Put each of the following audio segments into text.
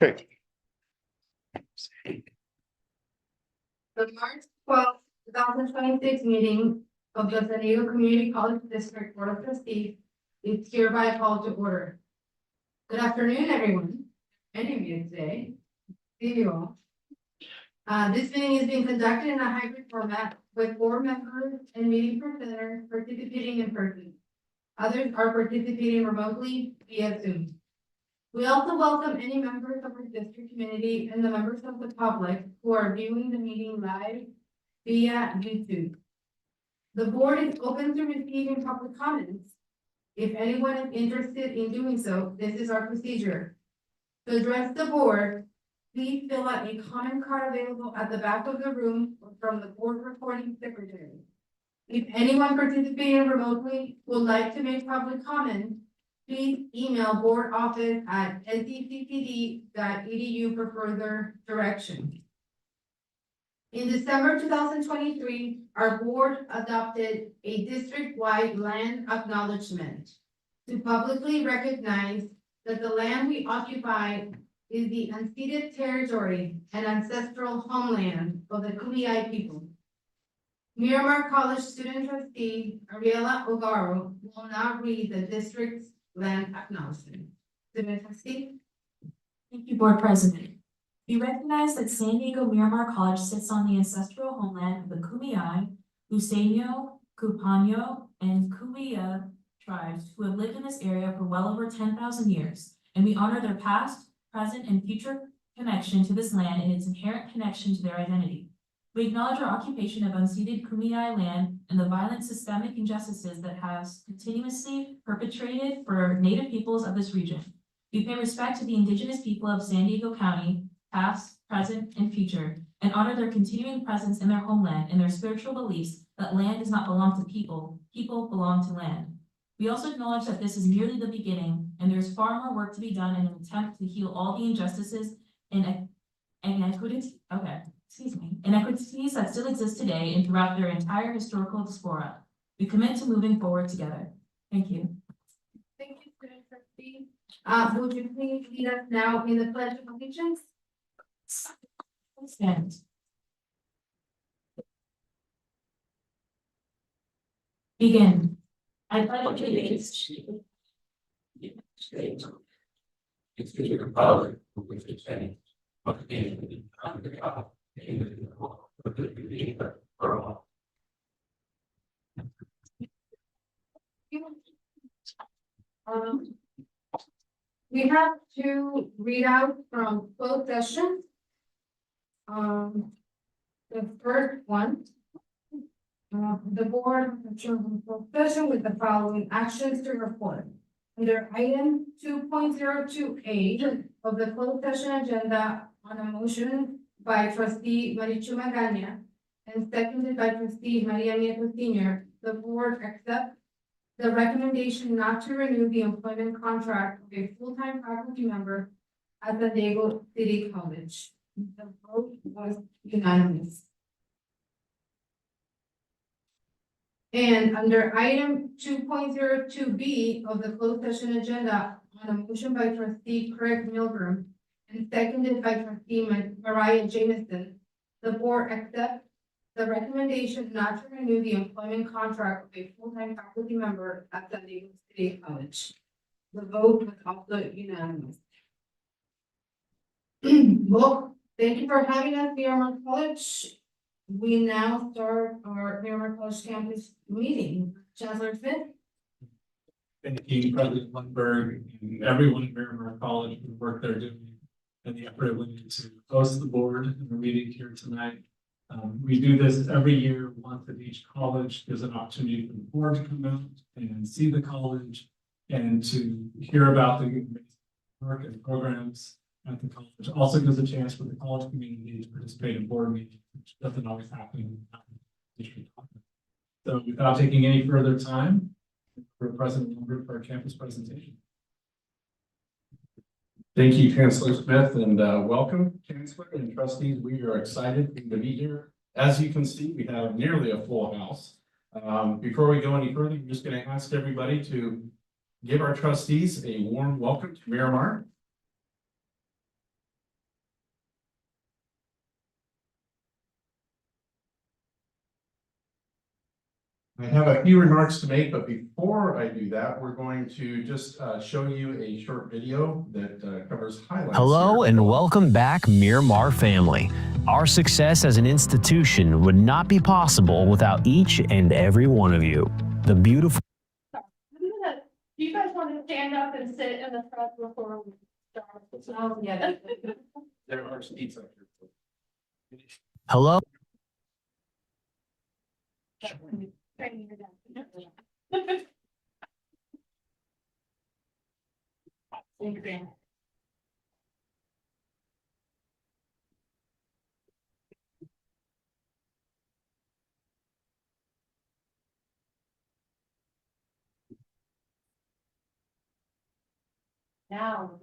Okay. The March 12, 2026 meeting of the San Diego Community College District Board of Trustees is hereby called to order. Good afternoon, everyone. Any of you today. See you all. This meeting is being conducted in a hybrid format with 4 members and meeting presenters participating in person. Others are participating remotely via Zoom. We also welcome any members of our district community and the members of the public who are viewing the meeting live via YouTube. The board is open to receiving public comments. If anyone is interested in doing so, this is our procedure. To address the board, please fill out a comment card available at the back of the room or from the board recording secretary. If anyone participating remotely would like to make public comment, please email boardoffice@sdccd.edu for further direction. In December 2023, our board adopted a district-wide land acknowledgement to publicly recognize that the land we occupy is the unceded territory and ancestral homeland of the Kumeyaay people. Miramar College student trustee Ariela Ogaro will now read the district's land acknowledgement. Student trustee. Thank you, Board President. We recognize that San Diego Miramar College sits on the ancestral homeland of the Kumeyaay, Luiseño, Cupaño, and Kumeya tribes who have lived in this area for well over 10,000 years, and we honor their past, present, and future connection to this land and its inherent connection to their identity. We acknowledge our occupation of unceded Kumeyaay land and the violent systemic injustices that has continuously perpetrated for Native peoples of this region. We pay respect to the Indigenous people of San Diego County, past, present, and future, and honor their continuing presence in their homeland and their spiritual beliefs that land does not belong to people, people belong to land. We also acknowledge that this is merely the beginning, and there is far more work to be done in an attempt to heal all the injustices and inequities that still exist today and throughout their entire historical diaspora. We commit to moving forward together. Thank you. Thank you, student trustee. Would you please lead us now in the pledge of allegiance? Stand. Begin. I pledge allegiance to the United States It's to the republic for which it stands, one nation under God, indivisible, with liberty for all. We have 2 readouts from closed session. The first one. The board adjourned from closed session with the following actions to report. Under item 2.02A of the closed session agenda on a motion by trustee Marichu Magaña and seconded by trustee Maria Nieto Senior, the board accepts the recommendation not to renew the employment contract of a full-time faculty member at San Diego City College. The vote was unanimous. And under item 2.02B of the closed session agenda on a motion by trustee Craig Milgram and seconded by trustee Mariah Jamison, the board accepts the recommendation not to renew the employment contract of a full-time faculty member at San Diego City College. The vote was also unanimous. Well, thank you for having us, Miramar College. We now start our Miramar College campus meeting. Chancellor Smith. Thank you, President Lundberg, and everyone at Miramar College for the work they're doing and the effort it went into host the board and the meeting here tonight. We do this every year, once at each college. There's an opportunity for the board to come out and see the college and to hear about the work and programs at the college. Also gives a chance for the college community to participate in board meetings, which doesn't always happen. So without taking any further time, for President Lundberg for our campus presentation. Thank you, Chancellor Smith, and welcome, Chancellor and trustees. We are excited to be here. As you can see, we have nearly a full house. Before we go any further, I'm just going to ask everybody to give our trustees a warm welcome to Miramar. I have a few remarks to make, but before I do that, we're going to just show you a short video that covers highlights. Hello here. and welcome back, Miramar family. Our success as an institution would not be possible without each and every one of you. The beautiful. Do you guys want to stand up and sit in the front before we start? Oh, yeah. There are seats up here. Hello. Now.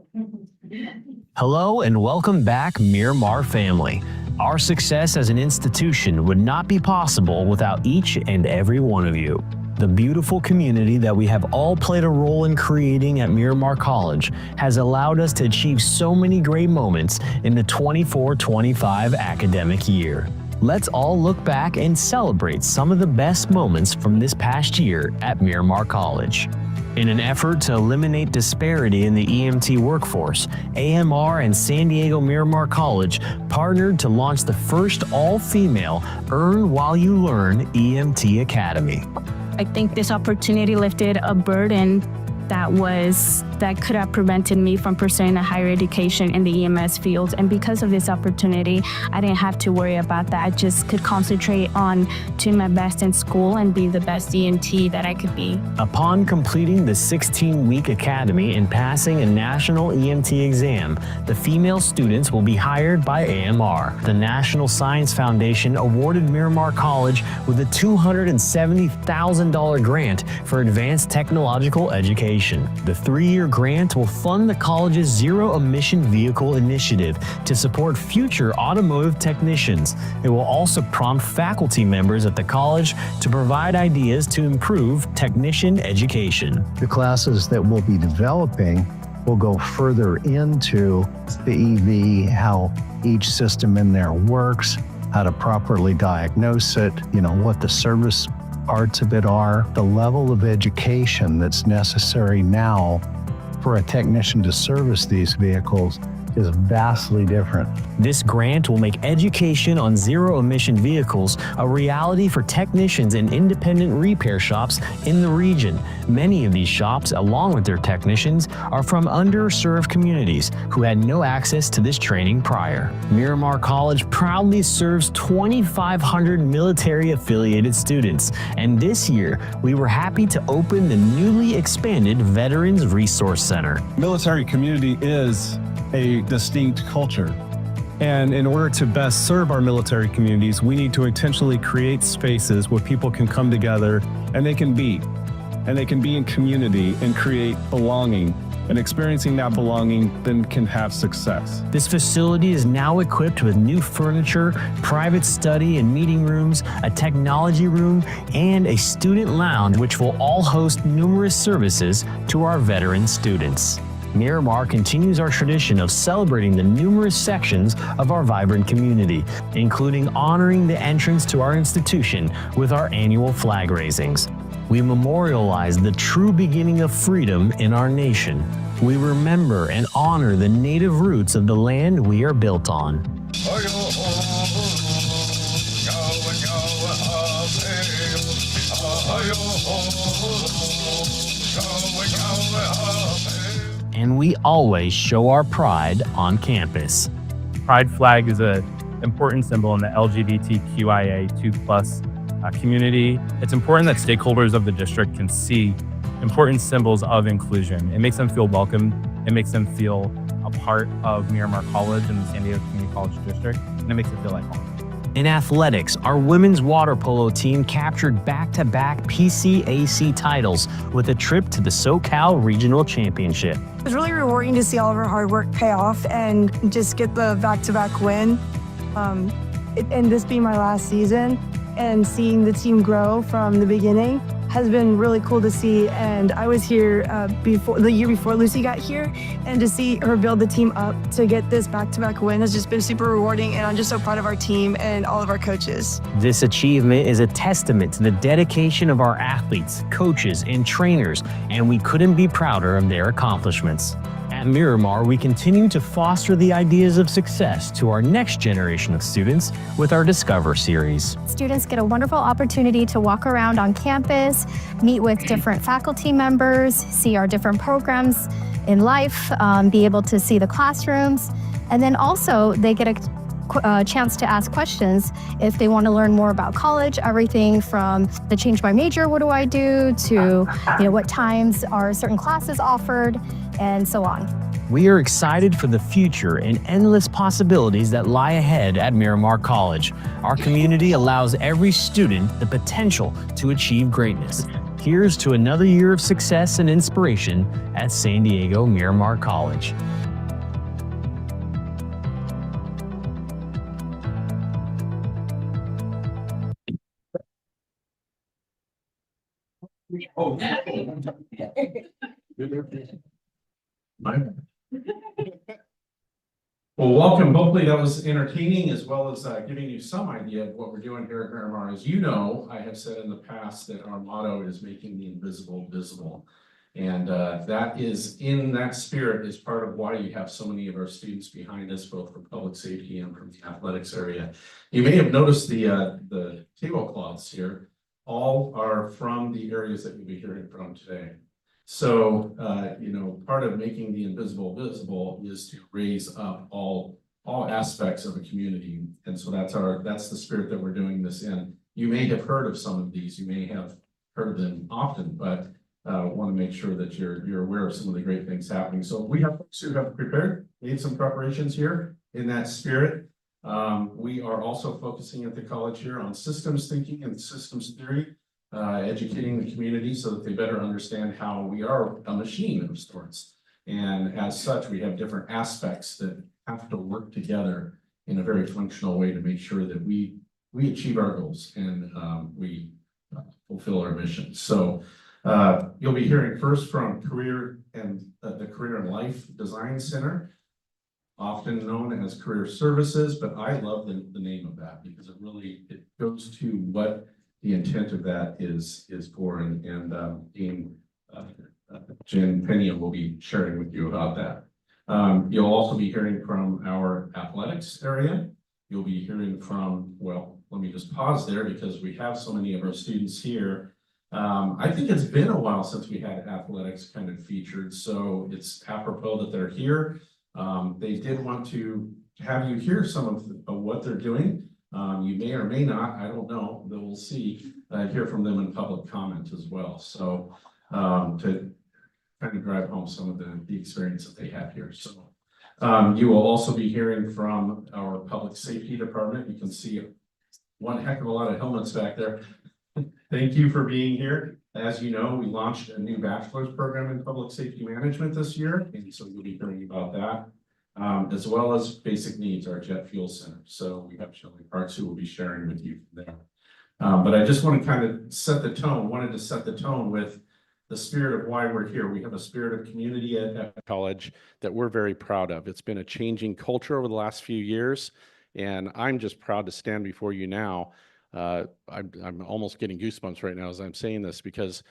Hello and welcome back, Miramar family. Our success as an institution would not be possible without each and every one of you. The beautiful community that we have all played a role in creating at Miramar College has allowed us to achieve so many great moments in the 24-25 academic year. Let's all look back and celebrate some of the best moments from this past year at Miramar College. In an effort to eliminate disparity in the EMT workforce, AMR and San Diego Miramar College partnered to launch the first all-female Earn While You Learn EMT Academy. I think this opportunity lifted a burden that could have prevented me from pursuing a higher education in the EMS field. And because of this opportunity, I didn't have to worry about that. I just could concentrate on doing my best in school and be the best EMT that I could be. Upon completing the 16-week academy and passing a national EMT exam, the female students will be hired by AMR. The National Science Foundation awarded Miramar College with a $270,000 grant for advanced technological education. The 3-year grant will fund the college's zero-emission vehicle initiative to support future automotive technicians. It will also prompt faculty members at the college to provide ideas to improve technician education. The classes that we'll be developing will go further into the EV, how each system in there works, how to properly diagnose it, what the service parts of it are, the level of education that's necessary now for a technician to service these vehicles is vastly different. This grant will make education on zero-emission vehicles a reality for technicians in independent repair shops in the region. Many of these shops, along with their technicians, are from underserved communities who had no access to this training prior. Miramar College proudly serves 2,500 military-affiliated students, and this year, we were happy to open the newly expanded Veterans Resource Center. Military community is a distinct culture. And in order to best serve our military communities, we need to intentionally create spaces where people can come together and they can be in community and create belonging. And experiencing that belonging then can have success. This facility is now equipped with new furniture, private study and meeting rooms, a technology room, and a student lounge, which will all host numerous services to our veteran students. Miramar continues our tradition of celebrating the numerous sections of our vibrant community, including honoring the entrance to our institution with our annual flag raisings. We memorialize the true beginning of freedom in our nation. We remember and honor the native roots of the land we are built on. And we always show our pride on campus. Pride flag is an important symbol in the LGBTQIA2+ community. It's important that stakeholders of the district can see important symbols of inclusion. It makes them feel welcome. It makes them feel a part of Miramar College and the San Diego Community College District, and it makes it feel like home. In athletics, our women's water polo team captured back-to-back PCAC titles with a trip to the SoCal Regional Championship. It was really rewarding to see all of our hard work pay off and just get the back-to-back win. And this being my last season and seeing the team grow from the beginning has been really cool to see. And I was here the year before Lucy got here, and to see her build the team up to get this back-to-back win has just been super rewarding. And I'm just so proud of our team and all of our coaches. This achievement is a testament to the dedication of our athletes, coaches, and trainers, and we couldn't be prouder of their accomplishments. At Miramar, we continue to foster the ideas of success to our next generation of students with our Discover series. Students get a wonderful opportunity to walk around on campus, meet with different faculty members, see our different programs in life, be able to see the classrooms, and then also they get a chance to ask questions if they want to learn more about college, everything from the change my major, what do I do, to what times are certain classes offered, and so on. We are excited for the future and endless possibilities that lie ahead at Miramar College. Our community allows every student the potential to achieve greatness. Here's to another year of success and inspiration at San Diego Miramar College. Well, welcome. Hopefully that was entertaining as well as giving you some idea of what we're doing here at Miramar. As you know, I have said in the past that our motto is making the invisible visible. And that is, in that spirit, is part of why you have so many of our students behind us, both from public safety and from the athletics area. You may have noticed the tablecloths here. All are from the areas that you'll be hearing from today. So, part of making the invisible visible is to raise up all aspects of a community. And so that's the spirit that we're doing this in. You may have heard of some of these, you may have heard of them often, but want to make sure that you're aware of some of the great things happening. So we have folks who have made some preparations here in that spirit. We are also focusing at the college here on systems thinking and systems theory, educating the community so that they better understand how we are a machine of sorts. And as such, we have different aspects that have to work together in a very functional way to make sure that we achieve our goals and we fulfill our mission. So you'll be hearing first from Career and the Career and Life Design Center, often known as Career Services, but I love the name of that because it goes to what the intent of that is for, and Dean Jen Pena will be sharing with you about that. You'll also be hearing from our athletics area. You'll be hearing from, well, let me just pause there because we have so many of our students here. I think it's been a while since we had athletics kind of featured, so it's apropos that they're here. They did want to have you hear some of what they're doing. You may or may not, I don't know, but we'll see, hear from them in public comment as well. So to kind of drive home some of the experience that they have here. So you will also be hearing from our public safety department. You can see one heck of a lot of helmets back there. Thank you for being here. As you know, we launched a new bachelor's program in public safety management this year, and so you'll be hearing about that. As well as basic needs, our jet fuel center. So we have Shelley Parks who will be sharing with you there. But I just want to kind of wanted to set the tone with the spirit of why we're here. We have a spirit of community at college that we're very proud of. It's been a changing culture over the last few years, and I'm just proud to stand before you now. I'm almost getting goosebumps right now as I'm saying this because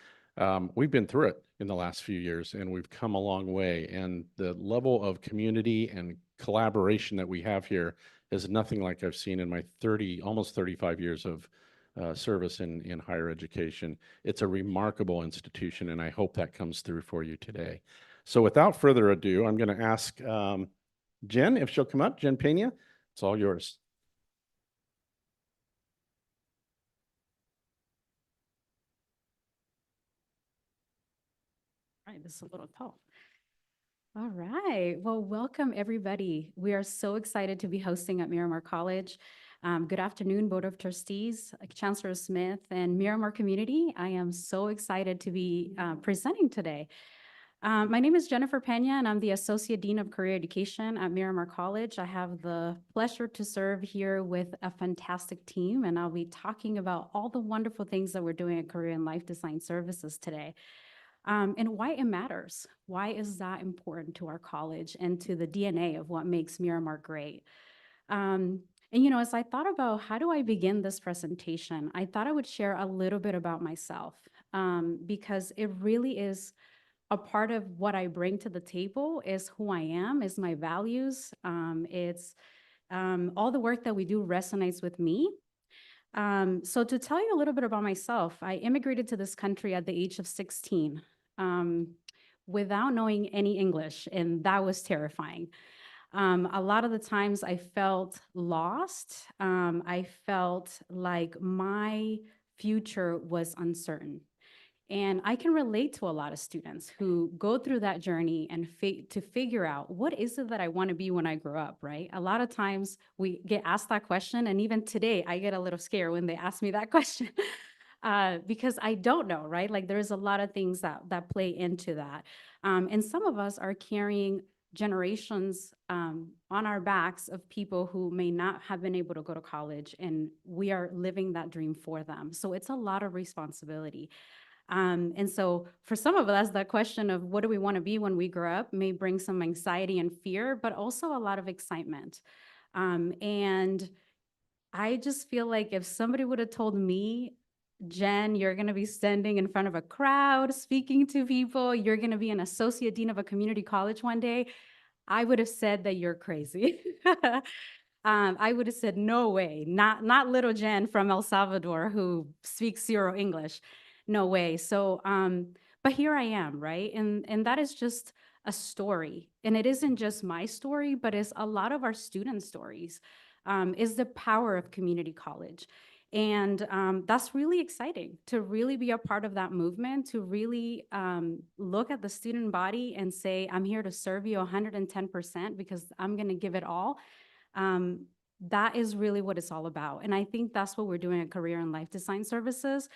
we've been through it in the last few years and we've come a long way, and the level of community and collaboration that we have here is nothing like I've seen in my almost 35 years of service in higher education. It's a remarkable institution, and I hope that comes through for you today. So without further ado, I'm going to ask Jen if she'll come up. Jen Pena, it's all yours. All right, this is a little tall. All right, well, welcome everybody. We are so excited to be hosting at Miramar College. Good afternoon, Board of Trustees, Chancellor Smith, and Miramar community. I am so excited to be presenting today. My name is Jennifer Pena, and I'm the Associate Dean of Career Education at Miramar College. I have the pleasure to serve here with a fantastic team, and I'll be talking about all the wonderful things that we're doing at Career and Life Design Services today, and why it matters. Why is that important to our college and to the DNA of what makes Miramar great? And as I thought about how do I begin this presentation, I thought I would share a little bit about myself, because it really is a part of what I bring to the table is who I am, is my values. It's all the work that we do resonates with me. So to tell you a little bit about myself, I immigrated to this country at the age of 16 without knowing any English, and that was terrifying. A lot of the times I felt lost. I felt like my future was uncertain. And I can relate to a lot of students who go through that journey and to figure out what is it that I want to be when I grow up, right? A lot of times we get asked that question, and even today I get a little scared when they ask me that question because I don't know, right? Like there's a lot of things that play into that. And some of us are carrying generations on our backs of people who may not have been able to go to college, and we are living that dream for them. So it's a lot of responsibility. And so for some of us, that question of what do we want to be when we grow up may bring some anxiety and fear, but also a lot of excitement. And I just feel like if somebody would have told me, Jen, you're going to be standing in front of a crowd, speaking to people, you're going to be an associate dean of a community college one day, I would have said that you're crazy. I would have said, no way, not little Jen from El Salvador who speaks zero English. No way. So, but here I am, right? And that is just a story. And it isn't just my story, but it's a lot of our student stories, is the power of community college. And that's really exciting to really be a part of that movement, to really look at the student body and say, I'm here to serve you 110% because I'm going to give it all. That is really what it's all about. And I think that's what we're doing at Career and Life Design Services.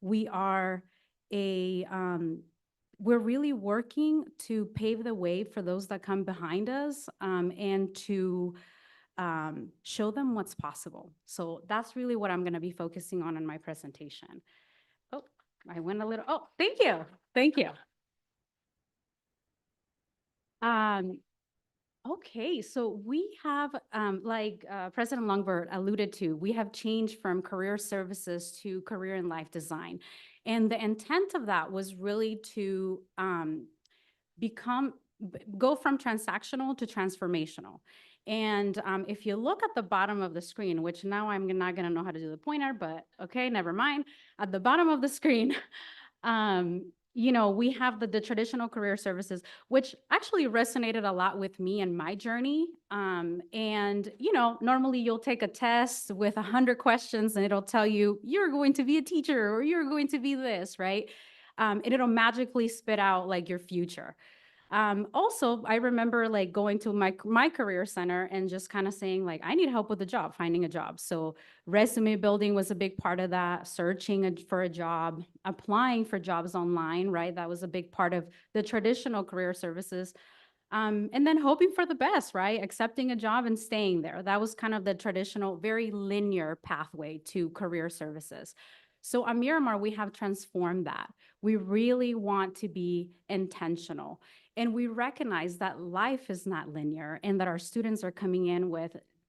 We are we're really working to pave the way for those that come behind us, and to show them what's possible. So that's really what I'm going to be focusing on in my presentation. Oh, I went a little, oh, thank you. Thank you. Okay, so we have, like President Longberg alluded to, we have changed from career services to career and life design. And the intent of that was really to go from transactional to transformational. And if you look at the bottom of the screen, which now I'm not going to know how to do the pointer, but okay, never mind. At the bottom of the screen, we have the traditional career services, which actually resonated a lot with me and my journey. And normally you'll take a test with 100 questions and it'll tell you, you're going to be a teacher or you're going to be this, right? And it'll magically spit out like your future. Also, I remember like going to my career center and just kind of saying like, I need help with a job, finding a job. So resume building was a big part of that, searching for a job, applying for jobs online, right? That was a big part of the traditional career services. And then hoping for the best, right? Accepting a job and staying there. That was kind of the traditional, very linear pathway to career services. So at Miramar, we have transformed that. We really want to be intentional. And we recognize that life is not linear and that our students are coming in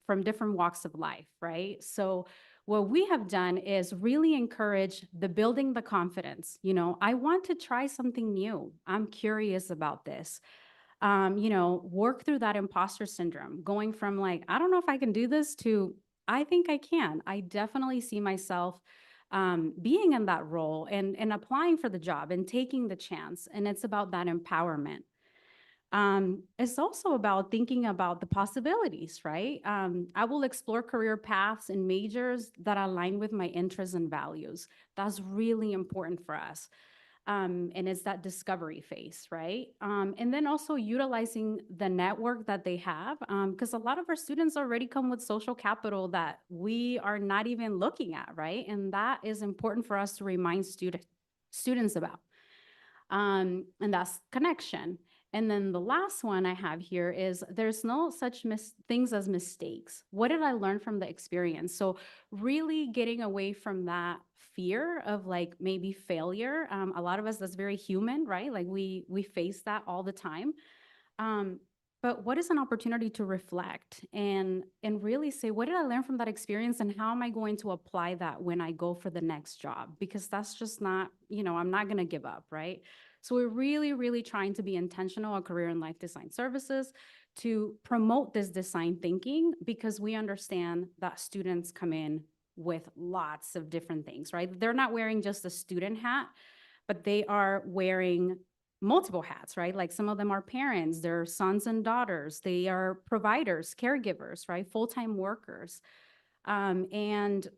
from different walks of life, right? So what we have done is really encourage building the confidence. I want to try something new. I'm curious about this. Work through that imposter syndrome, going from like, I don't know if I can do this to, I think I can. I definitely see myself being in that role and applying for the job and taking the chance. And it's about that empowerment. It's also about thinking about the possibilities, right? I will explore career paths and majors that align with my interests and values. That's really important for us. And it's that discovery phase, right? And then also utilizing the network that they have, because a lot of our students already come with social capital that we are not even looking at, right? And that is important for us to remind students about. And that's connection. And then the last one I have here is there's no such things as mistakes. What did I learn from the experience? So really getting away from that fear of like maybe failure. A lot of us, that's very human, right? Like we face that all the time. But what is an opportunity to reflect and really say, what did I learn from that experience and how am I going to apply that when I go for the next job? Because that's just not, I'm not going to give up, right? So we're really, really trying to be intentional at Career and Life Design Services to promote this design thinking because we understand that students come in with lots of different things, right? They're not wearing just a student hat, but they are wearing multiple hats, right? Like some of them are parents, they're sons and daughters, they are providers, caregivers, right? Full-time workers. And,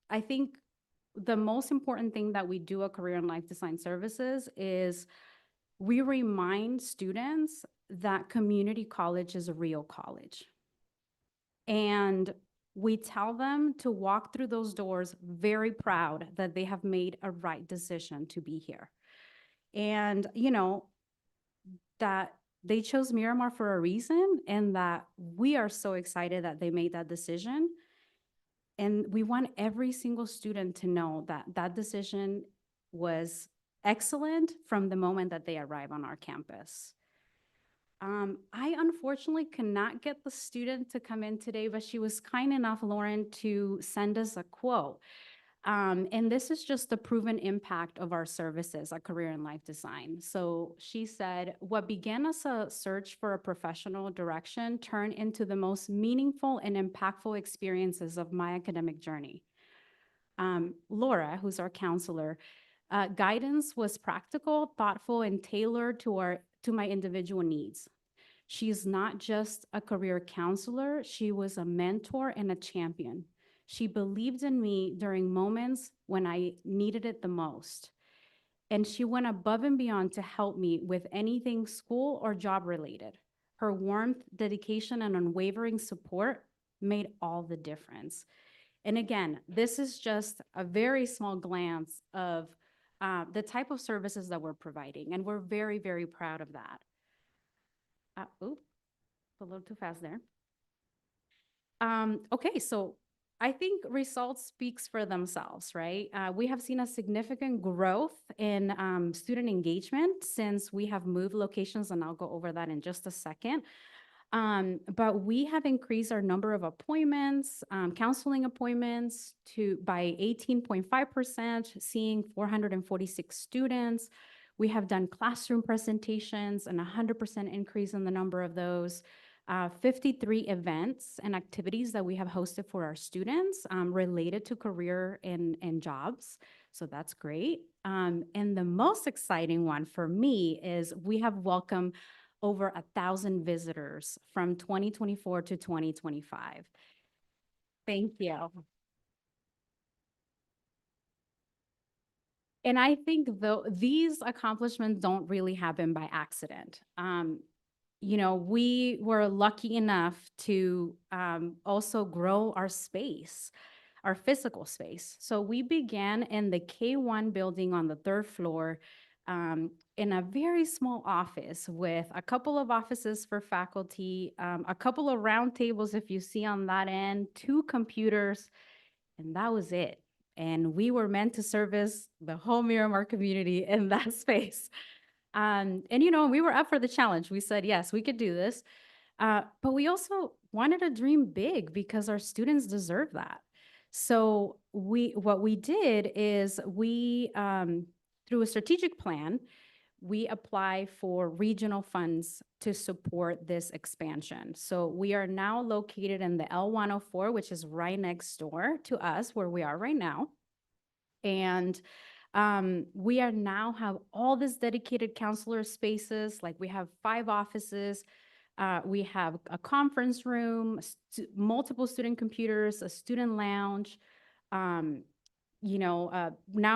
I think the most important thing that we do at Career and Life Design Services is we remind students that community college is a real college. And we tell them to walk through those doors very proud that they have made a right decision to be here. And, that they chose Miramar for a reason and that we are so excited that they made that decision. And we want every single student to know that that decision was excellent from the moment that they arrive on our campus. I unfortunately cannot get the student to come in today, but she was kind enough, Lauren, to send us a quote. And this is just the proven impact of our services at Career and Life Design. So she said, what began as a search for a professional direction turned into the most meaningful and impactful experiences of my academic journey. Laura, who's our counselor, guidance was practical, thoughtful, and tailored to my individual needs. She's not just a career counselor, she was a mentor and a champion. She believed in me during moments when I needed it the most. And she went above and beyond to help me with anything school or job related. Her warmth, dedication, and unwavering support made all the difference. And again, this is just a very small glance of the type of services that we're providing. And we're very, very proud of that. Oops, a little too fast there. Okay, so I think results speaks for themselves, right? We have seen a significant growth in student engagement since we have moved locations, and I'll go over that in just a second. But we have increased our number of appointments, counseling appointments by 18.5%, seeing 446 students. We have done classroom presentations and 100% increase in the number of those. 53 events and activities that we have hosted for our students related to career and jobs. So that's great. And the most exciting one for me is we have welcomed over 1,000 visitors from 2024 to 2025. Thank you. And I think these accomplishments don't really happen by accident. We were lucky enough to also grow our space, our physical space. So we began in the K1 building on the 3rd floor in a very small office with a couple of offices for faculty, a couple of round tables, if you see on that end, 2 computers, and that was it. And we were meant to service the whole Miramar community in that space. And we were up for the challenge. We said, yes, we could do this. But we also wanted to dream big because our students deserve that. So what we did is we, through a strategic plan, we apply for regional funds to support this expansion. So we are now located in the L104, which is right next door to us where we are right now. And we are now have all this dedicated counselor spaces, like we have 5 offices. We have a conference room, multiple student computers, a student lounge. Now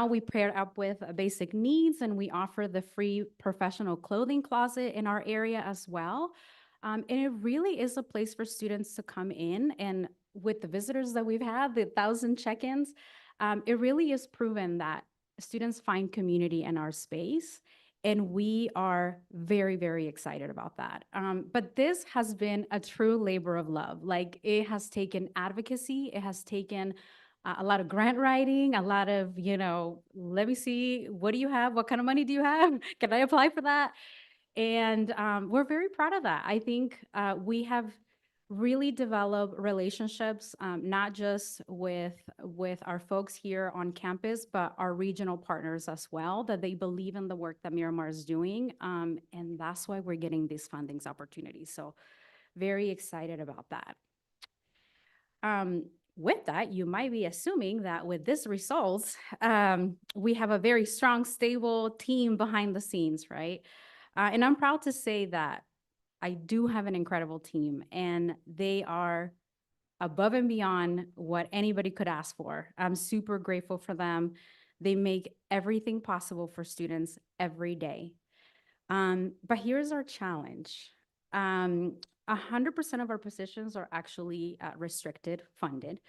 we pair up with basic needs and we offer the free professional clothing closet in our area as well. And it really is a place for students to come in, and with the visitors that we've had, the 1,000 check-ins, it really is proven that students find community in our space. And we are very, very excited about that. But this has been a true labor of love. Like, it has taken advocacy, it has taken a lot of grant writing, a lot of, let me see, what do you have? What kind of money do you have? Can I apply for that? And we're very proud of that. I think we have really developed relationships, not just with our folks here on campus, but our regional partners as well, that they believe in the work that Miramar is doing. And that's why we're getting these fundings opportunities. So very excited about that. With that, you might be assuming that with this results, we have a very strong, stable team behind the scenes, right? And I'm proud to say that I do have an incredible team, and they are above and beyond what anybody could ask for. I'm super grateful for them. They make everything possible for students every day. But here's our challenge. 100% of our positions are actually restricted funded.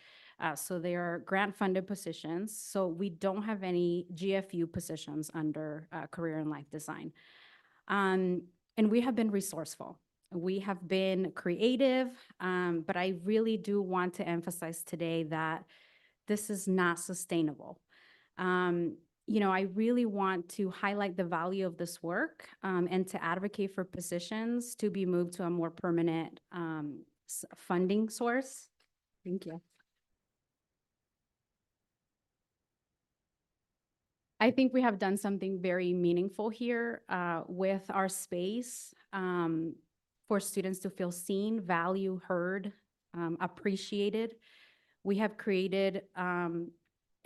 So they are grant funded positions. So we don't have any GFU positions under career and life design. And we have been resourceful. We have been creative, but I really do want to emphasize today that this is not sustainable. I really want to highlight the value of this work and to advocate for positions to be moved to a more permanent funding source. Thank you. I think we have done something very meaningful here with our space for students to feel seen, valued, heard, appreciated. We have created an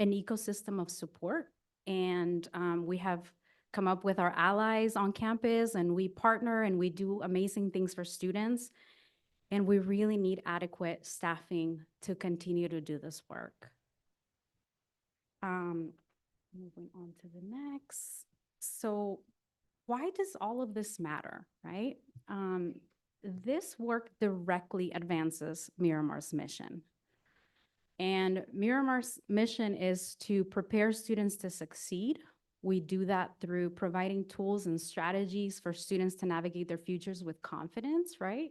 ecosystem of support, and we have come up with our allies on campus, and we partner and we do amazing things for students. And we really need adequate staffing to continue to do this work. Moving on to the next. So why does all of this matter, right? This work directly advances Miramar's mission. And Miramar's mission is to prepare students to succeed. We do that through providing tools and strategies for students to navigate their futures with confidence, right?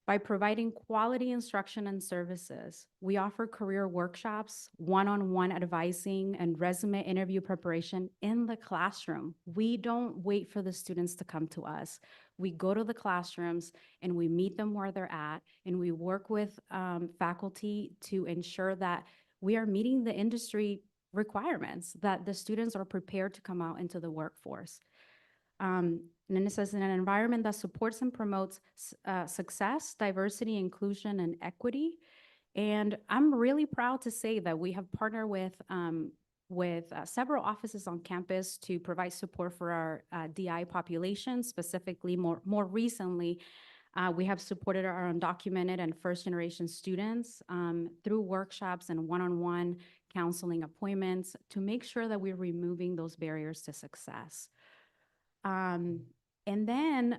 By providing quality instruction and services, we offer career workshops, one-on-one advising, and resume interview preparation in the classroom. We don't wait for the students to come to us. We go to the classrooms and we meet them where they're at, and we work with faculty to ensure that we are meeting the industry requirements, that the students are prepared to come out into the workforce. And then it says, in an environment that supports and promotes success, diversity, inclusion, and equity. And I'm really proud to say that we have partnered with several offices on campus to provide support for our DI population. Specifically, more recently, we have supported our undocumented and first-generation students through workshops and one-on-one counseling appointments to make sure that we're removing those barriers to success. And then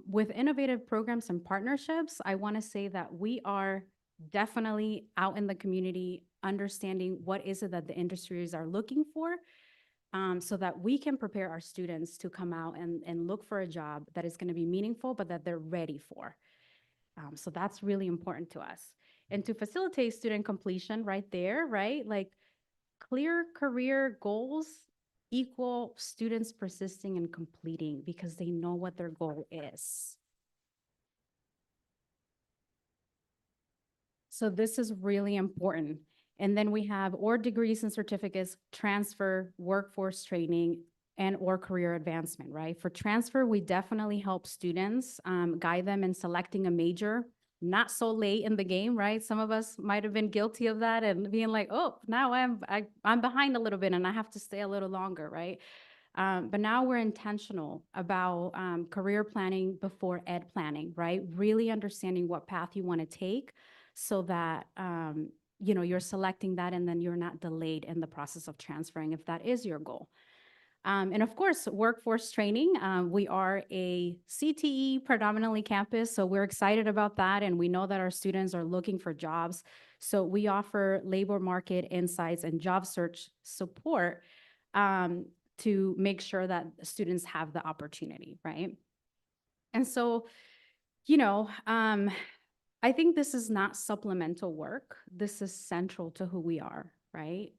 with innovative programs and partnerships, I want to say that we are definitely out in the community understanding what is it that the industries are looking for, so that we can prepare our students to come out and look for a job that is going to be meaningful, but that they're ready for. So that's really important to us. And to facilitate student completion right there, right? Like, clear career goals equal students persisting and completing because they know what their goal is. So this is really important. And then we have or degrees and certificates, transfer, workforce training, and or career advancement, right? For transfer, we definitely help students, guide them in selecting a major, not so late in the game, right? Some of us might have been guilty of that and being like, oh, now I'm behind a little bit and I have to stay a little longer, right? But now we're intentional about career planning before ed planning, right? Really understanding what path you want to take so that you're selecting that and then you're not delayed in the process of transferring if that is your goal. And of course, workforce training. We are a CTE predominantly campus, so we're excited about that. And we know that our students are looking for jobs. So we offer labor market insights and job search support to make sure that students have the opportunity, right? And so, I think this is not supplemental work. This is central to who we are, right?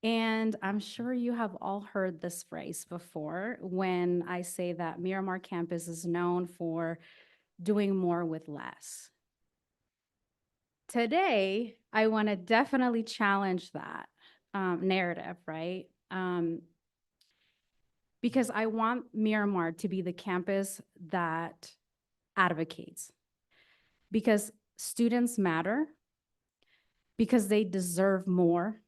And I'm sure you have all heard this phrase before when I say that Miramar campus is known for doing more with less. Today, I want to definitely challenge that narrative, right? Because I want Miramar to be the campus that advocates. Because students matter, because they deserve more.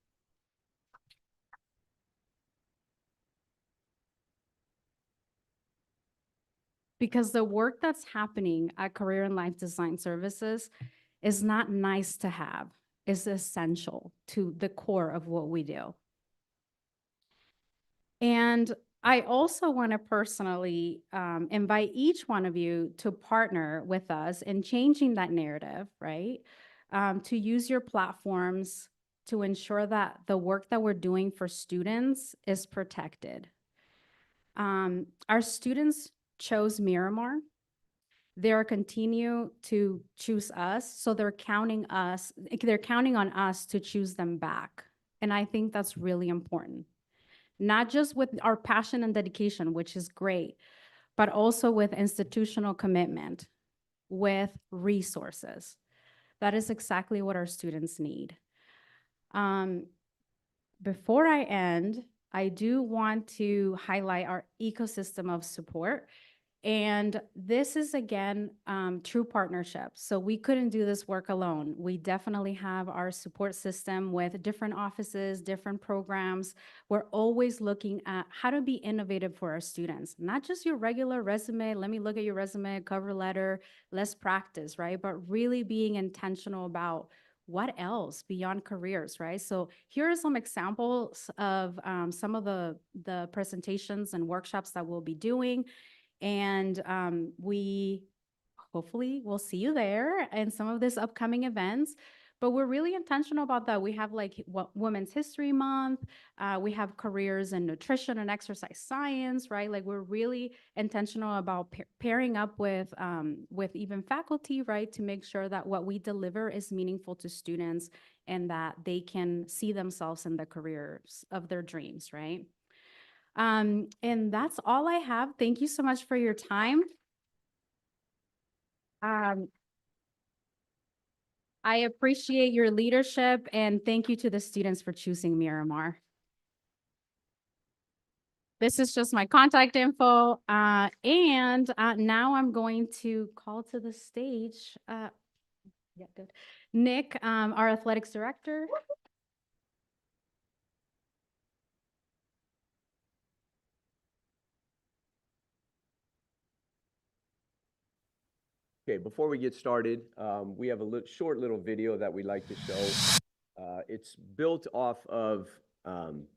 Because the work that's happening at Career and Life Design Services is not nice to have, it's essential to the core of what we do. And I also want to personally invite each one of you to partner with us in changing that narrative, right? To use your platforms to ensure that the work that we're doing for students is protected. Our students chose Miramar. They're continue to choose us, so they're counting on us to choose them back. And I think that's really important. Not just with our passion and dedication, which is great, but also with institutional commitment, with resources. That is exactly what our students need. Before I end, I do want to highlight our ecosystem of support. And this is, again, true partnership. So we couldn't do this work alone. We definitely have our support system with different offices, different programs. We're always looking at how to be innovative for our students, not just your regular resume. Let me look at your resume, cover letter, let's practice, right? But really being intentional about what else beyond careers, right? So here are some examples of some of the presentations and workshops that we'll be doing. And we hopefully will see you there in some of these upcoming events. But we're really intentional about that. We have like Women's History Month. We have careers in nutrition and exercise science, right? Like we're really intentional about pairing up with even faculty, right? To make sure that what we deliver is meaningful to students and that they can see themselves in the careers of their dreams, right? And that's all I have. Thank you so much for your time. I appreciate your leadership and thank you to the students for choosing Miramar. This is just my contact info. And now I'm going to call to the stage, yeah, good. Nick, our athletics director. Okay, before we get started, we have a short little video that we like to show. It's built off of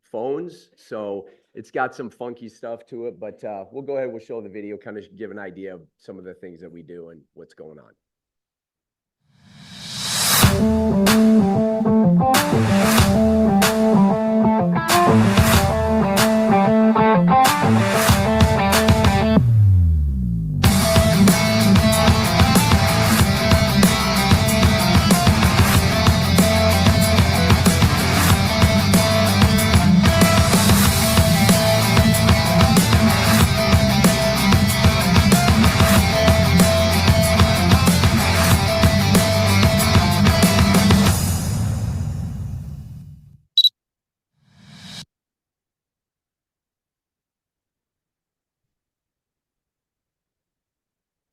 phones, so it's got some funky stuff to it, but we'll go ahead, we'll show the video, kind of give an idea of some of the things that we do and what's going on.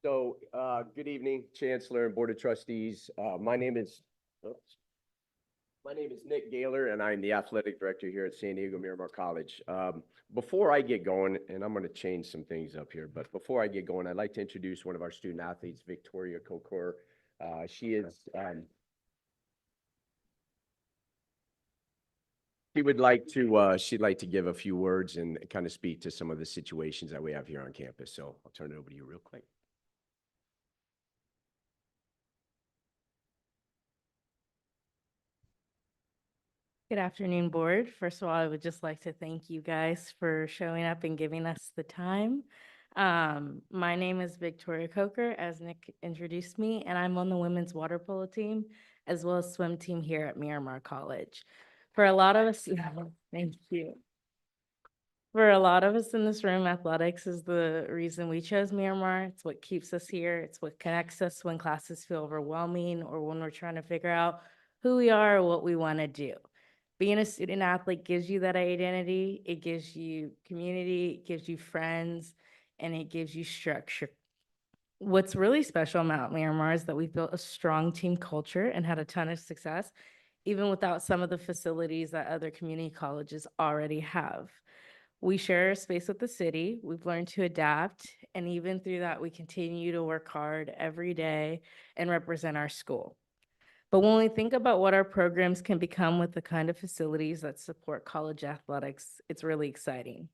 So, good evening, Chancellor and Board of Trustees. My name is Nick Gaylor, and I'm the athletic director here at San Diego Miramar College. Before I get going, and I'm going to change some things up here, but before I get going, I'd like to introduce one of our student athletes, Victoria Kokor. She is. She'd like to give a few words and kind of speak to some of the situations that we have here on campus. So I'll turn it over to you real quick. Good afternoon, board. First of all, I would just like to thank you guys for showing up and giving us the time. My name is Victoria Coker, as Nick introduced me, and I'm on the women's water polo team as well as swim team here at Miramar College. For a lot of us, thank you. For a lot of us in this room, athletics is the reason we chose Miramar. It's what keeps us here. It's what connects us when classes feel overwhelming or when we're trying to figure out who we are or what we want to do. Being a student athlete gives you that identity. It gives you community, it gives you friends, and it gives you structure. What's really special about Miramar is that we've built a strong team culture and had a ton of success, even without some of the facilities that other community colleges already have. We share a space with the city. We've learned to adapt, and even through that, we continue to work hard every day and represent our school. But when we think about what our programs can become with the kind of facilities that support college athletics, it's really exciting.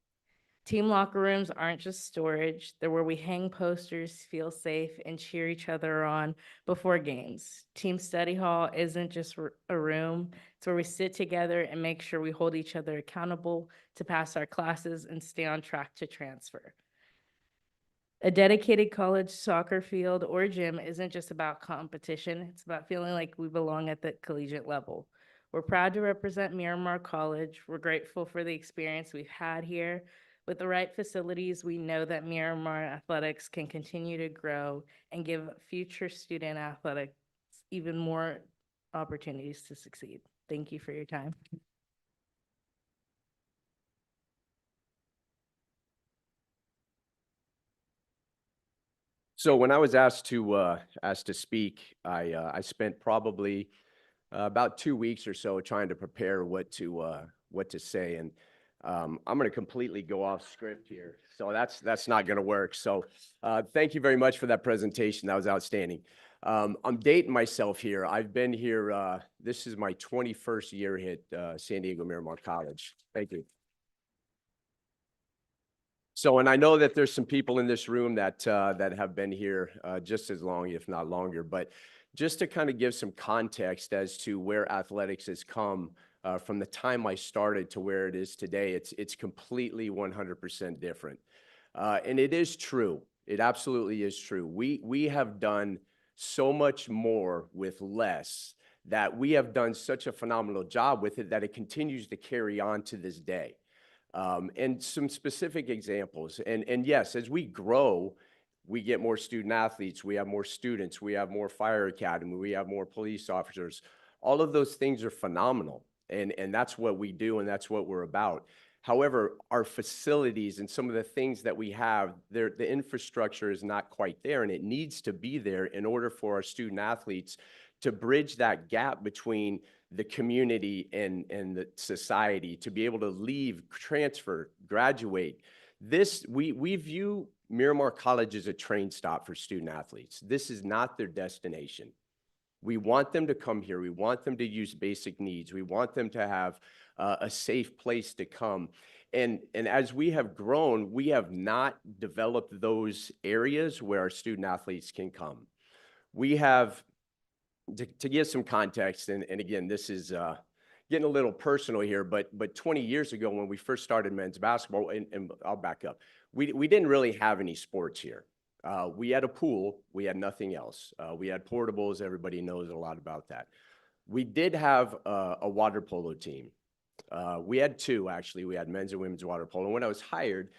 Team locker rooms aren't just storage. They're where we hang posters, feel safe, and cheer each other on before games. Team study hall isn't just a room. It's where we sit together and make sure we hold each other accountable to pass our classes and stay on track to transfer. A dedicated college soccer field or gym isn't just about competition. It's about feeling like we belong at the collegiate level. We're proud to represent Miramar College. We're grateful for the experience we've had here. With the right facilities, we know that Miramar athletics can continue to grow and give future student athletics even more opportunities to succeed. Thank you for your time. So when I was asked to speak, I spent probably about 2 weeks or so trying to prepare what to say, and I'm going to completely go off script here. So that's not going to work. So thank you very much for that presentation. That was outstanding. I'm dating myself here. I've been here. This is my 21st year at San Diego Miramar College. Thank you. So, and I know that there's some people in this room that have been here just as long, if not longer, but just to kind of give some context as to where athletics has come from the time I started to where it is today, it's completely 100% different. And it is true. It absolutely is true. We have done so much more with less, that we have done such a phenomenal job with it that it continues to carry on to this day. And some specific examples. And yes, as we grow, we get more student athletes, we have more students, we have more fire academy, we have more police officers. All of those things are phenomenal. And that's what we do, and that's what we're about. However, our facilities and some of the things that we have, the infrastructure is not quite there, and it needs to be there in order for our student athletes to bridge that gap between the community and the society, to be able to leave, transfer, graduate. We view Miramar College as a train stop for student athletes. This is not their destination. We want them to come here. We want them to use basic needs. We want them to have a safe place to come. And as we have grown, we have not developed those areas where our student athletes can come. We have, to give some context, and again, this is getting a little personal here, but 20 years ago when we first started men's basketball, and I'll back up, we didn't really have any sports here. We had a pool, we had nothing else. We had portables, everybody knows a lot about that. We did have a water polo team. We had two, actually. We had men's and women's water polo. And when I was hired,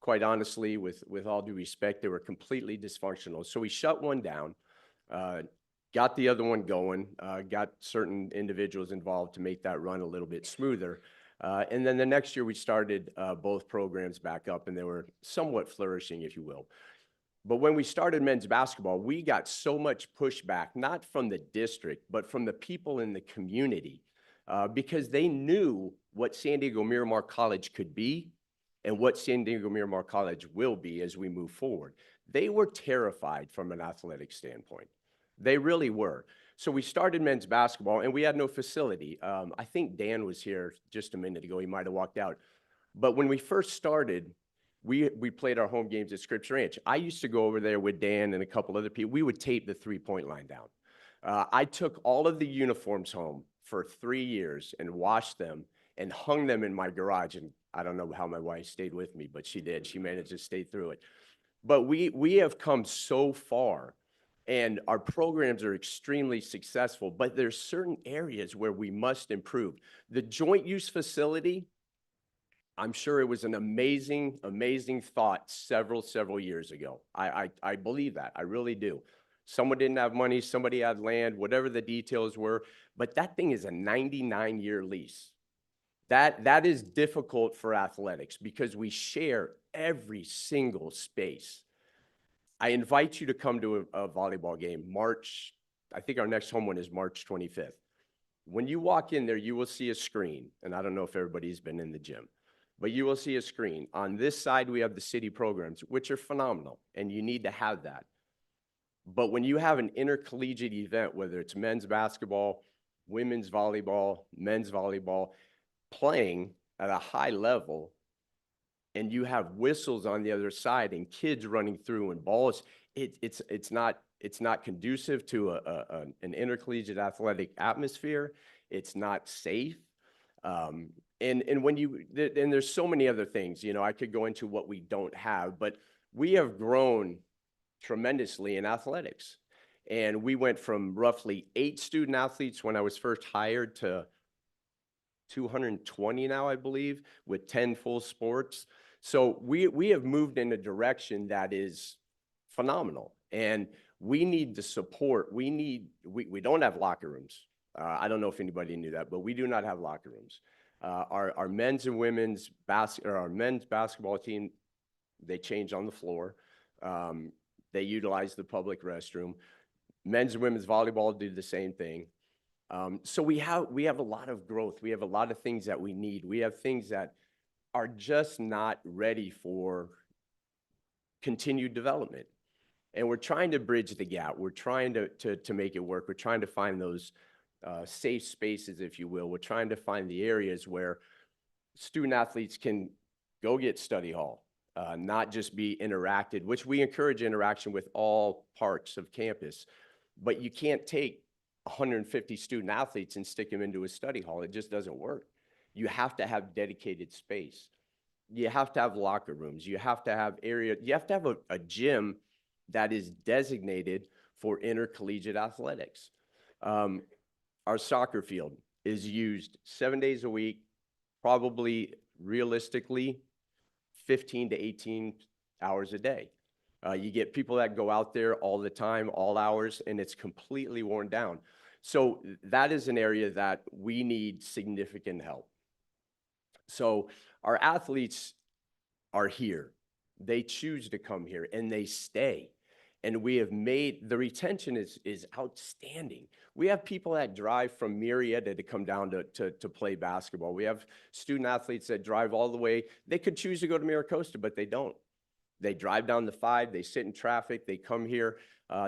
quite honestly, with all due respect, they were completely dysfunctional. So we shut one down, got the other one going, got certain individuals involved to make that run a little bit smoother. And then the next year we started both programs back up, and they were somewhat flourishing, if you will. But when we started men's basketball, we got so much pushback, not from the district, but from the people in the community, because they knew what San Diego Miramar College could be and what San Diego Miramar College will be as we move forward. They were terrified from an athletic standpoint. They really were. So we started men's basketball, and we had no facility. I think Dan was here just a minute ago. He might have walked out. But when we first started, we played our home games at Scripps Ranch. I used to go over there with Dan and a couple other people. We would tape the three-point line down. I took all of the uniforms home for 3 years and washed them and hung them in my garage. And I don't know how my wife stayed with me, but she did. She managed to stay through it. But we have come so far, and our programs are extremely successful, but there's certain areas where we must improve. The joint use facility, I'm sure it was an amazing, amazing thought several years ago. I believe that. I really do. Someone didn't have money, somebody had land, whatever the details were, but that thing is a 99-year lease. That is difficult for athletics because we share every single space. I invite you to come to a volleyball game, I think our next home one is March 25th. When you walk in there, you will see a screen, and I don't know if everybody's been in the gym, but you will see a screen. On this side, we have the city programs, which are phenomenal, and you need to have that. But when you have an intercollegiate event, whether it's men's basketball, women's volleyball, men's volleyball, playing at a high level, and you have whistles on the other side and kids running through and balls, it's not conducive to an intercollegiate athletic atmosphere. It's not safe. And there's so many other things, you know, I could go into what we don't have, but we have grown tremendously in athletics. And we went from roughly 8 student athletes when I was first hired to 220 now, I believe, with 10 full sports. So we have moved in a direction that is phenomenal, and we need the support. We don't have locker rooms. I don't know if anybody knew that, but we do not have locker rooms. Our men's and women's our men's basketball team, they change on the floor. They utilize the public restroom. Men's and women's volleyball do the same thing. So we have a lot of growth. We have a lot of things that we need. We have things that are just not ready for continued development. And we're trying to bridge the gap. We're trying to make it work. We're trying to find those safe spaces, if you will. We're trying to find the areas where student athletes can go get study hall, not just be interacted, which we encourage interaction with all parts of campus. But you can't take 150 student athletes and stick them into a study hall. It just doesn't work. You have to have dedicated space. You have to have locker rooms. You have to have you have to have a gym that is designated for intercollegiate athletics. Our soccer field is used 7 days a week, probably realistically 15 to 18 hours a day. You get people that go out there all the time, all hours, and it's completely worn down. So that is an area that we need significant help. So our athletes are here. They choose to come here and they stay. And we have made, the retention is outstanding. We have people that drive from Marietta to come down to play basketball. We have student athletes that drive all the way. They could choose to go to Miracosta, but they don't. They drive down the 5, they sit in traffic, they come here.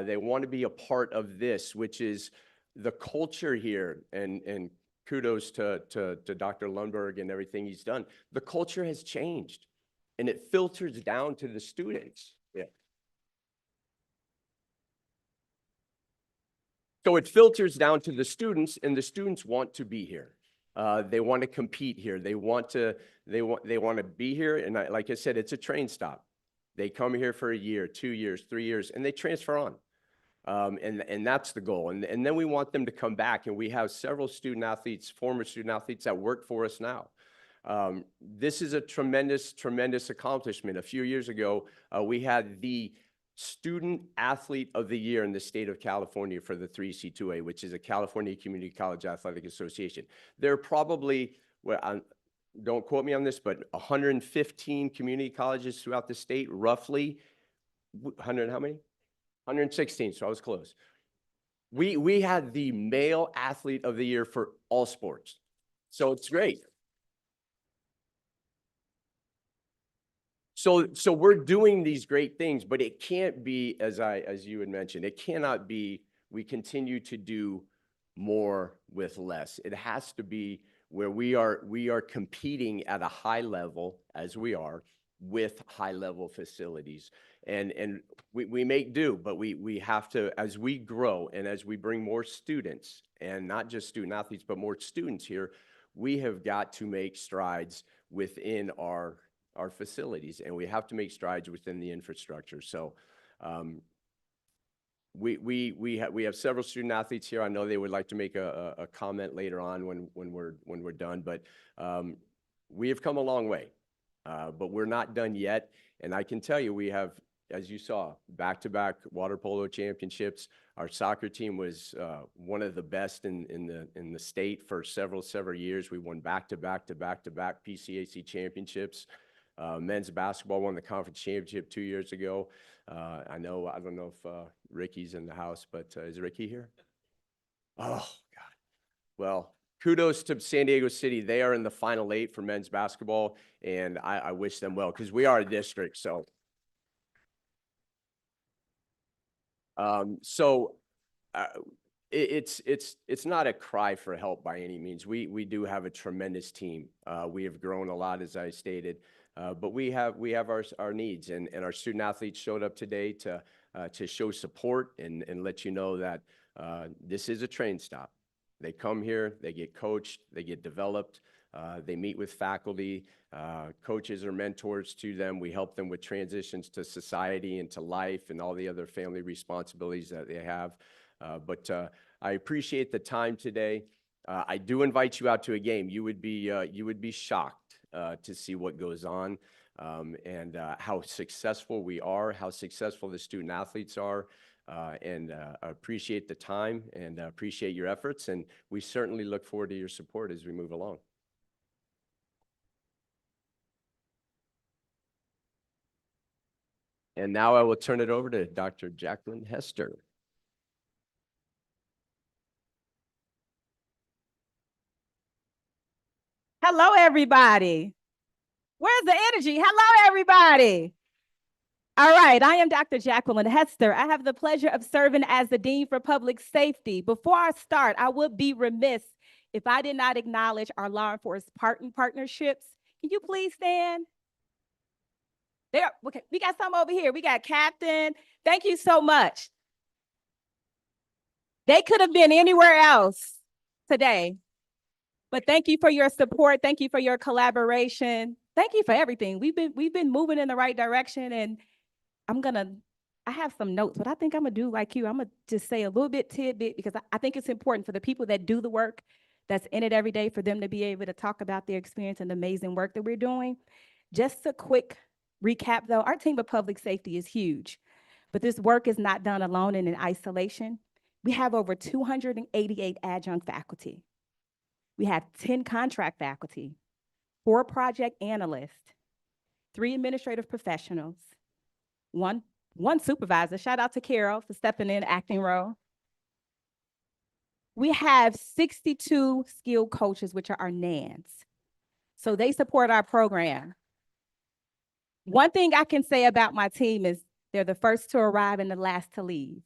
They want to be a part of this, which is the culture here. And kudos to Dr. Lundberg and everything he's done. The culture has changed, and it filters down to the students. Yeah. So it filters down to the students, and the students want to be here. They want to compete here. They want to be here. And like I said, it's a train stop. They come here for a year, 2 years, 3 years, and they transfer on. And that's the goal. And then we want them to come back. And we have several student athletes, former student athletes that work for us now. This is a tremendous, tremendous accomplishment. A few years ago, we had the Student Athlete of the Year in the state of California for the 3C2A, which is a California Community College Athletic Association. There are probably, well, don't quote me on this, but 115 community colleges throughout the state, roughly. 100, how many? 116, so I was close. We had the Male Athlete of the Year for all sports. So it's great. So we're doing these great things, but it can't be, as you had mentioned, it cannot be we continue to do more with less. It has to be where we are competing at a high level, as we are, with high level facilities. and we make do, but we have to, as we grow and as we bring more students, and not just student athletes, but more students here, we have got to make strides within our facilities, and we have to make strides within the infrastructure. So we have several student athletes here. I know they would like to make a comment later on when we're done, but we have come a long way, but we're not done yet. And I can tell you, we have, as you saw, back-to-back water polo championships. Our soccer team was one of the best in the state for several years. We won back-to-back PCAC championships. Men's basketball won the conference championship 2 years ago. I don't know if Ricky's in the house, but is Ricky here? Oh, God. Well, kudos to San Diego City. They are in the Final 8 for men's basketball, and I wish them well because we are a district. So, it's not a cry for help by any means. We do have a tremendous team. We have grown a lot, as I stated, but we have our needs, and our student athletes showed up today to show support and let you know that this is a train stop. They come here, they get coached, they get developed, they meet with faculty, coaches are mentors to them. We help them with transitions to society and to life and all the other family responsibilities that they have. But I appreciate the time today. I do invite you out to a game. You would be shocked to see what goes on and how successful we are, how successful the student athletes are. And I appreciate the time and appreciate your efforts. And we certainly look forward to your support as we move along. And now I will turn it over to Dr. Jacqueline Hester. Hello, everybody. Where's the energy? Hello, everybody. All right, I am Dr. Jacqueline Hester. I have the pleasure of serving as the Dean for Public Safety. Before I start, I would be remiss if I did not acknowledge our law enforcement partnerships. Can you please stand? There, okay, we got some over here. We got Captain. Thank you so much. They could have been anywhere else today, but thank you for your support. Thank you for your collaboration. Thank you for everything. We've been moving in the right direction, and I have some notes, but I think I'm gonna do like you. I'm gonna just say a little bit tidbit because I think it's important for the people that do the work, that's in it every day, for them to be able to talk about their experience and the amazing work that we're doing. Just a quick recap though, our team of public safety is huge, but this work is not done alone and in isolation. We have over 288 adjunct faculty. We have 10 contract faculty, 4 project analysts, 3 administrative professionals, one supervisor. Shout out to Carol for stepping in acting role. We have 62 skilled coaches, which are our NANs. So they support our program. One thing I can say about my team is they're the first to arrive and the last to leave.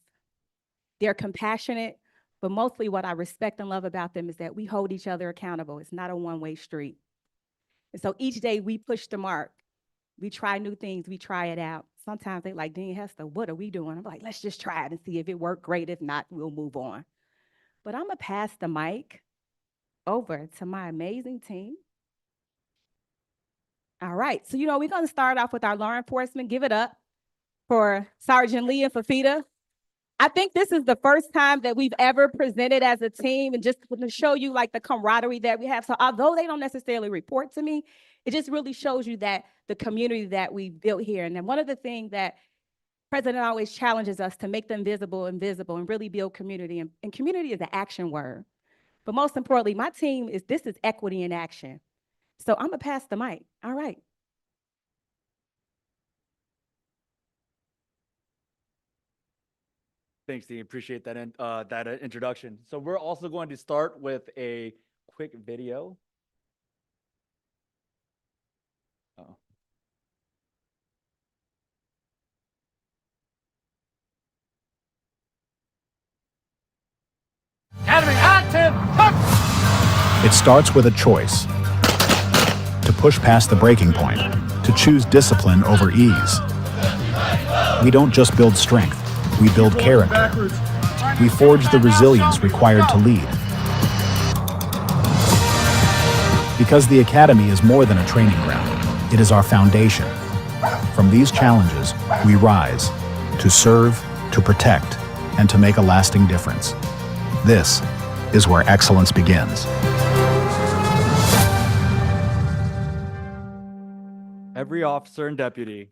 They're compassionate, but mostly what I respect and love about them is that we hold each other accountable. It's not a one-way street. And so each day we push the mark. We try new things, we try it out. Sometimes they like, Dean Hester, what are we doing? I'm like, let's just try it and see if it worked. Great. If not, we'll move on. But I'm gonna pass the mic over to my amazing team. All right, so we're gonna start off with our law enforcement. Give it up for Sergeant Lee and Fafita. I think this is the first time that we've ever presented as a team, and just to show you like the camaraderie that we have. So although they don't necessarily report to me, it just really shows you that the community that we built here. And then one of the things that President always challenges us to make them visible and really build community. And community is an action word. But most importantly, my team this is equity in action. So I'm gonna pass the mic. All right. Thanks, Dean. Appreciate that introduction. So we're also going to start with a quick video. Uh-oh. It starts with a choice. To push past the breaking point, to choose discipline over ease. We don't just build strength, we build character. We forge the resilience required to lead. Because the Academy is more than a training ground, it is our foundation. From these challenges, we rise to serve, to protect, and to make a lasting difference. This is where excellence begins. Every officer and deputy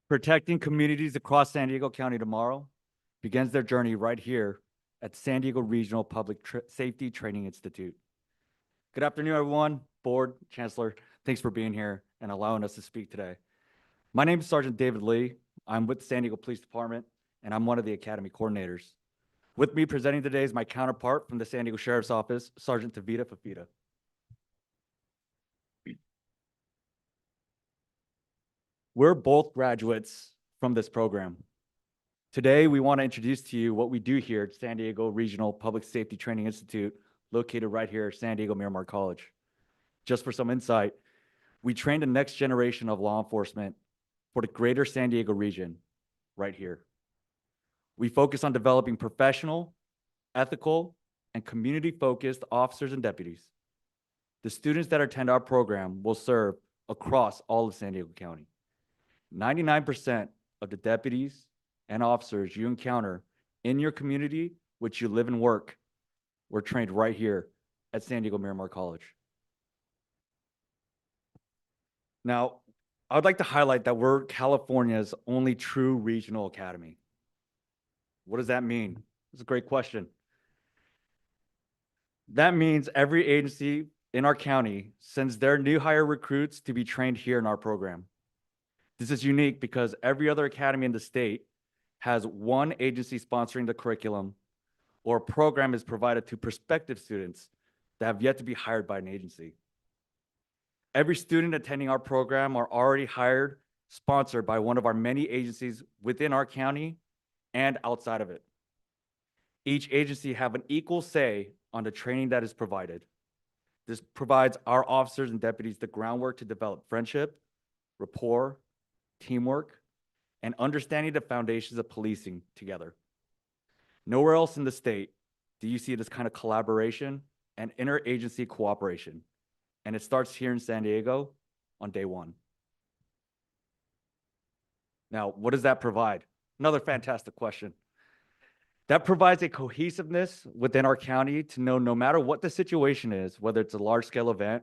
protecting communities across San Diego County tomorrow begins their journey right here at San Diego Regional Public Safety Training Institute. Good afternoon, everyone. Board, Chancellor, thanks for being here and allowing us to speak today. My name is Sergeant David Lee. I'm with the San Diego Police Department, and I'm one of the Academy coordinators. With me presenting today is my counterpart from the San Diego Sheriff's Office, Sergeant Tavita Fafita. We're both graduates from this program. Today, we want to introduce to you what we do here at San Diego Regional Public Safety Training Institute, located right here at San Diego Miramar College. Just for some insight, we train the next generation of law enforcement for the greater San Diego region right here. We focus on developing professional, ethical, and community-focused officers and deputies. The students that attend our program will serve across all of San Diego County. 99% of the deputies and officers you encounter in your community, which you live and work, were trained right here at San Diego Miramar College. Now, I would like to highlight that we're California's only true regional academy. What does that mean? It's a great question. That means every agency in our county sends their new hire recruits to be trained here in our program. This is unique because every other academy in the state has one agency sponsoring the curriculum, or a program is provided to prospective students that have yet to be hired by an agency. Every student attending our program are already hired, sponsored by one of our many agencies within our county and outside of it. Each agency have an equal say on the training that is provided. This provides our officers and deputies the groundwork to develop friendship, rapport, teamwork, and understanding the foundations of policing together. Nowhere else in the state do you see this kind of collaboration and interagency cooperation, and it starts here in San Diego on day one. Now, what does that provide? Another fantastic question. That provides a cohesiveness within our county to know no matter what the situation is, whether it's a large-scale event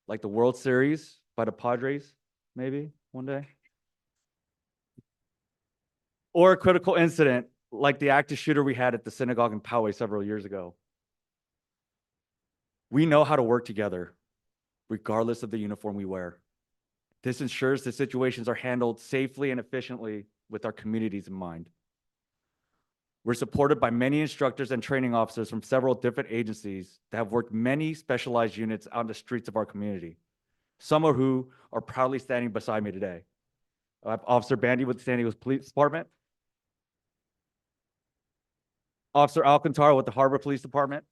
like the World Series by the Padres, maybe one day, or a critical incident like the active shooter we had at the synagogue in Poway several years ago. We know how to work together, regardless of the uniform we wear. This ensures the situations are handled safely and efficiently with our communities in mind. We're supported by many instructors and training officers from several different agencies that have worked many specialized units on the streets of our community, some of who are proudly standing beside me today. I have Officer Bandy with the San Diego Police Department, Officer Alcantara with the Harbor Police Department,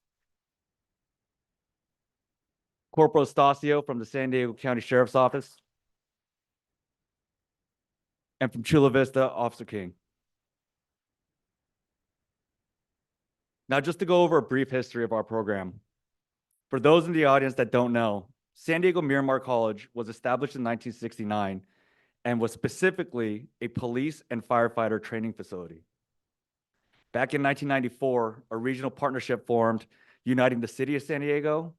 Corporal Stasio from the San Diego County Sheriff's Office, and from Chula Vista, Officer King. Now, just to go over a brief history of our program. For those in the audience that don't know, San Diego Miramar College was established in 1969 and was specifically a police and firefighter training facility. Back in 1994, a regional partnership formed uniting the city of San Diego,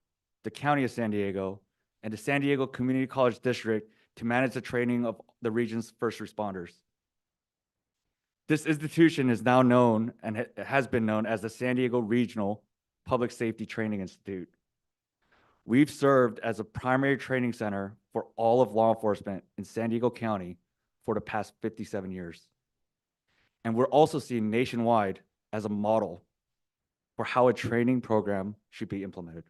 the county of San Diego, and the San Diego Community College District to manage the training of the region's first responders. This institution is now known and has been known as the San Diego Regional Public Safety Training Institute. We've served as a primary training center for all of law enforcement in San Diego County for the past 57 years. And we're also seen nationwide as a model for how a training program should be implemented.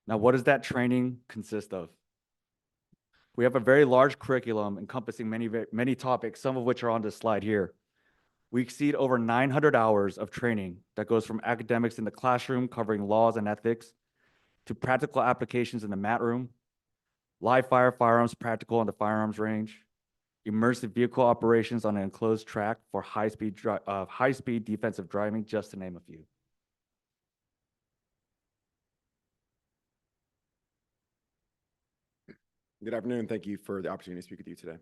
Now, what does that training consist of? We have a very large curriculum encompassing many topics, some of which are on this slide here. We exceed over 900 hours of training that goes from academics in the classroom covering laws and ethics to practical applications in the mat room, live fire firearms practical on the firearms range, immersive vehicle operations on an enclosed track for high-speed defensive driving, just to name a few. Good afternoon. Thank you for the opportunity to speak with you today.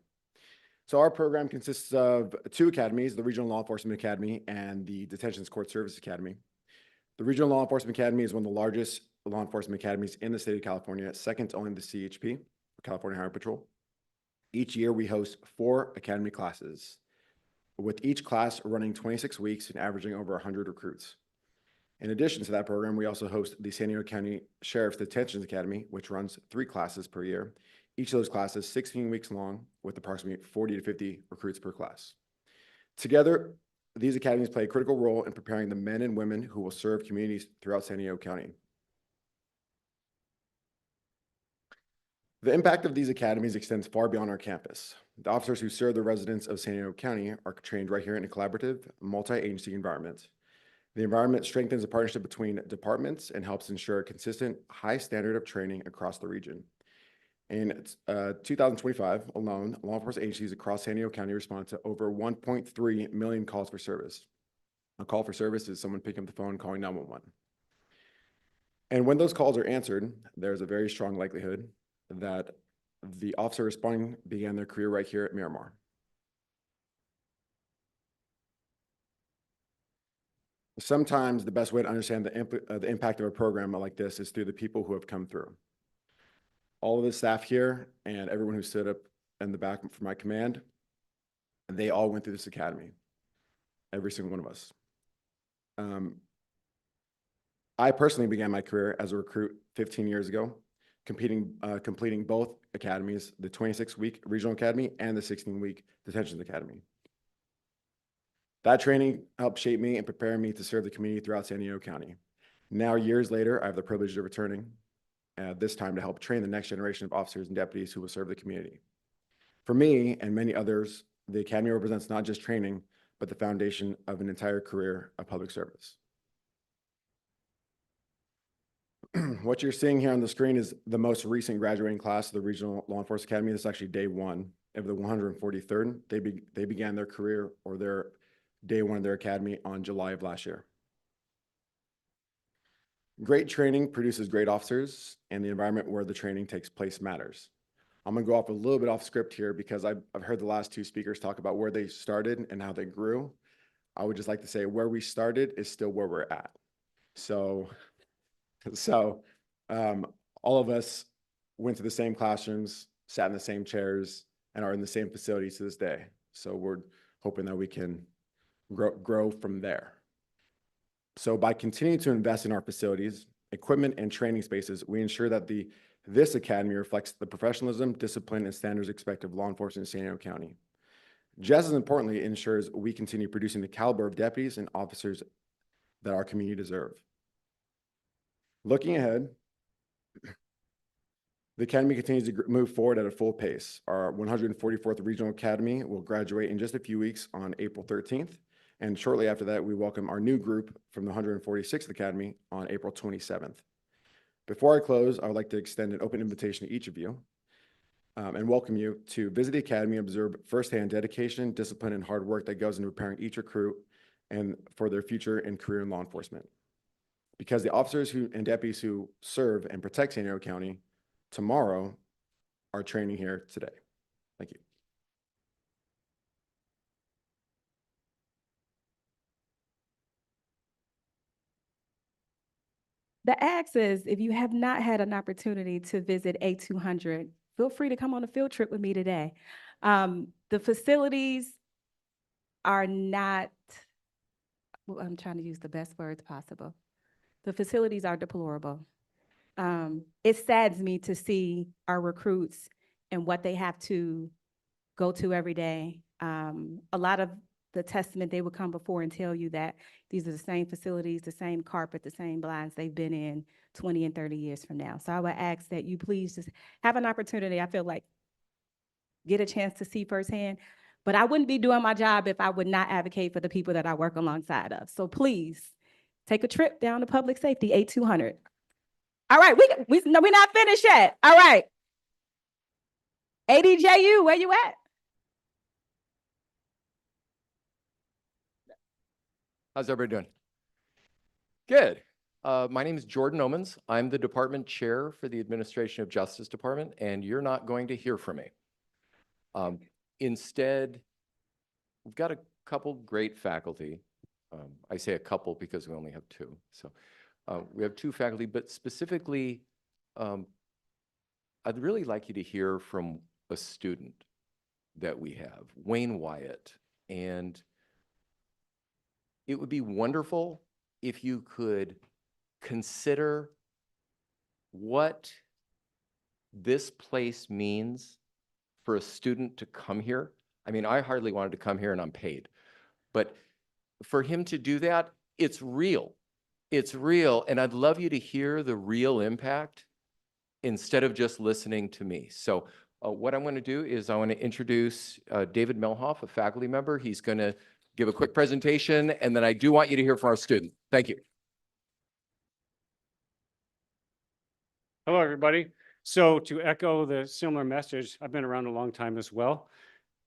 So our program consists of 2 academies, the Regional Law Enforcement Academy and the Detention Court Service Academy. The Regional Law Enforcement Academy is one of the largest law enforcement academies in the state of California, second to only the CHP, California Highway Patrol. Each year we host 4 academy classes, with each class running 26 weeks and averaging over 100 recruits. In addition to that program, we also host the San Diego County Sheriff's Detention Academy, which runs 3 classes per year. Each of those classes 16 weeks long, with approximately 40 to 50 recruits per class. Together, these academies play a critical role in preparing the men and women who will serve communities throughout San Diego County. The impact of these academies extends far beyond our campus. The officers who serve the residents of San Diego County are trained right here in a collaborative, multi-agency environment. The environment strengthens the partnership between departments and helps ensure a consistent, high standard of training across the region. In 2025 alone, law enforcement agencies across San Diego County responded to over 1.3 million calls for service. A call for service is someone picking up the phone calling 911. And when those calls are answered, there's a very strong likelihood that the officer responding began their career right here at Miramar. Sometimes the best way to understand the impact of a program like this is through the people who have come through. All of the staff here and everyone who stood up in the back for my command, they all went through this academy, every single one of us. I personally began my career as a recruit 15 years ago, completing both academies, the 26-week Regional Academy and the 16-week Detention Academy. That training helped shape me and prepare me to serve the community throughout San Diego County. Now, years later, I have the privilege of returning, this time to help train the next generation of officers and deputies who will serve the community. For me and many others, the Academy represents not just training, but the foundation of an entire career of public service. What you're seeing here on the screen is the most recent graduating class of the Regional Law Enforcement Academy. This is actually day 1 of the 143rd. They began their career or their day 1 of their academy on July of last year. Great training produces great officers, and the environment where the training takes place matters. I'm gonna go off a little bit off script here because I've heard the last 2 speakers talk about where they started and how they grew. I would just like to say where we started is still where we're at. So all of us went to the same classrooms, sat in the same chairs, and are in the same facilities to this day. So we're hoping that we can grow from there. So by continuing to invest in our facilities, equipment, and training spaces, we ensure that this academy reflects the professionalism, discipline, and standards expected of law enforcement in San Diego County. Just as importantly, it ensures we continue producing the caliber of deputies and officers that our community deserve. Looking ahead, the Academy continues to move forward at a full pace. Our 144th Regional Academy will graduate in just a few weeks on April 13th. And shortly after that, we welcome our new group from the 146th Academy on April 27th. Before I close, I would like to extend an open invitation to each of you and welcome you to visit the Academy and observe firsthand dedication, discipline, and hard work that goes into preparing each recruit and for their future and career in law enforcement. Because the officers and deputies who serve and protect San Diego County tomorrow are training here today. Thank you. The ask is, if you have not had an opportunity to visit A200, feel free to come on a field trip with me today. The facilities are not, well, I'm trying to use the best words possible. The facilities are deplorable. It saddens me to see our recruits and what they have to go to every day. A lot of the testament, they would come before and tell you that these are the same facilities, the same carpet, the same blinds they've been in 20 and 30 years from now. So I would ask that you please just have an opportunity, I feel like, get a chance to see firsthand. But I wouldn't be doing my job if I would not advocate for the people that I work alongside of. So please, take a trip down to public safety, A200. All right, we're not finished yet. All right. ADJU, where you at? How's everybody doing? Good. My name is Jordan Omens. I'm the department chair for the Administration of Justice Department, and you're not going to hear from me. Instead, we've got a couple great faculty. I say a couple because we only have two. So we have two faculty, but specifically, I'd really like you to hear from a student that we have, Wayne Wyatt. And it would be wonderful if you could consider what this place means for a student to come here. I mean, I hardly wanted to come here and I'm paid, but for him to do that, it's real. It's real. And I'd love you to hear the real impact instead of just listening to me. So what I'm going to do is I want to introduce David Melhoff, a faculty member. He's going to give a quick presentation, and then I do want you to hear from our student. Thank you. Hello, everybody. So to echo the similar message, I've been around a long time as well.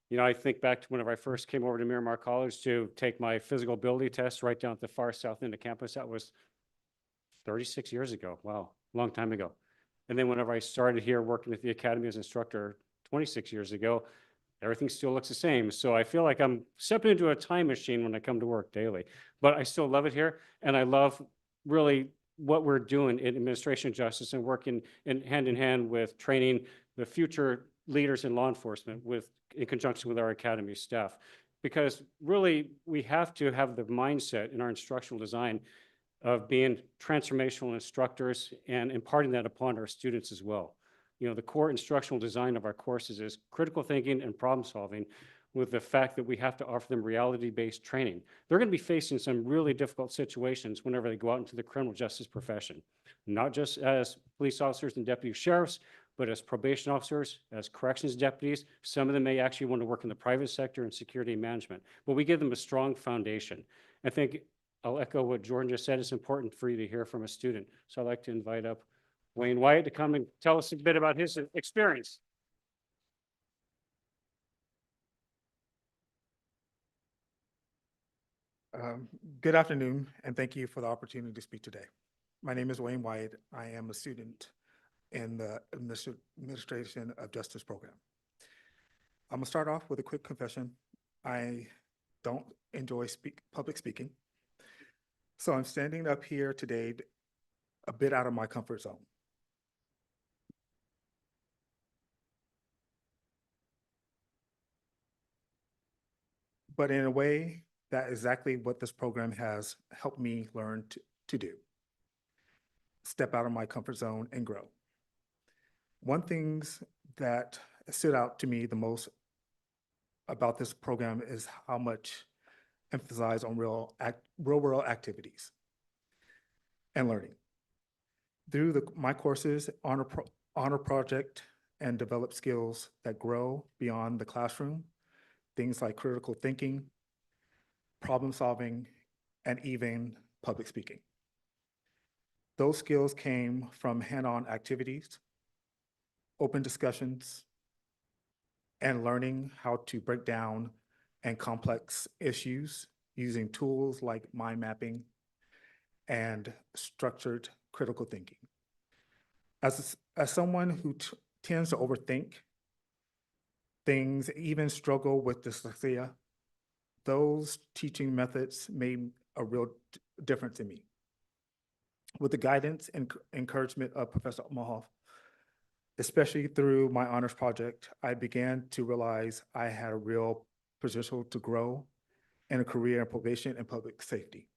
You know, I think back to whenever I first came over to Miramar College to take my physical ability test right down at the far south end of campus. That was 36 years ago. Wow, long time ago. And then whenever I started here working at the academy as instructor 26 years ago, everything still looks the same. So I feel like I'm stepping into a time machine when I come to work daily. But I still love it here. And I love really what we're doing in administration of justice and working in hand with training the future leaders in law enforcement in conjunction with our academy staff. Because really, we have to have the mindset in our instructional design of being transformational instructors and imparting that upon our students as well. You know, the core instructional design of our courses is critical thinking and problem solving, with the fact that we have to offer them reality-based training. They're going to be facing some really difficult situations whenever they go out into the criminal justice profession, not just as police officers and deputy sheriffs, but as probation officers, as corrections deputies. Some of them may actually want to work in the private sector and security management, but we give them a strong foundation. I think I'll echo what Jordan just said. It's important for you to hear from a student. So I'd like to invite up Wayne Wyatt to come and tell us a bit about his experience. Good afternoon, and thank you for the opportunity to speak today. My name is Wayne Wyatt. I am a student in the Administration of Justice program. I'm gonna start off with a quick confession. I don't enjoy public speaking. So I'm standing up here today a bit out of my comfort zone. But in a way, that's exactly what this program has helped me learn to do. Step out of my comfort zone and grow. One things that stood out to me the most about this program is how much emphasize on real world activities and learning. Through my courses, honor project and develop skills that grow beyond the classroom, things like critical thinking, problem solving, and even public speaking. Those skills came from hand-on activities, open discussions, and learning how to break down and complex issues using tools like mind mapping and structured critical thinking. As someone who tends to overthink things, even struggle with dyslexia, those teaching methods made a real difference in me. With the guidance and encouragement of Professor Melhoff, especially through my honors project, I began to realize I had a real potential to grow in a career in probation and public safety.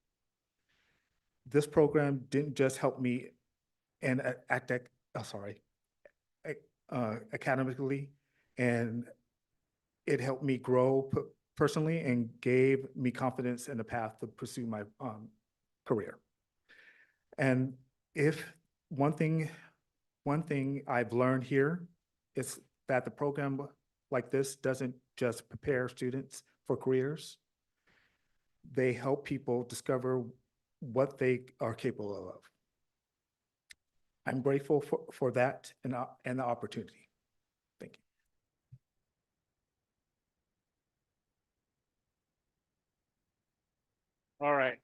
This program didn't just help me in academically, and it helped me grow personally and gave me confidence in the path to pursue my career. And if one thing I've learned here is that the program like this doesn't just prepare students for careers, they help people discover what they are capable of. I'm grateful for that and the opportunity. Thank you. All right.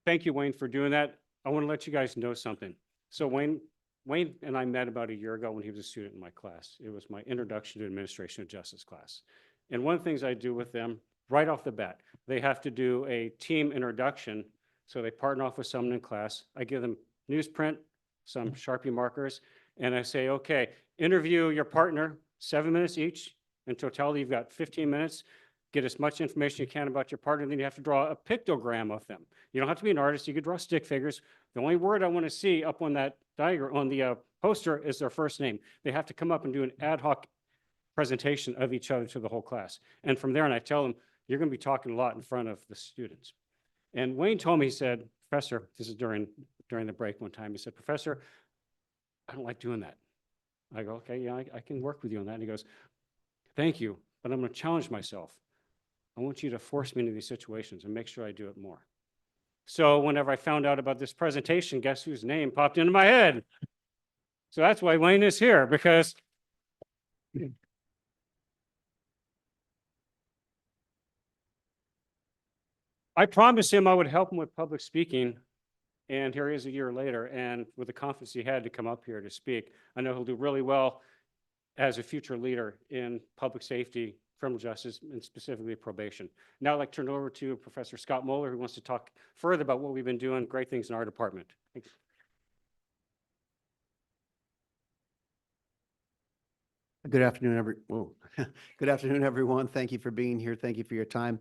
Thank you, Wayne, for doing that. I want to let you guys know something. So Wayne and I met about a year ago when he was a student in my class. It was my Introduction to Administration of Justice class. And one of the things I do with them right off the bat, they have to do a team introduction. So they partner off with someone in class. I give them newsprint, some Sharpie markers, and I say, okay, interview your partner, 7 minutes each. In totality, you've got 15 minutes. Get as much information you can about your partner, and then you have to draw a pictogram of them. You don't have to be an artist. You could draw stick figures. The only word I want to see up on that diagram, on the poster, is their first name. They have to come up and do an ad hoc presentation of each other to the whole class. And from there, and I tell them, you're going to be talking a lot in front of the students. And Wayne told me, he said, Professor, this is during the break one time, he said, Professor, I don't like doing that. I go, okay, yeah, I can work with you on that. And he goes, thank you, but I'm going to challenge myself. I want you to force me into these situations and make sure I do it more. So whenever I found out about this presentation, guess whose name popped into my head? So that's why Wayne is here, because I promised him I would help him with public speaking, and here he is a year later, and with the confidence he had to come up here to speak, I know he'll do really well as a future leader in public safety, criminal justice, and specifically probation. Now I'd like to turn it over to Professor Scott Moeller, who wants to talk further about what we've been doing, great things in our department. Thanks. Good afternoon, Good afternoon, everyone. Thank you for being here. Thank you for your time.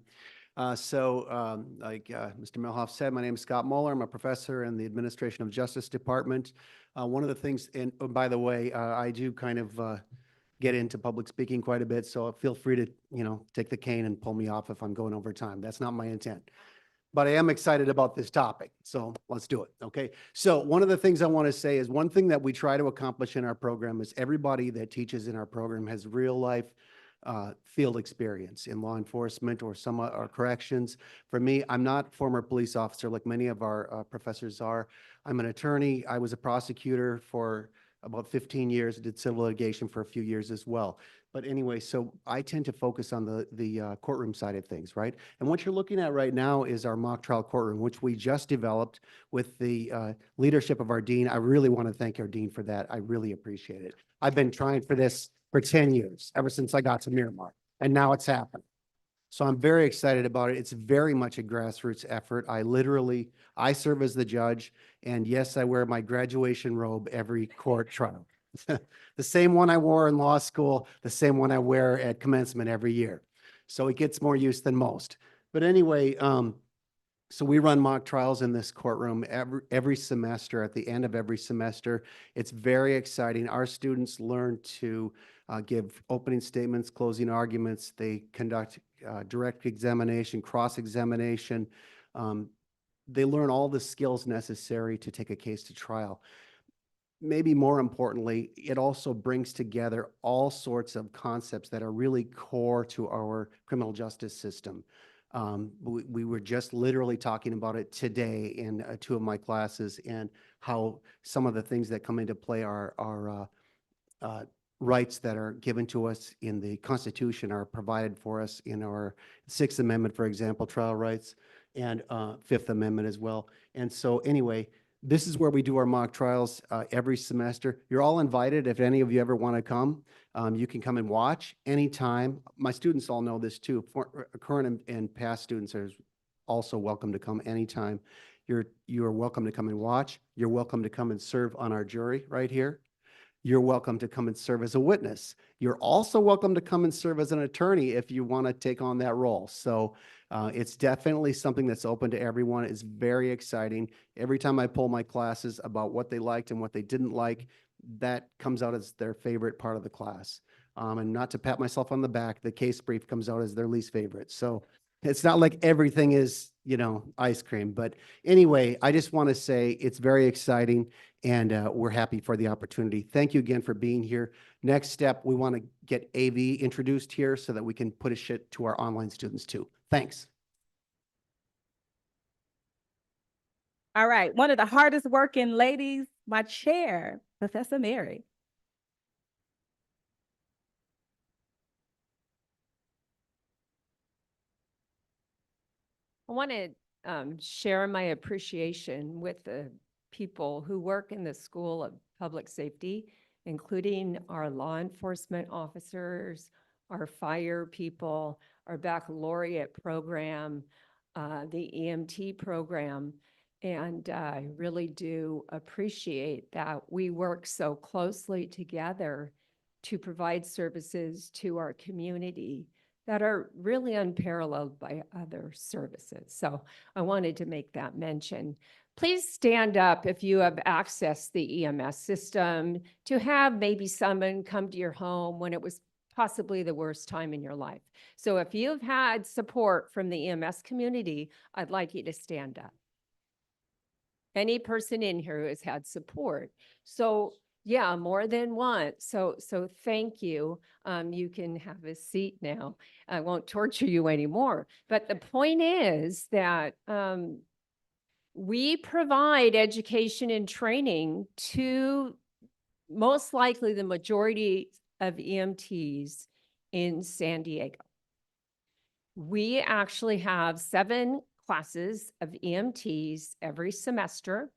Like Mr. Melhoff said, my name is Scott Moeller. I'm a professor in the Administration of Justice Department. One of the things, and oh, by the way, I do kind of get into public speaking quite a bit, so feel free to, take the cane and pull me off if I'm going over time. That's not my intent. But I am excited about this topic, so let's do it, okay? So one of the things I want to say is one thing that we try to accomplish in our program is everybody that teaches in our program has real life field experience in law enforcement or or corrections. For me, I'm not a former police officer like many of our professors are. I'm an attorney. I was a prosecutor for about 15 years, did civil litigation for a few years as well. But anyway, so I tend to focus on the courtroom side of things, right? And what you're looking at right now is our mock trial courtroom, which we just developed with the leadership of our dean. I really want to thank our dean for that. I really appreciate it. I've been trying for this for 10 years, ever since I got to Miramar, and now it's happened. So I'm very excited about it. It's very much a grassroots effort. I serve as the judge, and yes, I wear my graduation robe every court trial. The same one I wore in law school, the same one I wear at commencement every year. So it gets more use than most. But anyway, so we run mock trials in this courtroom every semester, at the end of every semester. It's very exciting. Our students learn to give opening statements, closing arguments. They conduct direct examination, cross-examination. They learn all the skills necessary to take a case to trial. Maybe more importantly, it also brings together all sorts of concepts that are really core to our criminal justice system. We were just literally talking about it today in two of my classes, and how some of the things that come into play are rights that are given to us in the Constitution are provided for us in our Sixth Amendment, for example, trial rights, and Fifth Amendment as well. And so anyway, this is where we do our mock trials every semester. You're all invited. If any of you ever want to come, you can come and watch anytime. My students all know this too. Current and past students are also welcome to come anytime. You are welcome to come and watch. You're welcome to come and serve on our jury right here. You're welcome to come and serve as a witness. You're also welcome to come and serve as an attorney if you want to take on that role. So it's definitely something that's open to everyone. It's very exciting. Every time I poll my classes about what they liked and what they didn't like, that comes out as their favorite part of the class. And not to pat myself on the back, the case brief comes out as their least favorite. So it's not like everything is, ice cream. But anyway, I just want to say it's very exciting, and we're happy for the opportunity. Thank you again for being here. Next step, we want to get AV introduced here so that we can put a shit to our online students too. Thanks. All right, one of the hardest working ladies, my chair, Professor Mary. I want to share my appreciation with the people who work in the School of Public Safety, including our law enforcement officers, our fire people, our baccalaureate program, the EMT program. And I really do appreciate that we work so closely together to provide services to our community that are really unparalleled by other services. So I wanted to make that mention. Please stand up if you have accessed the EMS system to have maybe someone come to your home when it was possibly the worst time in your life. So if you've had support from the EMS community, I'd like you to stand up. Any person in here who has had support. So yeah, more than one. So thank you. You can have a seat now. I won't torture you anymore. But the point is that we provide education and training to most likely the majority of EMTs in San Diego. We actually have 7 classes of EMTs every semester.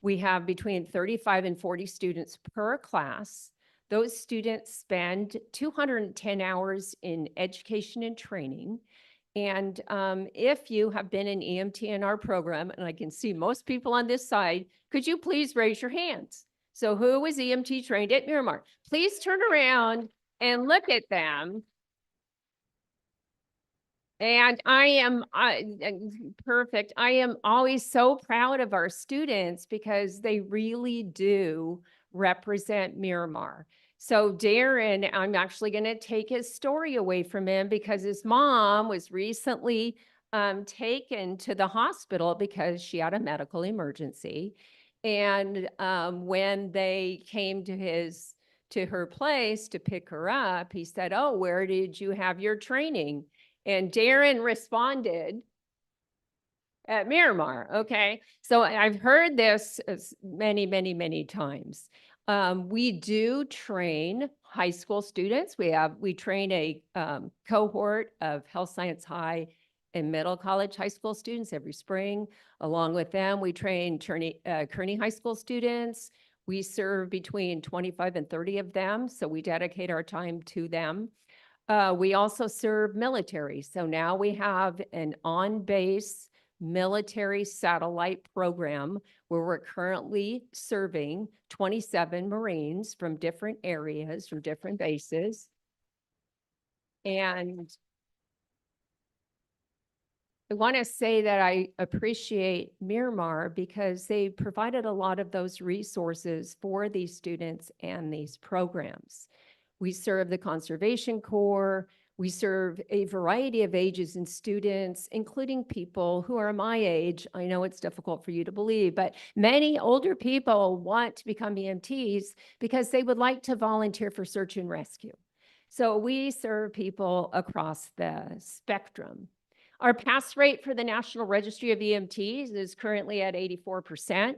We have between 35 and 40 students per class. Those students spend 210 hours in education and training. And if you have been an EMT in our program, and I can see most people on this side, could you please raise your hands? So who was EMT trained at Miramar? Please turn around and look at them. And perfect. I am always so proud of our students because they really do represent Miramar. So Darren, I'm actually going to take his story away from him because his mom was recently taken to the hospital because she had a medical emergency. And when they came to her place to pick her up, he said, "Oh, where did you have your training?" And Darren responded, "At Miramar." Okay. So I've heard this many, many, many times. We do train high school students. We train a cohort of health science high and middle college high school students every spring. Along with them, we train Kearney high school students. We serve between 25 and 30 of them. So we dedicate our time to them. We also serve military. So now we have an on-base military satellite program where we're currently serving 27 Marines from different areas, from different bases. And I want to say that I appreciate Miramar because they provided a lot of those resources for these students and these programs. We serve the Conservation Corps. We serve a variety of ages and students, including people who are my age. I know it's difficult for you to believe, but many older people want to become EMTs because they would like to volunteer for search and rescue. So we serve people across the spectrum. Our pass rate for the National Registry of EMTs is currently at 84%.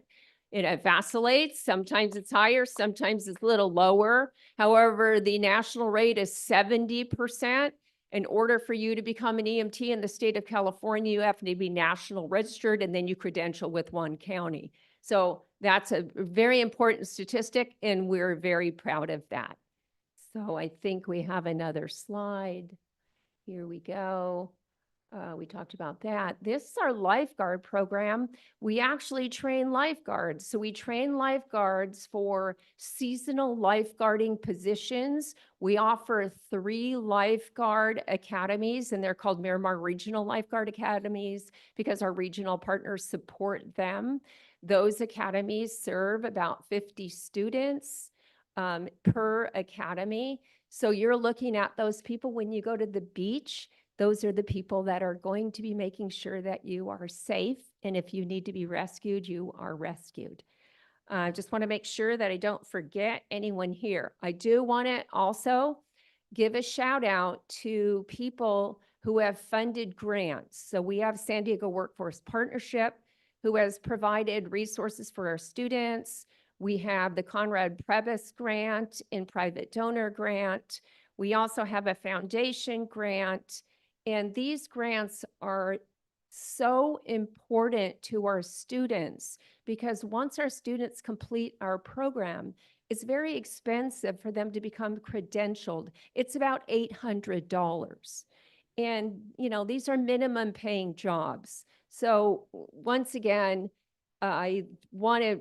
It vacillates. Sometimes it's higher, sometimes it's a little lower. However, the national rate is 70%. In order for you to become an EMT in the state of California, you have to be national registered and then you credential with one county. So that's a very important statistic and we're very proud of that. So I think we have another slide. Here we go. We talked about that. This is our lifeguard program. We actually train lifeguards. So we train lifeguards for seasonal lifeguarding positions. We offer 3 lifeguard academies, and they're called Miramar Regional Lifeguard Academies because our regional partners support them. Those academies serve about 50 students per academy. So you're looking at those people when you go to the beach. Those are the people that are going to be making sure that you are safe. And if you need to be rescued, you are rescued. I just want to make sure that I don't forget anyone here. I do want to also give a shout out to people who have funded grants. So we have San Diego Workforce Partnership, who has provided resources for our students. We have the Conrad Prebys Grant and Private Donor Grant. We also have a foundation grant. And these grants are so important to our students, because once our students complete our program, it's very expensive for them to become credentialed. It's about $800. And, these are minimum paying jobs. So once again, I want to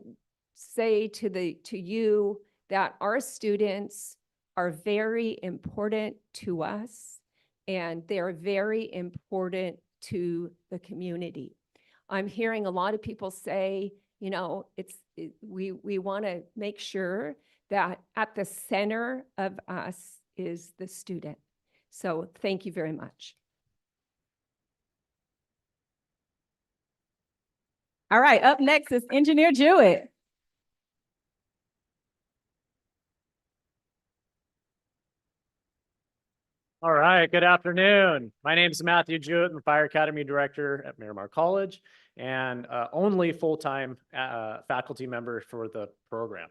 say to you that our students are very important to us, and they're very important to the community. I'm hearing a lot of people say, we want to make sure that at the center of us is the student. So thank you very much. All right, up next is Engineer Jewett. All right, good afternoon. My name is Matthew Jewett. I'm the Fire Academy Director at Miramar College and only full-time faculty member for the program.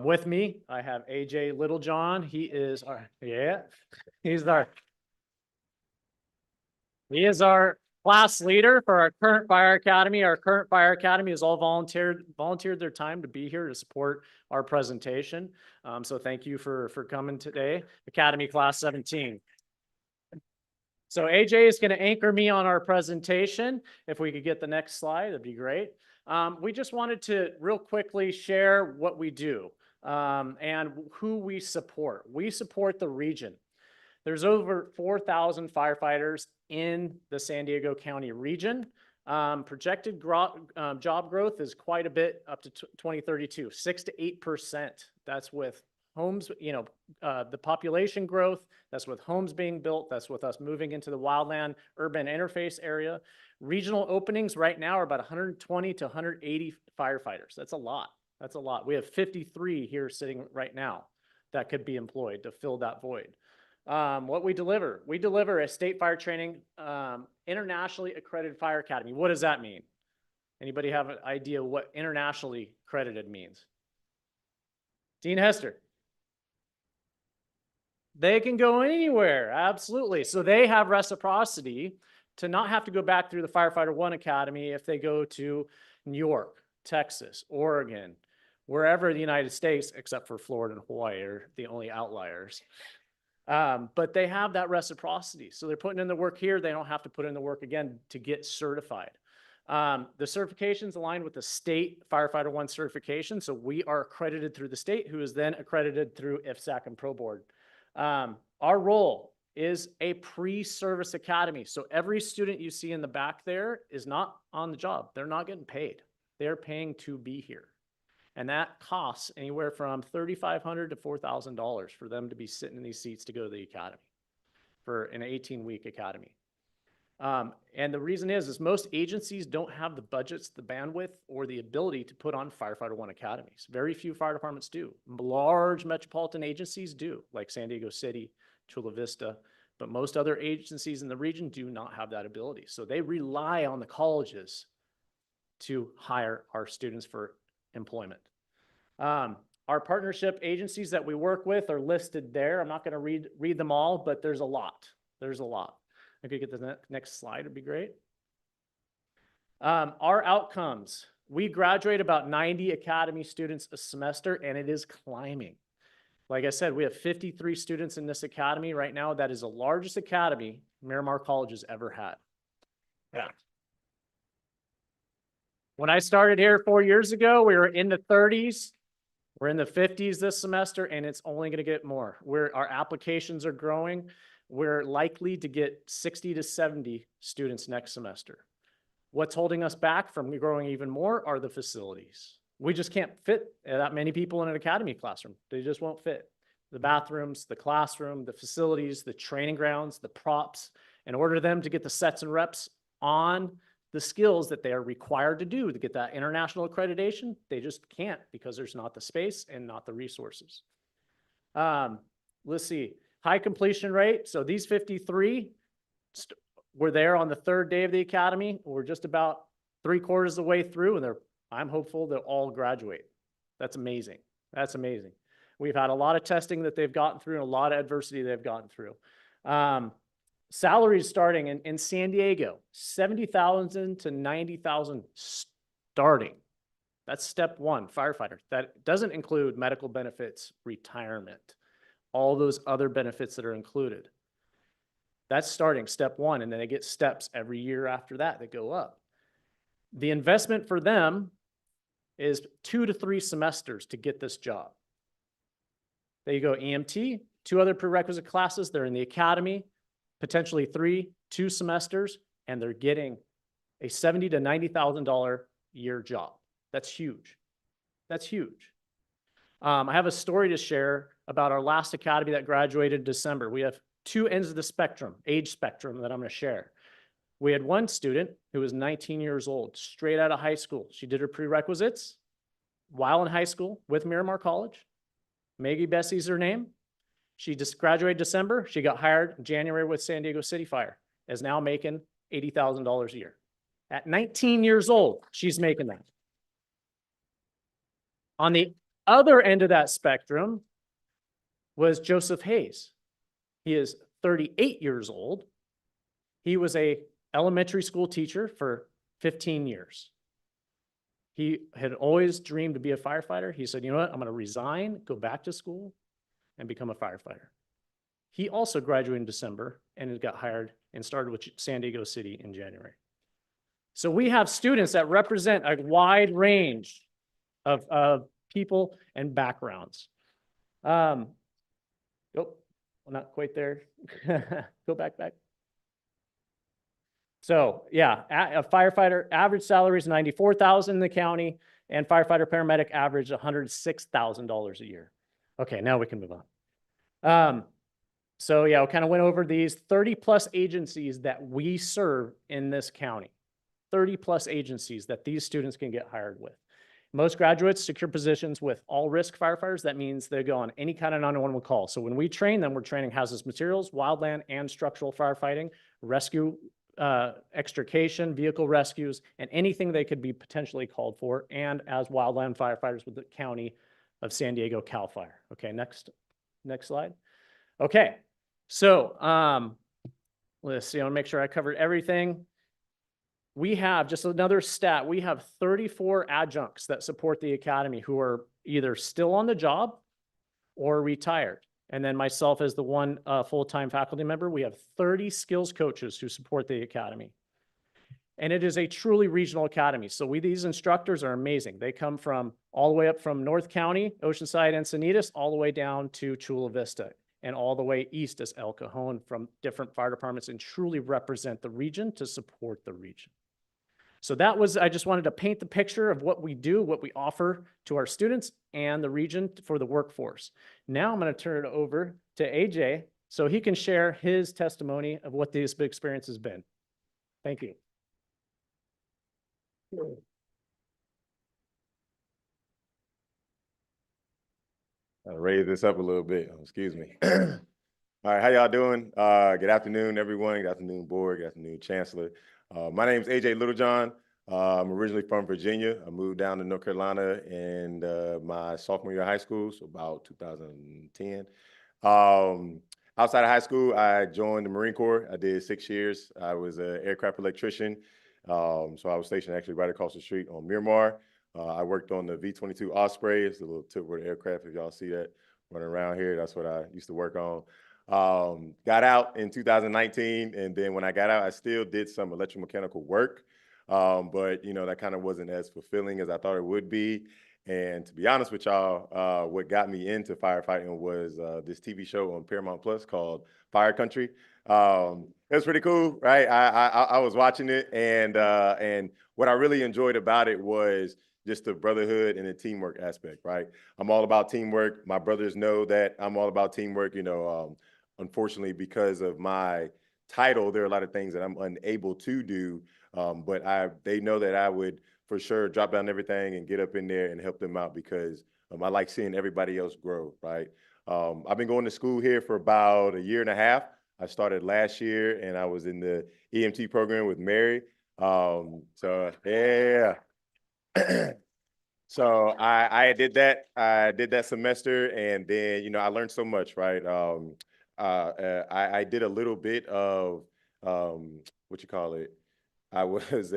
With me, I have AJ Littlejohn. He is our class leader for our current Fire Academy. Our current Fire Academy has all volunteered their time to be here to support our presentation. So thank you for coming today, Academy Class 17. So AJ is going to anchor me on our presentation. If we could get the next slide, that'd be great. We just wanted to real quickly share what we do and who we support. We support the region. There's over 4,000 firefighters in the San Diego County region. Projected job growth is quite a bit up to 2032, 6 to 8%. That's with homes, the population growth, that's with homes being built, that's with us moving into the wildland urban interface area. Regional openings right now are about 120 to 180 firefighters. That's a lot. That's a lot. We have 53 here sitting right now that could be employed to fill that void. What we deliver a state fire training, internationally accredited fire academy. What does that mean? Anybody have an idea what internationally accredited means? Dean Hester. They can go anywhere, absolutely. So they have reciprocity to not have to go back through the Firefighter One Academy if they go to New York, Texas, Oregon, wherever in the United States, except for Florida and Hawaii are the only outliers. But they have that reciprocity. So they're putting in the work here. They don't have to put in the work again to get certified. The certification's aligned with the state Firefighter One certification. So we are accredited through the state, who is then accredited through IFSAC and Pro Board. Our role is a pre-service academy. So every student you see in the back there is not on the job. They're not getting paid. They're paying to be here. And that costs anywhere from $3,500 to $4,000 for them to be sitting in these seats to go to the academy for an 18-week academy. And the reason is most agencies don't have the budgets, the bandwidth, or the ability to put on Firefighter One academies. Very few fire departments do. Large metropolitan agencies do, like San Diego City, Chula Vista, but most other agencies in the region do not have that ability. So they rely on the colleges to hire our students for employment. Our partnership agencies that we work with are listed there. I'm not going to read them all, but there's a lot. There's a lot. I could get the next slide, it'd be great. Our outcomes. We graduate about 90 academy students a semester, and it is climbing. Like I said, we have 53 students in this academy right now. That is the largest academy Miramar College has ever had. Yeah. When I started here 4 years ago, we were in the 30s. We're in the 50s this semester, and it's only going to get more. Our applications are growing. We're likely to get 60 to 70 students next semester. What's holding us back from growing even more are the facilities. We just can't fit that many people in an academy classroom. They just won't fit. The bathrooms, the classroom, the facilities, the training grounds, the props. In order for them to get the sets and reps on the skills that they are required to do to get that international accreditation, they just can't because there's not the space and not the resources. Let's see. High completion rate. So these 53 were there on the third day of the academy. We're just about 3/4 of the way through, and I'm hopeful they'll all graduate. That's amazing. That's amazing. We've had a lot of testing that they've gotten through and a lot of adversity they've gotten through. Salaries starting in San Diego, 70,000 to 90,000 starting. That's step one, firefighter. That doesn't include medical benefits, retirement, all those other benefits that are included. That's starting step one, and then they get steps every year after that that go up. The investment for them is 2 to 3 semesters to get this job. There you go, EMT, 2 other prerequisite classes. They're in the academy, potentially 2 semesters, and they're getting a $70,000 to $90,000 year job. That's huge. That's huge. I have a story to share about our last academy that graduated in December. We have 2 ends of the spectrum, age spectrum, that I'm going to share. We had one student who was 19 years old, straight out of high school. She did her prerequisites while in high school with Miramar College. Maggie Bessie's her name. She just graduated December. She got hired in January with San Diego City Fire, is now making $80,000 a year. At 19 years old, she's making that. On the other end of that spectrum was Joseph Hayes. He is 38 years old. He was a elementary school teacher for 15 years. He had always dreamed to be a firefighter. He said, you know what, I'm going to resign, go back to school, and become a firefighter. He also graduated in December and got hired and started with San Diego City in January. So we have students that represent a wide range of people and backgrounds. Oh, not quite there. Go back. So yeah, a firefighter average salary is $94,000 in the county, and firefighter paramedic average $106,000 a year. Okay, now we can move on. So yeah, we kind of went over these 30 plus agencies that we serve in this county. 30 plus agencies that these students can get hired with. Most graduates secure positions with all risk firefighters. That means they go on any kind of 911 call. So when we train them, we're training hazardous materials, wildland and structural firefighting, rescue, extrication, vehicle rescues, and anything they could be potentially called for, and as wildland firefighters with the county of San Diego CAL FIRE. Okay, next slide. Okay, so let's see, I want to make sure I covered everything. We have just another stat. We have 34 adjuncts that support the academy who are either still on the job or retired. And then myself as the one full-time faculty member, we have 30 skills coaches who support the academy. And it is a truly regional academy. So these instructors are amazing. They come from all the way up from North County, Oceanside, Encinitas, all the way down to Chula Vista, and all the way east is El Cajon, from different fire departments, and truly represent the region to support the region. So I just wanted to paint the picture of what we do, what we offer to our students and the region for the workforce. Now I'm going to turn it over to AJ so he can share his testimony of what this experience has been. Thank you. I'll raise this up a little bit. Excuse me. All right, how y'all doing? Good afternoon, everyone. Good afternoon, board. Good afternoon, Chancellor. My name is AJ Littlejohn. I'm originally from Virginia. I moved down to North Carolina in my sophomore year of high school, so about 2010. Outside of high school, I joined the Marine Corps. I did 6 years. I was an aircraft electrician. So I was stationed actually right across the street on Miramar. I worked on the V-22 Osprey. It's a little tiltward aircraft, if y'all see that running around here. That's what I used to work on. Got out in 2019, and then when I got out, I still did some electromechanical work, but that kind of wasn't as fulfilling as I thought it would be. And to be honest with y'all, what got me into firefighting was this TV show on Paramount Plus called Fire Country. It was pretty cool, right? I was watching it, and what I really enjoyed about it was just the brotherhood and the teamwork aspect, right? I'm all about teamwork. My brothers know that I'm all about teamwork. Unfortunately, because of my title, there are a lot of things that I'm unable to do, but they know that I would for sure drop down everything and get up in there and help them out, because I like seeing everybody else grow, right? I've been going to school here for about 1.5 years. I started last year, and I was in the EMT program with Mary. So yeah. So I did that. I did that semester, and then I learned so much, right? I did a little bit of, what you call it? I was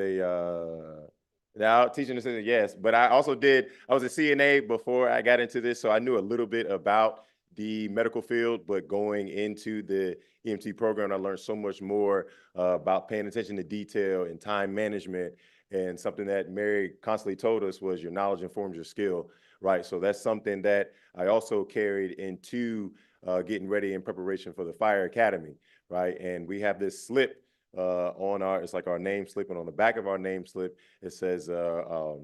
now teaching assistant, yes, but I was a CNA before I got into this, so I knew a little bit about the medical field, but going into the EMT program, I learned so much more about paying attention to detail and time management. And something that Mary constantly told us was your knowledge informs your skill, right? So that's something that I also carried into getting ready in preparation for the fire academy, right? And we have this slip on it's like our name slip, and on the back of our name slip, it says, a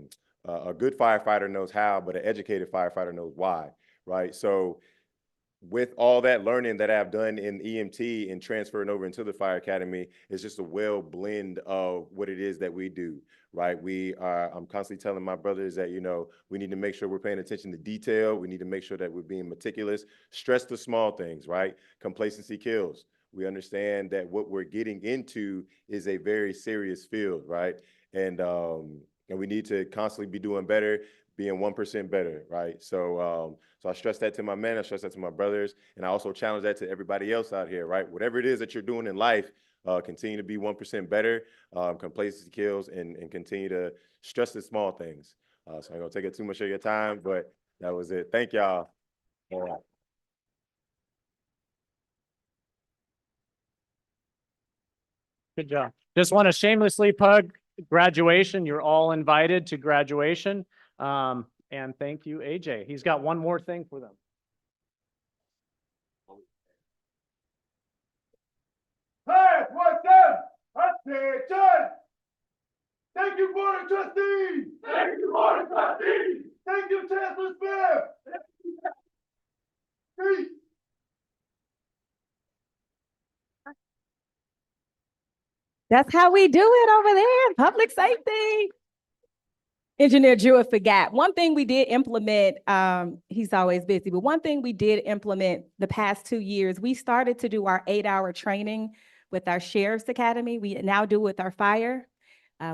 good firefighter knows how, but an educated firefighter knows why, right? So with all that learning that I've done in EMT and transferring over into the fire academy, it's just a well blend of what it is that we do, right? I'm constantly telling my brothers that, we need to make sure we're paying attention to detail. We need to make sure that we're being meticulous, stress the small things, right? Complacency kills. We understand that what we're getting into is a very serious field, right? And we need to constantly be doing better, being 1% better, right? So I stress that to my men, I stress that to my brothers, and I also challenge that to everybody else out here, right? Whatever it is that you're doing in life, continue to be 1% better, complacency kills, and continue to stress the small things. So I'm gonna take up too much of your time, but that was it. Thank y'all. All right. Good job. Just want to shamelessly plug graduation. You're all invited to graduation. And thank you, AJ. He's got one more thing for them. Hey, what's up? Attention! Thank you, Board of Trustees! Thank you, Board of Trustees! Thank you, Chancellor Smith! Peace! That's how we do it over there in public safety. Engineer Jewett forgot. One thing we did implement, he's always busy, but one thing we did implement the past 2 years, we started to do our 8-hour training with our Sheriff's Academy. We now do with our fire.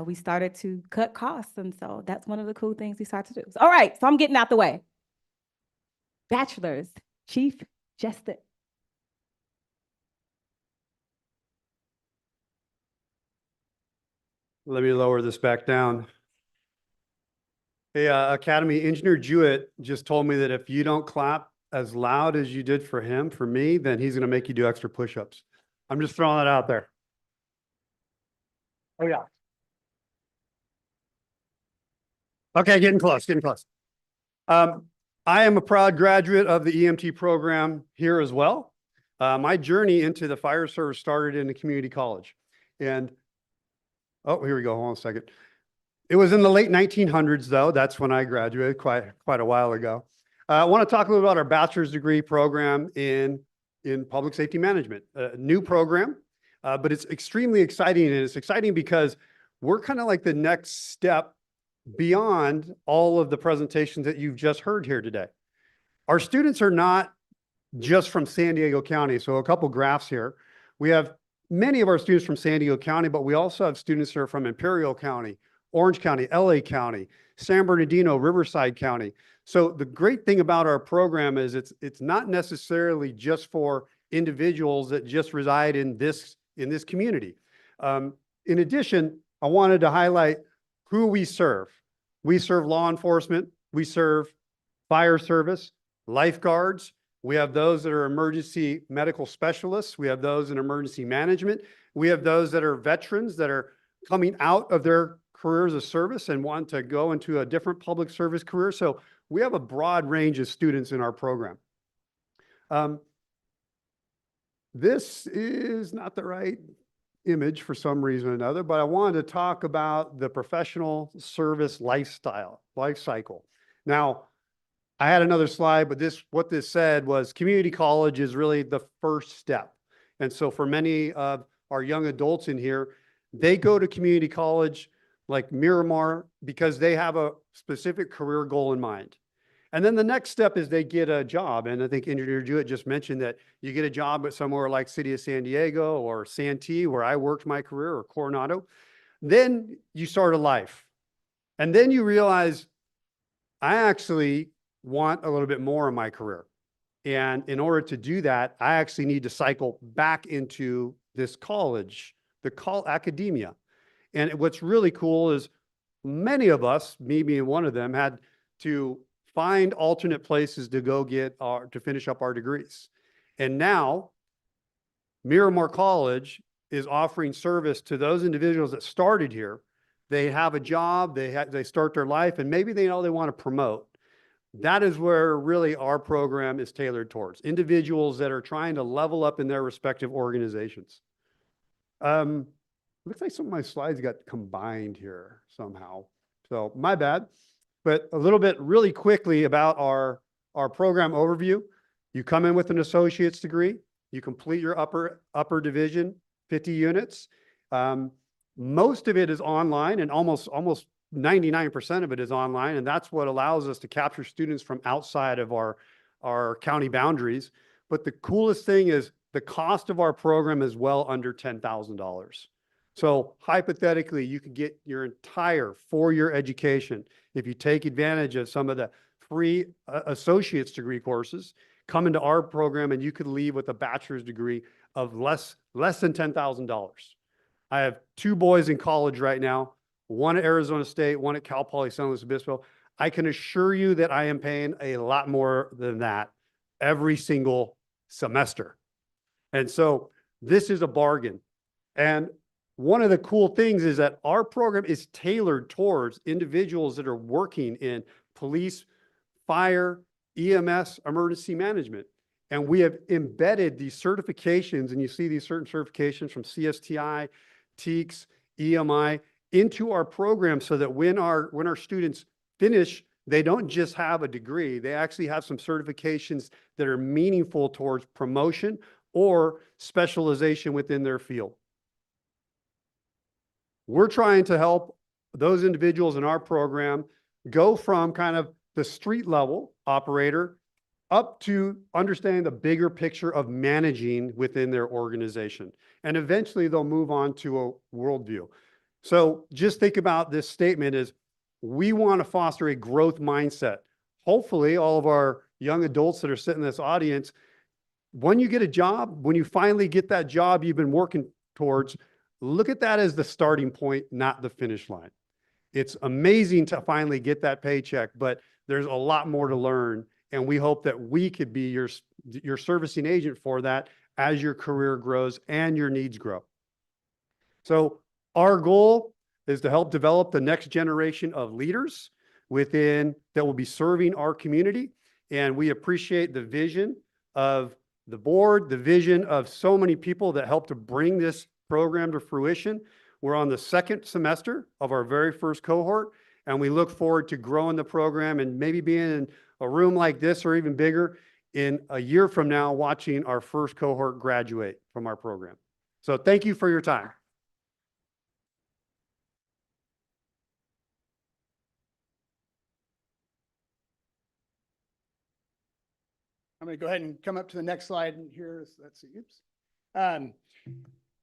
We started to cut costs, and so that's one of the cool things we started to do. All right, so I'm getting out the way. Bachelor's, Chief Justice. Let me lower this back down. Hey, Academy Engineer Jewett just told me that if you don't clap as loud as you did for him, for me, then he's going to make you do extra push-ups. I'm just throwing that out there. Oh, yeah. Okay, getting close, getting close. I am a proud graduate of the EMT program here as well. My journey into the fire service started in a community college. And, oh, here we go, hold on a second. It was in the late 1900s, though. That's when I graduated quite a while ago. I want to talk a little about our bachelor's degree program in public safety management. A new program, but it's extremely exciting. And it's exciting because we're kind of like the next step beyond all of the presentations that you've just heard here today. Our students are not just from San Diego County. So a couple graphs here. We have many of our students from San Diego County, but we also have students who are from Imperial County, Orange County, LA County, San Bernardino, Riverside County. So the great thing about our program is it's not necessarily just for individuals that just reside in this community. In addition, I wanted to highlight who we serve. We serve law enforcement, we serve fire service, lifeguards. We have those that are emergency medical specialists. We have those in emergency management. We have those that are veterans that are coming out of their careers of service and want to go into a different public service career. So we have a broad range of students in our program. This is not the right image for some reason or another, but I wanted to talk about the professional service life cycle. Now, I had another slide, but what this said was community college is really the first step. And so for many of our young adults in here, they go to community college like Miramar because they have a specific career goal in mind. And then the next step is they get a job. And I think Engineer Jewett just mentioned that you get a job at somewhere like City of San Diego or Santee, where I worked my career, or Coronado. Then you start a life. And then you realize, I actually want a little bit more in my career. And in order to do that, I actually need to cycle back into this college, academia. And what's really cool is many of us, me being one of them, had to find alternate places to go to finish up our degrees. And now Miramar College is offering service to those individuals that started here. They have a job, they start their life, and maybe they know they want to promote. That is where really our program is tailored towards individuals that are trying to level up in their respective organizations. Looks like some of my slides got combined here somehow. So my bad, but a little bit really quickly about our program overview. You come in with an associate's degree, you complete your upper division, 50 units. Most of it is online, and almost 99% of it is online. And that's what allows us to capture students from outside of our county boundaries. But the coolest thing is the cost of our program is well under $10,000. So hypothetically, you could get your entire 4-year education if you take advantage of some of the free associate's degree courses, come into our program, and you could leave with a bachelor's degree of less than $10,000. I have 2 boys in college right now, one at Arizona State, one at Cal Poly San Luis Obispo. I can assure you that I am paying a lot more than that every single semester. And so this is a bargain. And one of the cool things is that our program is tailored towards individuals that are working in police, fire, EMS, emergency management. And we have embedded these certifications, and you see these certain certifications from CSTI, TEACS, EMI, into our program so that when our students finish, they don't just have a degree, they actually have some certifications that are meaningful towards promotion or specialization within their field. We're trying to help those individuals in our program go from kind of the street level operator up to understanding the bigger picture of managing within their organization. And eventually they'll move on to a worldview. So just think about this statement is we want to foster a growth mindset. Hopefully all of our young adults that are sitting in this audience, when you get a job, when you finally get that job you've been working towards, look at that as the starting point, not the finish line. It's amazing to finally get that paycheck, but there's a lot more to learn. And we hope that we could be your servicing agent for that as your career grows and your needs grow. So our goal is to help develop the next generation of leaders that will be serving our community. And we appreciate the vision of the board, the vision of so many people that helped to bring this program to fruition. We're on the 2nd semester of our very first cohort, and we look forward to growing the program and maybe being in a room like this or even bigger in a year from now, watching our first cohort graduate from our program. So thank you for your time. I'm going to go ahead and come up to the next slide. And here's, let's see, oops.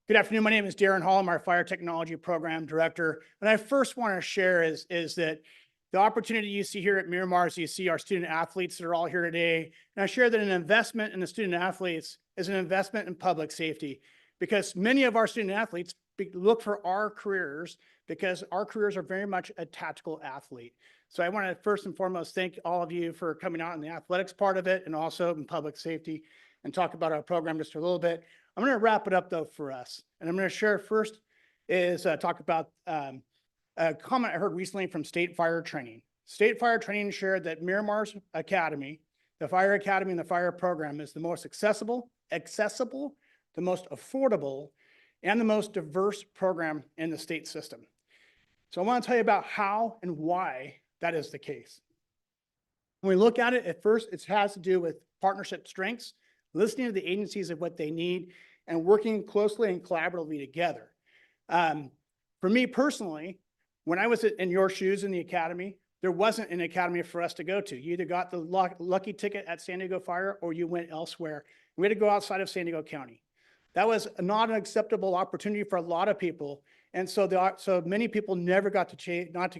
Good afternoon. My name is Darren Hall. I'm our Fire Technology Program Director. And I first want to share is that the opportunity you see here at Miramar is you see our student athletes that are all here today. And I share that an investment in the student athletes is an investment in public safety, because many of our student athletes look for our careers because our careers are very much a tactical athlete. So I want to first and foremost thank all of you for coming out in the athletics part of it and also in public safety and talk about our program just a little bit. I'm going to wrap it up though for us. And I'm going to share first is talk about a comment I heard recently from State Fire Training. State Fire Training shared that Miramar's Academy, the Fire Academy and the Fire Program is the most accessible, the most affordable, and the most diverse program in the state system. So I want to tell you about how and why that is the case. When we look at it, at first, it has to do with partnership strengths, listening to the agencies of what they need, and working closely and collaboratively together. For me personally, when I was in your shoes in the academy, there wasn't an academy for us to go to. You either got the lucky ticket at San Diego Fire or you went elsewhere. We had to go outside of San Diego County. That was not an acceptable opportunity for a lot of people. And so many people never got to change, not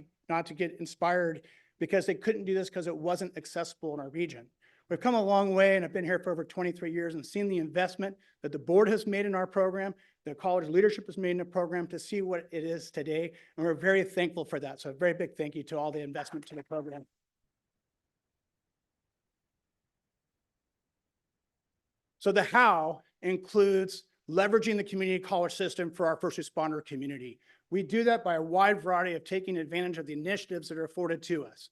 to get inspired because they couldn't do this because it wasn't accessible in our region. We've come a long way, and I've been here for over 23 years and seen the investment that the board has made in our program, the college leadership has made in the program to see what it is today. And we're very thankful for that. So a very big thank you to all the investment to the program. So the how includes leveraging the community college system for our first responder community. We do that by a wide variety of taking advantage of the initiatives that are afforded to us.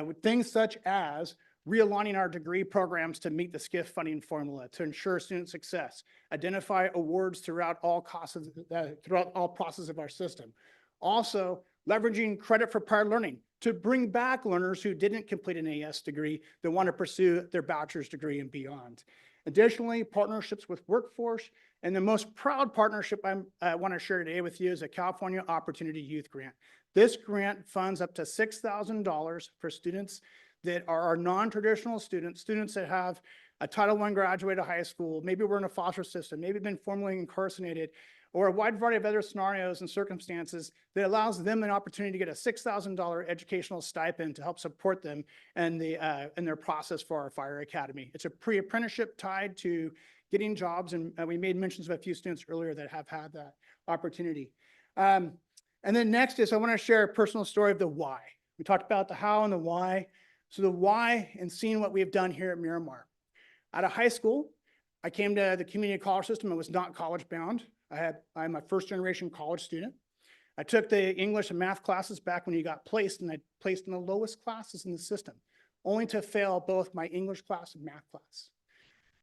With things such as realigning our degree programs to meet the SCIF funding formula to ensure student success, identify awards throughout all processes of our system. Also, leveraging credit for prior learning to bring back learners who didn't complete an AS degree that want to pursue their bachelor's degree and beyond. Additionally, partnerships with workforce, and the most proud partnership I want to share today with you is a California Opportunity Youth Grant. This grant funds up to $6,000 for students that are our non-traditional students, students that have a Title I graduate of high school, maybe we're in a foster system, maybe been formerly incarcerated, or a wide variety of other scenarios and circumstances that allows them an opportunity to get a $6,000 educational stipend to help support them in their process for our fire academy. It's a pre-apprenticeship tied to getting jobs, and we made mentions of a few students earlier that have had that opportunity. And then next is I want to share a personal story of the why. We talked about the how and the why. So the why and seeing what we have done here at Miramar. Out of high school, I came to the community college system. I was not college bound. I'm a first generation college student. I took the English and math classes back when you got placed, and I placed in the lowest classes in the system, only to fail both my English class and math class.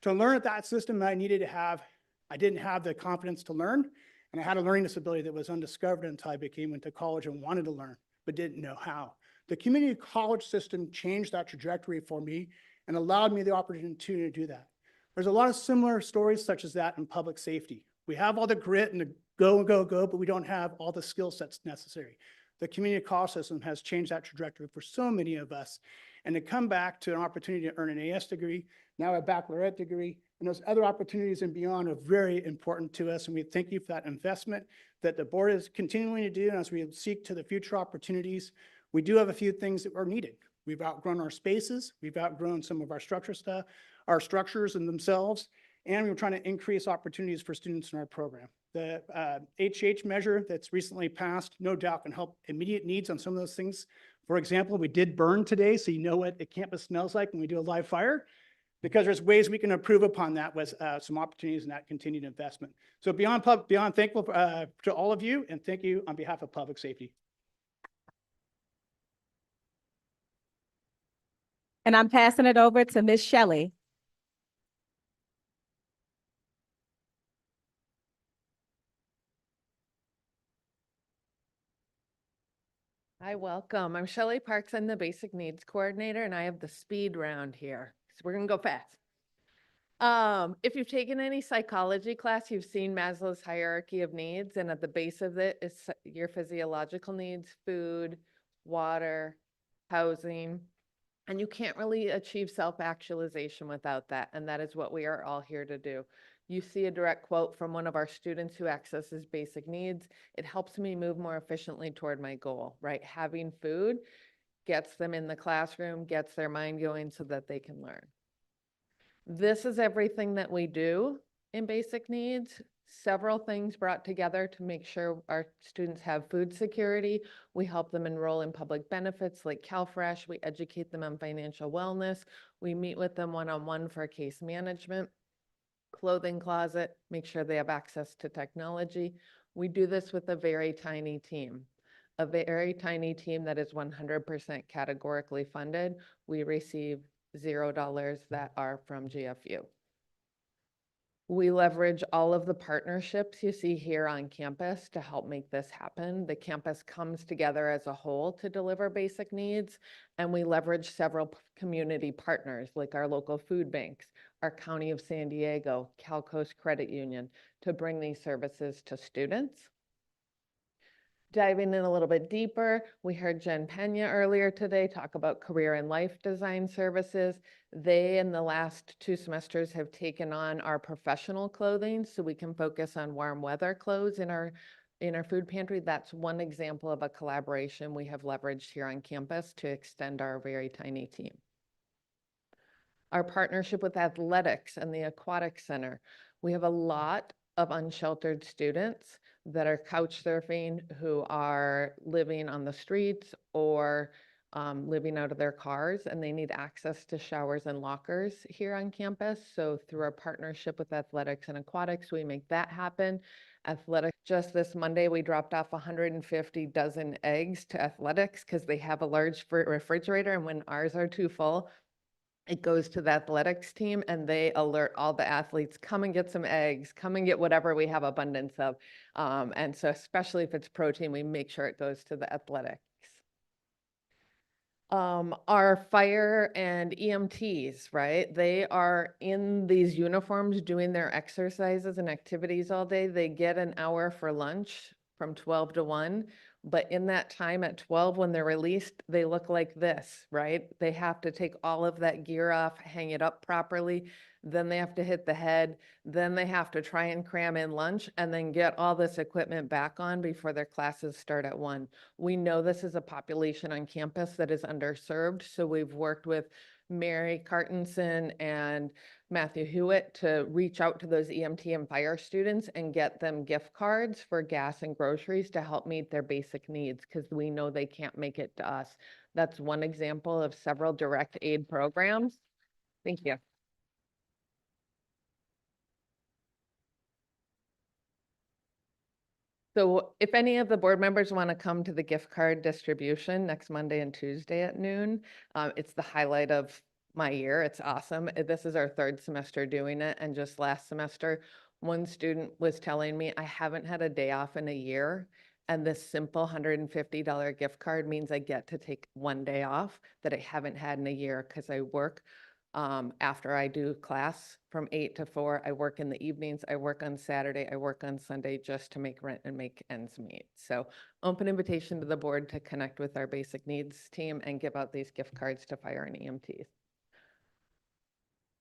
To learn at that system, I didn't have the confidence to learn, and I had a learning disability that was undiscovered until I went to college and wanted to learn, but didn't know how. The community college system changed that trajectory for me and allowed me the opportunity to do that. There's a lot of similar stories such as that in public safety. We have all the grit and the go, but we don't have all the skill sets necessary. The community college system has changed that trajectory for so many of us. And to come back to an opportunity to earn an AS degree, now a baccalaureate degree, and those other opportunities and beyond are very important to us. And we thank you for that investment that the board is continuing to do. And as we seek to the future opportunities, we do have a few things that are needed. We've outgrown our spaces. We've outgrown some of our our structures in themselves, and we're trying to increase opportunities for students in our program. The HH measure that's recently passed, no doubt can help immediate needs on some of those things. For example, we did burn today, so you know what a campus smells like when we do a live fire, because there's ways we can improve upon that with some opportunities and that continued investment. So beyond thankful to all of you, and thank you on behalf of public safety. And I'm passing it over to Ms. Shelley. Hi, welcome. I'm Shelley Parks. I'm the Basic Needs Coordinator, and I have the speed round here. So we're going to go fast. If you've taken any psychology class, you've seen Maslow's hierarchy of needs, and at the base of it is your physiological needs: food, water, housing. And you can't really achieve self-actualization without that. And that is what we are all here to do. You see a direct quote from one of our students who accesses basic needs. It helps me move more efficiently toward my goal, right? Having food gets them in the classroom, gets their mind going so that they can learn. This is everything that we do in basic needs. Several things brought together to make sure our students have food security. We help them enroll in public benefits like CalFresh. We educate them on financial wellness. We meet with them one-on-one for case management, clothing closet, make sure they have access to technology. We do this with a very tiny team that is 100% categorically funded. We receive $0 that are from GFU. We leverage all of the partnerships you see here on campus to help make this happen. The campus comes together as a whole to deliver basic needs, and we leverage several community partners like our local food banks, our County of San Diego, Cal Coast Credit Union, to bring these services to students. Diving in a little bit deeper, we heard Jen Pena earlier today talk about career and life design services. They, in the last 2 semesters, have taken on our professional clothing so we can focus on warm weather clothes in our food pantry. That's one example of a collaboration we have leveraged here on campus to extend our very tiny team. our partnership with athletics and the aquatic center. We have a lot of unsheltered students that are couch surfing, who are living on the streets or living out of their cars, and they need access to showers and lockers here on campus. So through our partnership with athletics and aquatics, we make that happen. Athletics, just this Monday, we dropped off 150 dozen eggs to athletics because they have a large refrigerator, and when ours are too full, it goes to the athletics team and they alert all the athletes, come and get some eggs, come and get whatever we have abundance of. And so especially if it's protein, we make sure it goes to the athletics. Our fire and EMTs, right? They are in these uniforms doing their exercises and activities all day. They get an hour for lunch from 12 to 1. But in that time at 12, when they're released, they look like this, right? They have to take all of that gear off, hang it up properly. Then they have to hit the head. Then they have to try and cram in lunch and then get all this equipment back on before their classes start at 1. We know this is a population on campus that is underserved. So we've worked with Mary Cartenson and Matthew Hewitt to reach out to those EMT and fire students and get them gift cards for gas and groceries to help meet their basic needs, because we know they can't make it to us. That's one example of several direct aid programs. Thank you. So if any of the board members want to come to the gift card distribution next Monday and Tuesday at noon, it's the highlight of my year. It's awesome. This is our 3rd semester doing it. And just last semester, one student was telling me, I haven't had a day off in a year. And this simple $150 gift card means I get to take one day off that I haven't had in a year, because I work after I do class from 8 to 4. I work in the evenings, I work on Saturday, I work on Sunday just to make rent and make ends meet. So open invitation to the board to connect with our basic needs team and give out these gift cards to fire and EMTs.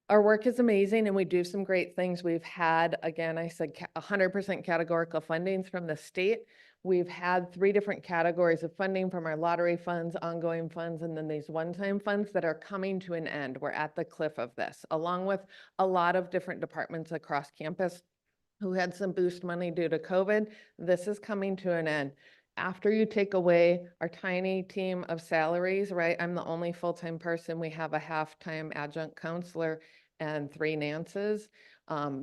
Our work is amazing and we do some great things. We've had, again, I said 100% categorical fundings from the state. We've had 3 different categories of funding from our lottery funds, ongoing funds, and then these one-time funds that are coming to an end. We're at the cliff of this, along with a lot of different departments across campus who had some boost money due to COVID. This is coming to an end. After you take away our tiny team of salaries, right? I'm the only full-time person. We have a half-time adjunct counselor and 3 Nances.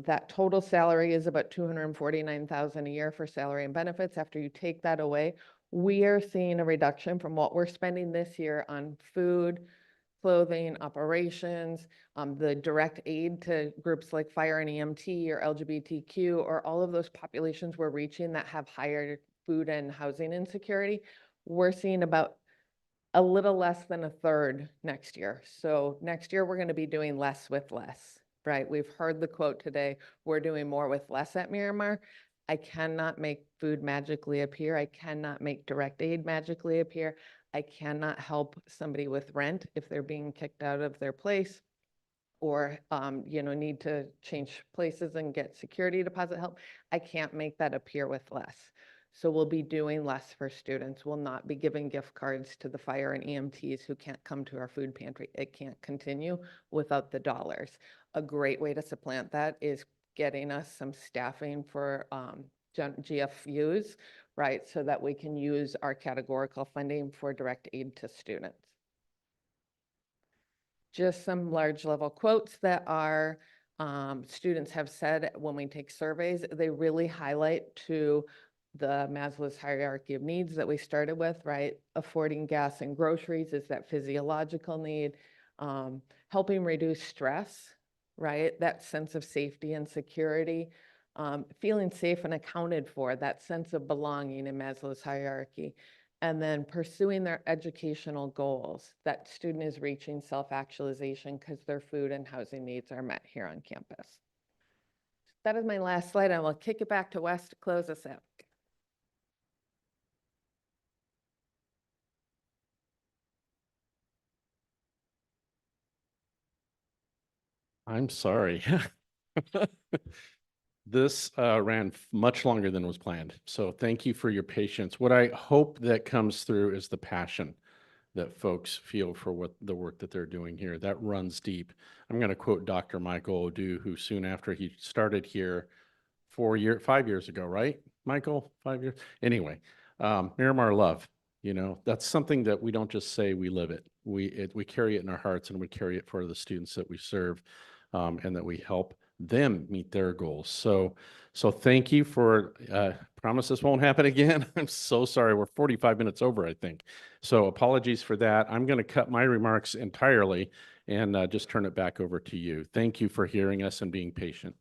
That total salary is about $249,000 a year for salary and benefits. After you take that away, we are seeing a reduction from what we're spending this year on food, clothing, operations, the direct aid to groups like fire and EMT or LGBTQ, or all of those populations we're reaching that have higher food and housing insecurity. We're seeing about a little less than a third next year. So next year, we're going to be doing less with less, right? We've heard the quote today, we're doing more with less at Miramar. I cannot make food magically appear. I cannot make direct aid magically appear. I cannot help somebody with rent if they're being kicked out of their place or, need to change places and get security deposit help. I can't make that appear with less. So we'll be doing less for students. We'll not be giving gift cards to the fire and EMTs who can't come to our food pantry. It can't continue without the dollars. A great way to supplant that is getting us some staffing for GFUs, right? So that we can use our categorical funding for direct aid to students. Just some large level quotes that our students have said when we take surveys. They really highlight to the Maslow's hierarchy of needs that we started with, right? Affording gas and groceries is that physiological need. Helping reduce stress, right? That sense of safety and security. Feeling safe and accounted for, that sense of belonging in Maslow's hierarchy. And then pursuing their educational goals. That student is reaching self-actualization because their food and housing needs are met here on campus. That is my last slide. I will kick it back to Wes to close us out. I'm sorry. This ran much longer than was planned. So thank you for your patience. What I hope that comes through is the passion that folks feel for what the work that they're doing here. That runs deep. I'm going to quote Dr. Michael Odu, who soon after he started here 5 years ago, right? Michael, 5 years? Anyway, Miramar love, that's something that we don't just say, we live it. We carry it in our hearts, and we carry it for the students that we serve, and that we help them meet their goals. So thank you for, promise this won't happen again. I'm so sorry. We're 45 minutes over, I think. So apologies for that. I'm going to cut my remarks entirely and just turn it back over to you. Thank you for hearing us and being patient.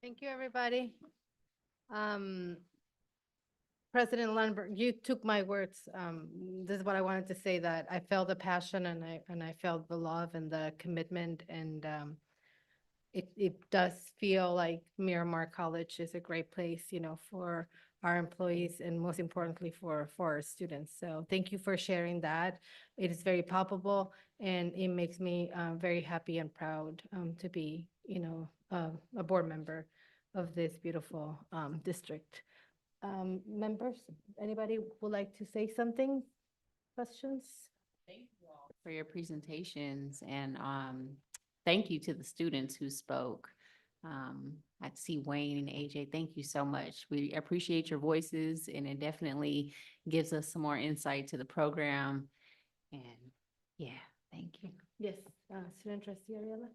Thank you, everybody. President Lundberg, you took my words. This is what I wanted to say, that I felt the passion and I felt the love and the commitment, and it does feel like Miramar College is a great place, for our employees and most importantly for our students. So thank you for sharing that. It is very palpable, and it makes me very happy and proud to be, a board member of this beautiful district. Members, anybody would like to say something? Questions? Thank you all for your presentations, and thank you to the students who spoke. I see Wayne and AJ, thank you so much. We appreciate your voices, and it definitely gives us some more insight to the program. And yeah, thank you. Yes, student trustee Ariella.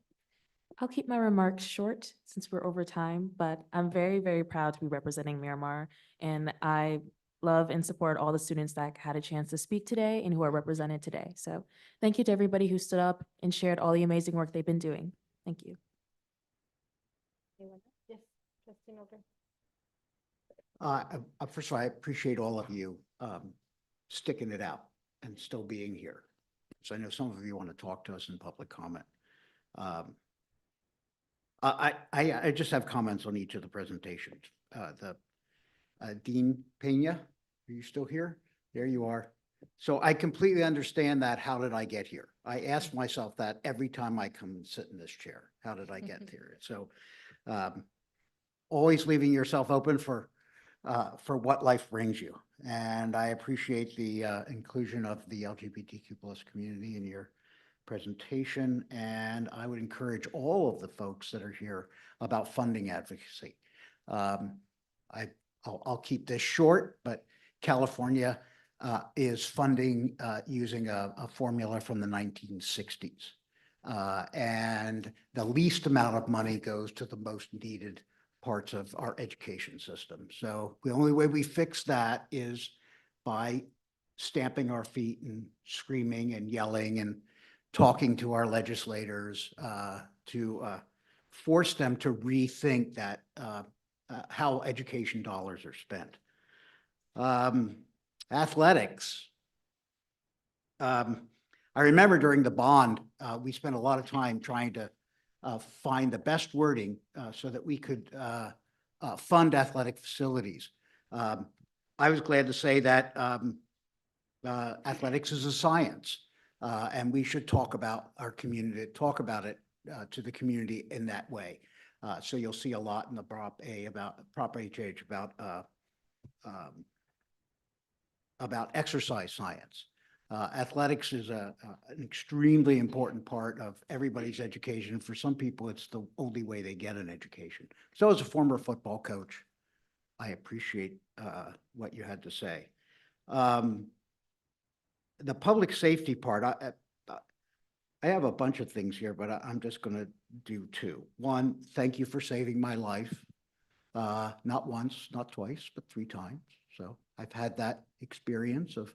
I'll keep my remarks short since we're over time, but I'm very, very proud to be representing Miramar, and I love and support all the students that had a chance to speak today and who are represented today. So thank you to everybody who stood up and shared all the amazing work they've been doing. Thank you. Anyone else? Yes, trustee Milburn. First of all, I appreciate all of you sticking it out and still being here. So I know some of you want to talk to us in public comment. I just have comments on each of the presentations. Dean Pena, are you still here? There you are. So I completely understand that. How did I get here? I ask myself that every time I come and sit in this chair. How did I get here? So always leaving yourself open for what life brings you. And I appreciate the inclusion of the LGBTQ plus community in your presentation. And I would encourage all of the folks that are here about funding advocacy. I'll keep this short, but California is funding using a formula from the 1960s. And the least amount of money goes to the most needed parts of our education system. So the only way we fix that is by stamping our feet and screaming and yelling and talking to our legislators to force them to rethink that how education dollars are spent. Athletics. I remember during the bond, we spent a lot of time trying to find the best wording so that we could fund athletic facilities. I was glad to say that athletics is a science, and we should talk about our community, talk about it to the community in that way. So you'll see a lot in the Prop HH about exercise science. Athletics is an extremely important part of everybody's education. For some people, it's the only way they get an education. So as a former football coach, I appreciate what you had to say. The public safety part, I have a bunch of things here, but I'm just going to do two. One, thank you for saving my life. Not once, not twice, but 3 times. So I've had that experience of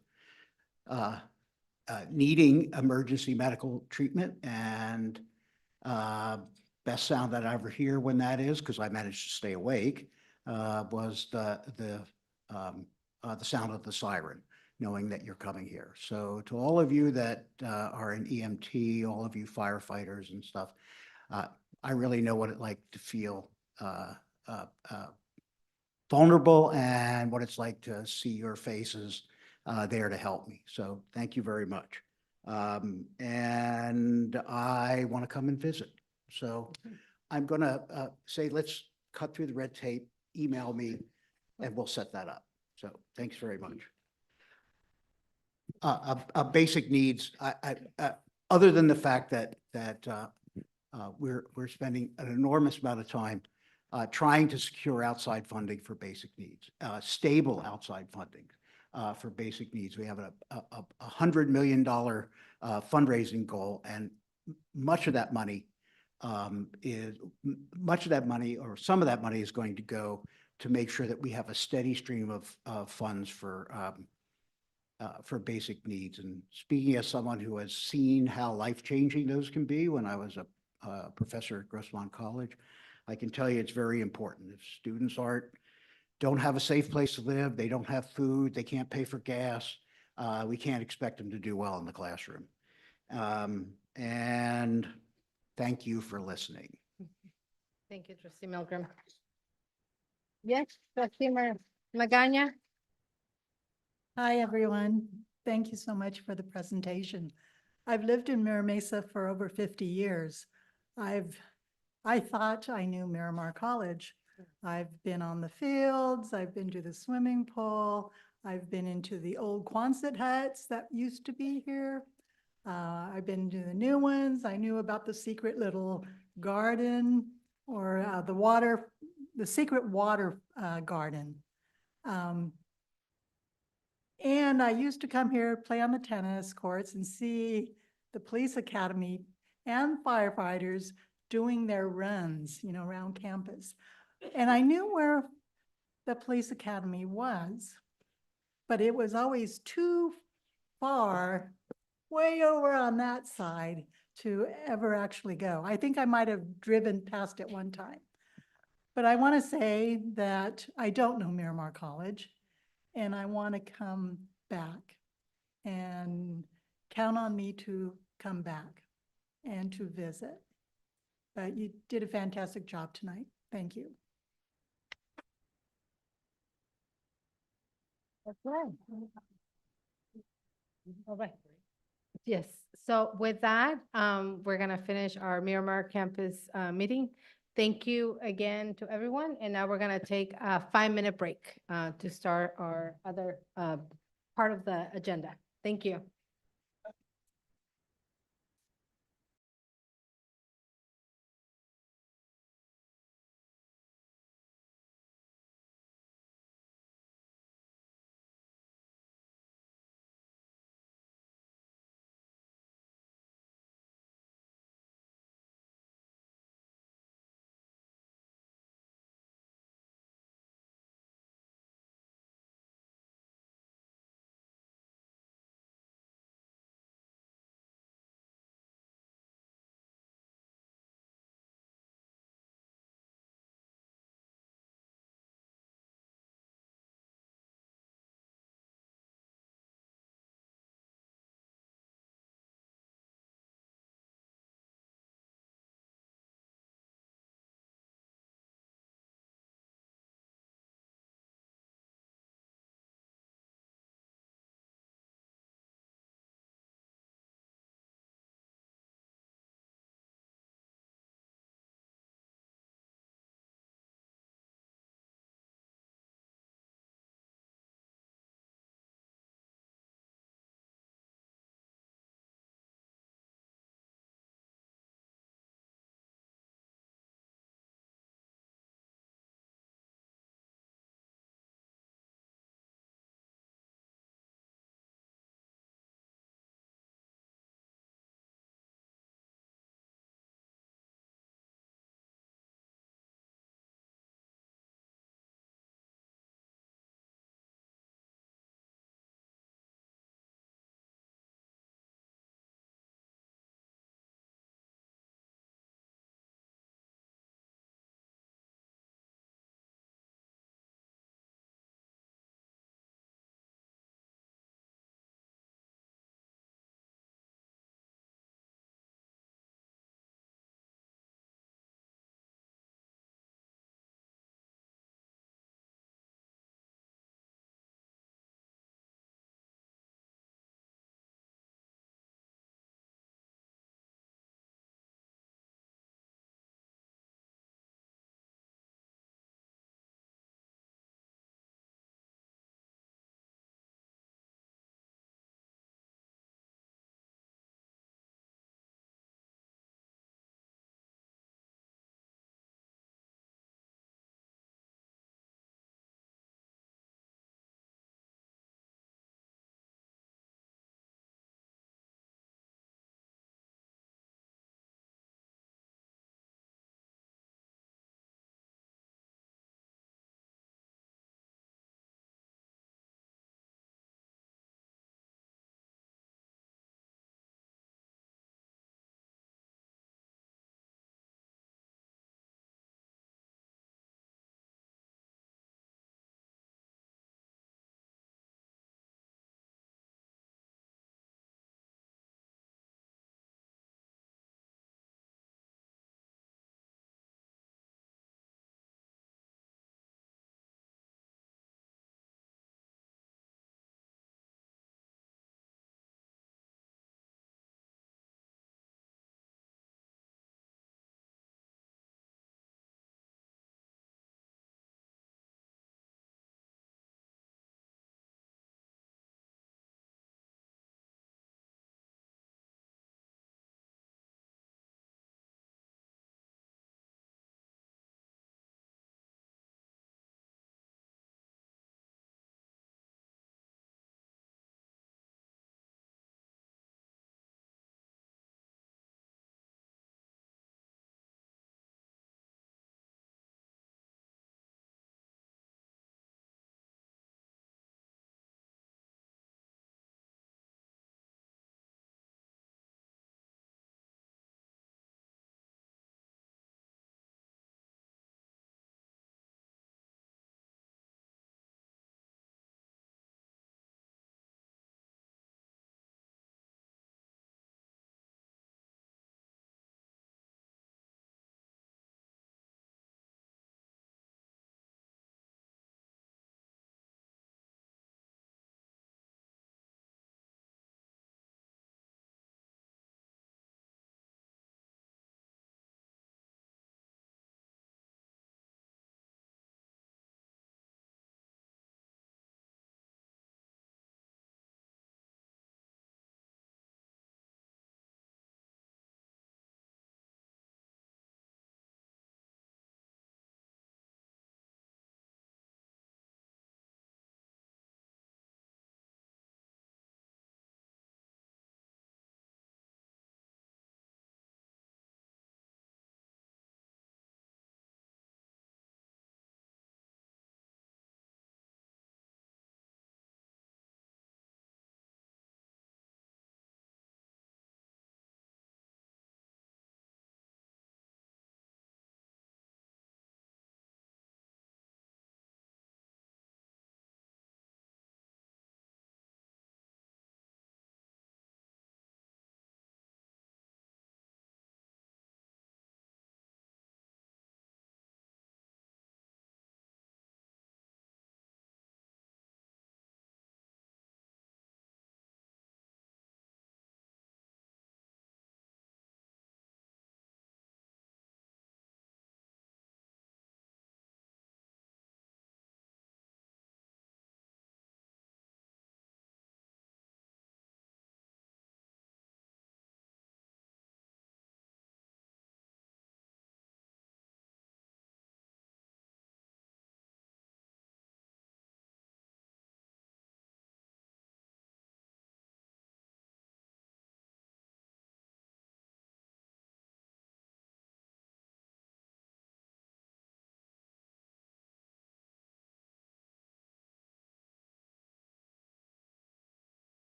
needing emergency medical treatment, and best sound that I ever hear when that is, because I managed to stay awake, was the sound of the siren, knowing that you're coming here. So to all of you that are in EMT, all of you firefighters and stuff, I really know what it's like to feel vulnerable and what it's like to see your faces there to help me. So thank you very much. And I want to come and visit. So I'm going to say, let's cut through the red tape, email me, and we'll set that up. So thanks very much. Basic needs, other than the fact that we're spending an enormous amount of time trying to secure outside funding for basic needs, stable outside funding for basic needs. We have a $100 million fundraising goal, and much of that money or some of that money is going to go to make sure that we have a steady stream of funds for basic needs. And speaking as someone who has seen how life-changing those can be when I was a professor at Grossmont College, I can tell you it's very important. If students don't have a safe place to live, they don't have food, they can't pay for gas, we can't expect them to do well in the classroom. And thank you for listening. Thank you, Trustee Milgram. Yes, Trustee Magana. Hi, everyone. Thank you so much for the presentation. I've lived in Mira Mesa for over 50 years. I thought I knew Miramar College. I've been on the fields, I've been to the swimming pool, I've been into the old Quonset huts that used to be here. I've been to the new ones. I knew about the secret little garden or the secret water garden. And I used to come here, play on the tennis courts and see the police academy and firefighters doing their runs, around campus. And I knew where the police academy was, but it was always too far, way over on that side to ever actually go. I think I might have driven past it one time. But I want to say that I don't know Miramar College, and I want to come back, and count on me to come back and to visit. But you did a fantastic job tonight. Thank you. That's right. All right. Yes, so with that, we're gonna finish our Miramar campus meeting. Thank you again to everyone, and now we're gonna take a 5-minute break to start our other part of the agenda. Thank you.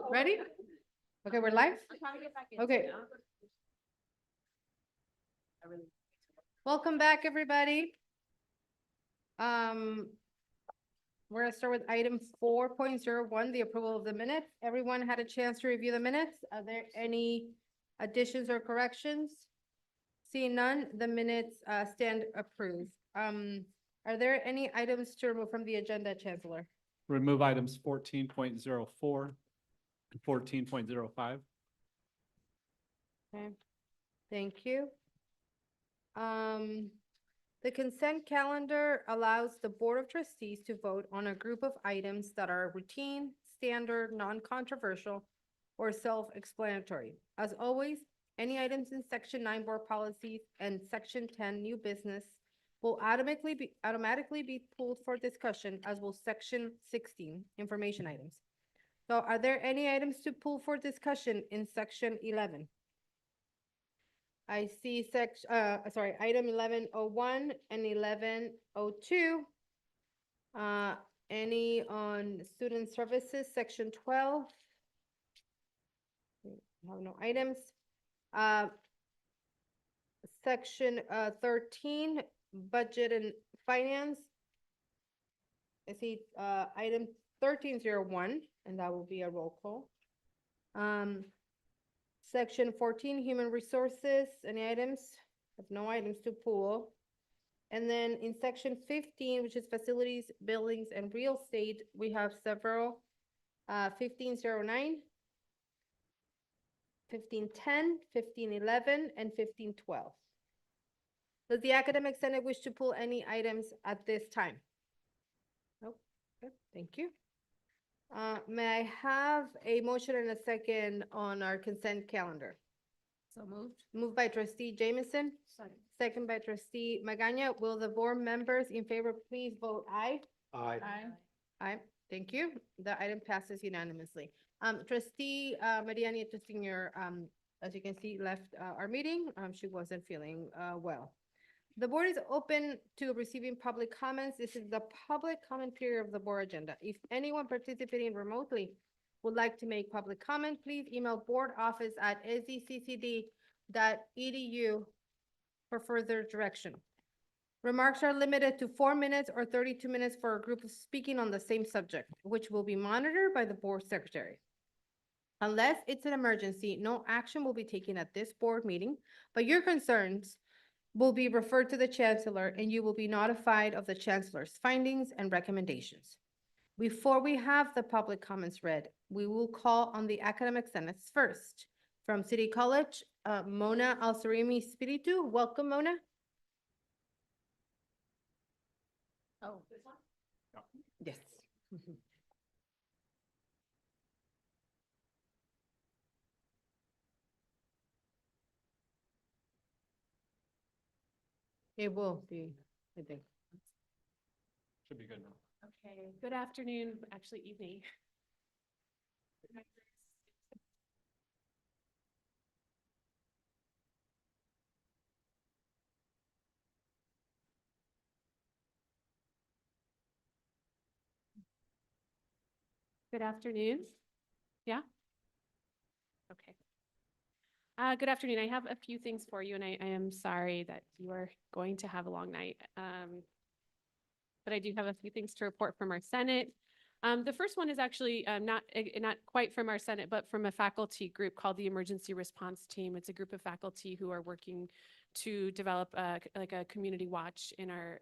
Ready? Okay, we're live? Okay. Welcome back, everybody. We're gonna start with item 4.01, the approval of the minutes. Everyone had a chance to review the minutes. Are there any additions or corrections? Seeing none, the minutes stand approved. Are there any items to remove from the agenda, Chancellor? Remove items 14.04 and 14.05. Okay, thank you. The consent calendar allows the Board of Trustees to vote on a group of items that are routine, standard, non-controversial, or self-explanatory. As always, any items in Section 9 Board Policies and Section 10 New Business will automatically be pulled for discussion, as will Section 16 Information Items. So are there any items to pull for discussion in Section 11? I see item 1101 and 1102. Any on student services, Section 12? Have no items. Section 13, budget and finance. I see item 1301, and that will be a roll call. Section 14, human resources, any items? Have no items to pull. And then in section 15, which is facilities, buildings, and real estate, we have several, 1509, 1510, 1511, and 1512. Does the academic senate wish to pull any items at this time? Nope. Okay, thank you. May I have a motion and a second on our consent calendar? So moved. Moved by trustee Jameson. Second by trustee Magana. Will the board members in favor please vote aye? Aye. Aye, thank you. The item passes unanimously. Trustee Mariani, just in your, as you can see, left our meeting. She wasn't feeling well. The board is open to receiving public comments. This is the public comment period of the board agenda. If anyone participating remotely would like to make public comment, please email boardoffice@sdccd.edu for further direction. Remarks are limited to 4 minutes or 32 minutes for a group of speaking on the same subject, which will be monitored by the board secretary. Unless it's an emergency, no action will be taken at this board meeting, but your concerns will be referred to the chancellor and you will be notified of the chancellor's findings and recommendations. Before we have the public comments read, we will call on the academic senates first. From City College, Mona Alcerimi Spiritu. Welcome, Mona. Oh, this one? Yes. It will be, I think. Should be good now. Okay, good afternoon, actually evening. Good afternoon. Yeah? Okay. Good afternoon. I have a few things for you, and I am sorry that you are going to have a long night. But I do have a few things to report from our Senate. The first one is actually not quite from our Senate, but from a faculty group called the Emergency Response Team. It's a group of faculty who are working to develop like a community watch in our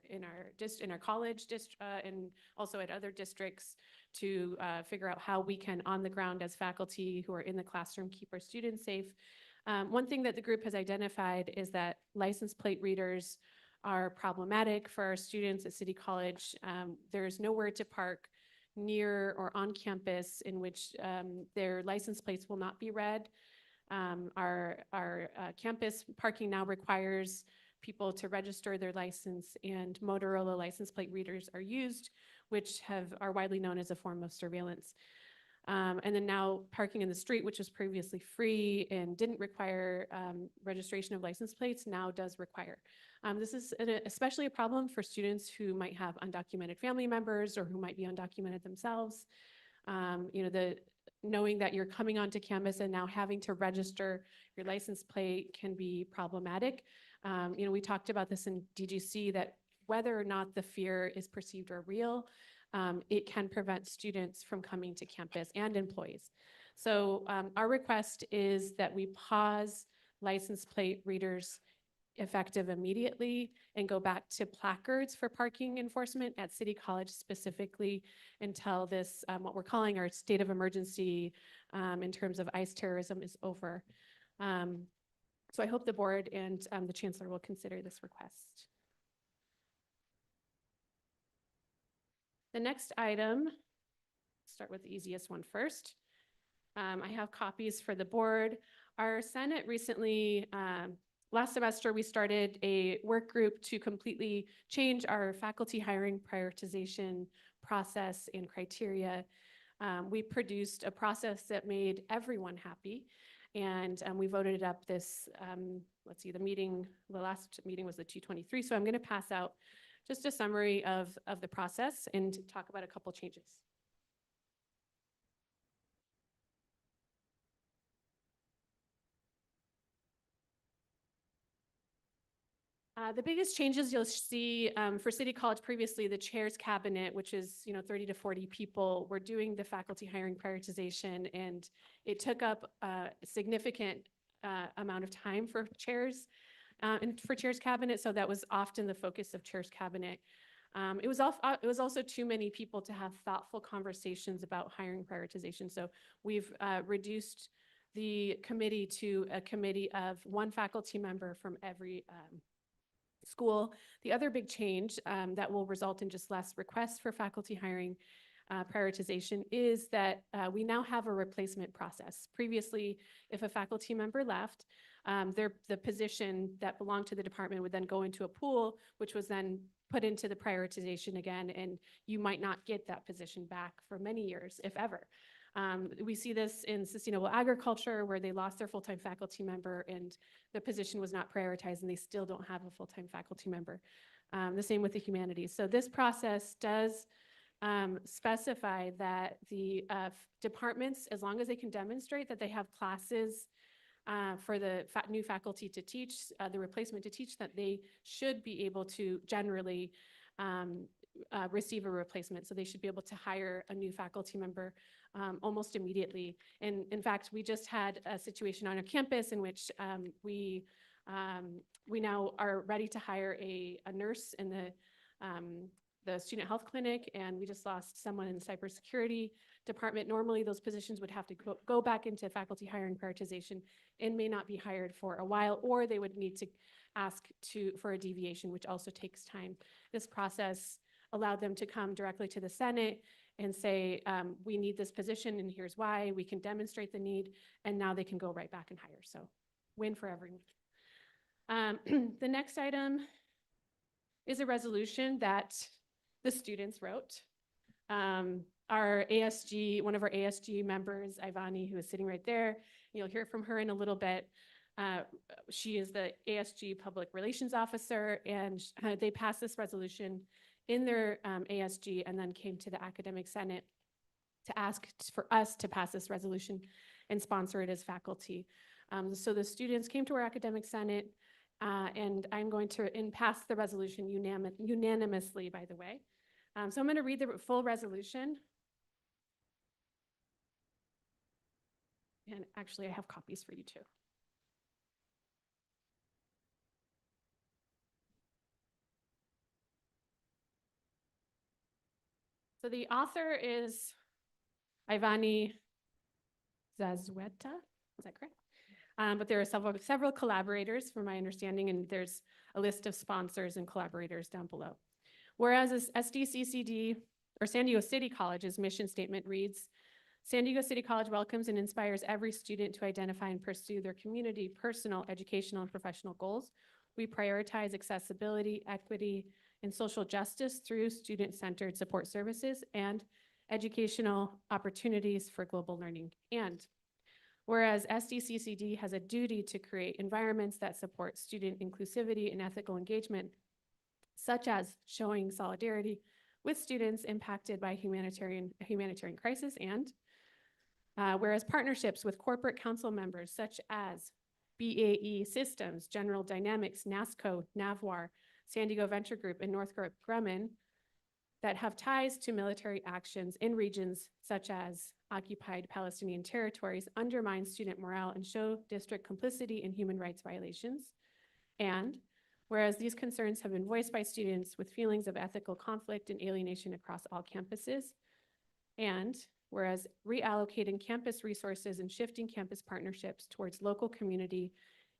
college district and also at other districts to figure out how we can, on the ground as faculty who are in the classroom, keep our students safe. One thing that the group has identified is that license plate readers are problematic for our students at City College. There's nowhere to park near or on campus in which their license plates will not be read. Our campus parking now requires people to register their license, and Motorola license plate readers are used, which are widely known as a form of surveillance. And then now parking in the street, which was previously free and didn't require registration of license plates, now does require. This is especially a problem for students who might have undocumented family members or who might be undocumented themselves. knowing that you're coming onto campus and now having to register your license plate can be problematic. We talked about this in DGC, that whether or not the fear is perceived or real, it can prevent students from coming to campus and employees. So our request is that we pause license plate readers effective immediately and go back to placards for parking enforcement at City College specifically until this, what we're calling our state of emergency in terms of ICE terrorism is over. So I hope the board and the chancellor will consider this request. The next item, start with the easiest one first. I have copies for the board. Our Senate recently, last semester, we started a work group to completely change our faculty hiring prioritization process and criteria. We produced a process that made everyone happy, and we voted it up this, let's see, the last meeting was the 223, so I'm going to pass out just a summary of the process and talk about a couple changes. The biggest changes you'll see for City College previously, the chair's cabinet, which is 30 to 40 people, were doing the faculty hiring prioritization, and it took up a significant amount of time for chairs and for chair's cabinet. So that was often the focus of chair's cabinet. It was also too many people to have thoughtful conversations about hiring prioritization. So we've reduced the committee to a committee of one faculty member from every school. The other big change that will result in just less requests for faculty hiring prioritization is that we now have a replacement process. Previously, if a faculty member left, the position that belonged to the department would then go into a pool, which was then put into the prioritization again, and you might not get that position back for many years, if ever. We see this in sustainable agriculture, where they lost their full-time faculty member and the position was not prioritized and they still don't have a full-time faculty member. The same with the humanities. So this process does specify that the departments, as long as they can demonstrate that they have classes for the new faculty to teach, the replacement to teach, that they should be able to generally receive a replacement. So they should be able to hire a new faculty member almost immediately. And in fact, we just had a situation on our campus in which we now are ready to hire a nurse in the student health clinic, and we just lost someone in the cybersecurity department. Normally, those positions would have to go back into faculty hiring prioritization and may not be hired for a while, or they would need to ask for a deviation, which also takes time. This process allowed them to come directly to the Senate and say, we need this position and here's why. We can demonstrate the need, and now they can go right back and hire. So win for everyone. The next item is a resolution that the students wrote. Our ASG, one of our ASG members, Ivani, who is sitting right there, you'll hear from her in a little bit. She is the ASG Public Relations Officer, and they passed this resolution in their ASG and then came to the Academic Senate to ask for us to pass this resolution and sponsor it as faculty. So the students came to our Academic Senate, and I'm going to pass the resolution unanimously, by the way. So I'm going to read the full resolution. And actually, I have copies for you too. So the author is Ivani Zazueta, is that correct? But there are several collaborators, from my understanding, and there's a list of sponsors and collaborators down below. Whereas SDCCD, or San Diego City College's mission statement reads, San Diego City College welcomes and inspires every student to identify and pursue their community, personal, educational, and professional goals. We prioritize accessibility, equity, and social justice through student-centered support services and educational opportunities for global learning. And whereas SDCCD has a duty to create environments that support student inclusivity and ethical engagement, such as showing solidarity with students impacted by humanitarian crisis, and Whereas partnerships with corporate council members such as BAE Systems, General Dynamics, NASCO, Navwar, San Diego Venture Group, and Northrop Grumman that have ties to military actions in regions such as occupied Palestinian territories undermine student morale and show district complicity in human rights violations. And whereas these concerns have been voiced by students with feelings of ethical conflict and alienation across all campuses, and whereas reallocating campus resources and shifting campus partnerships towards local community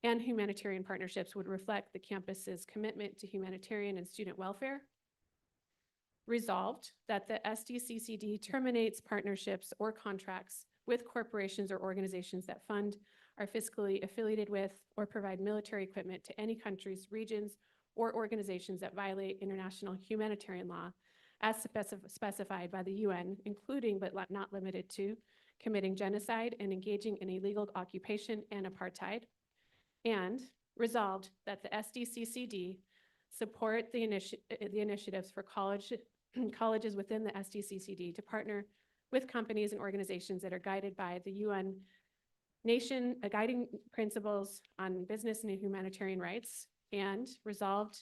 and humanitarian partnerships would reflect the campus's commitment to humanitarian and student welfare. Resolved that the SDCCD terminates partnerships or contracts with corporations or organizations that fund, are fiscally affiliated with, or provide military equipment to any countries, regions, or organizations that violate international humanitarian law as specified by the UN, including but not limited to committing genocide and engaging in illegal occupation and apartheid. And resolved that the SDCCD support the initiatives for colleges within the SDCCD to partner with companies and organizations that are guided by the UN guiding principles on business and humanitarian rights. And resolved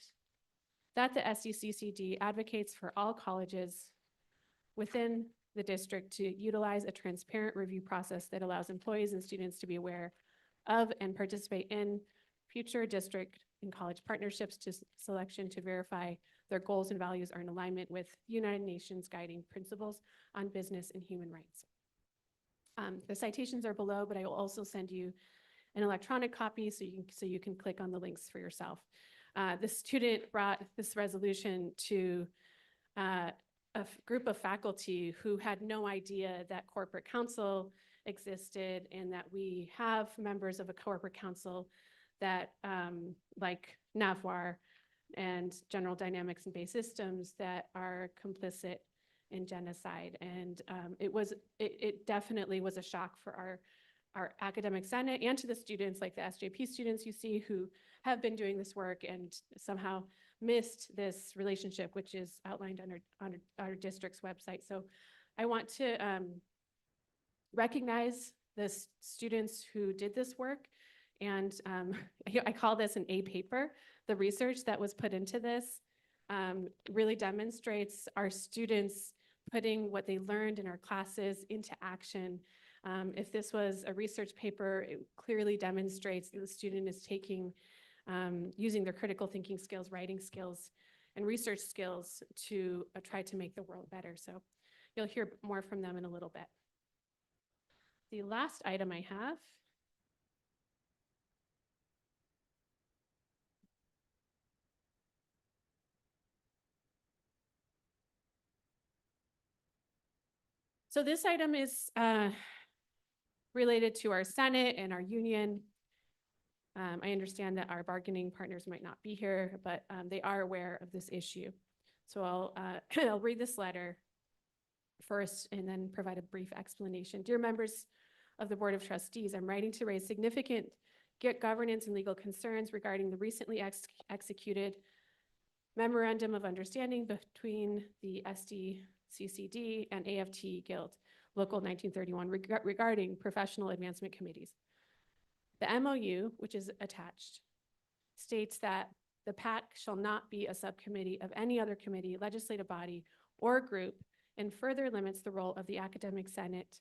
that the SDCCD advocates for all colleges within the district to utilize a transparent review process that allows employees and students to be aware of and participate in future district and college partnerships to selection to verify their goals and values are in alignment with United Nations guiding principles on business and human rights. The citations are below, but I will also send you an electronic copy so you can click on the links for yourself. The student brought this resolution to a group of faculty who had no idea that corporate council existed and that we have members of a corporate council that like Navwar and General Dynamics and BAE Systems that are complicit in genocide. And it definitely was a shock for our academic senate and to the students, like the SJP students you see who have been doing this work and somehow missed this relationship, which is outlined on our district's website. So I want to recognize the students who did this work. And I call this an A paper. The research that was put into this really demonstrates our students putting what they learned in our classes into action. If this was a research paper, it clearly demonstrates that the student is using their critical thinking skills, writing skills, and research skills to try to make the world better. So you'll hear more from them in a little bit. The last item I have so this item is related to our Senate and our union. I understand that our bargaining partners might not be here, but they are aware of this issue. So I'll read this letter first and then provide a brief explanation. Dear members of the Board of Trustees, I'm writing to raise significant governance and legal concerns regarding the recently executed Memorandum of Understanding between the SDCCD and AFT Guild, Local 1931, regarding professional advancement committees. The MOU, which is attached, states that the PAC shall not be a subcommittee of any other committee, legislative body, or group, and further limits the role of the Academic Senate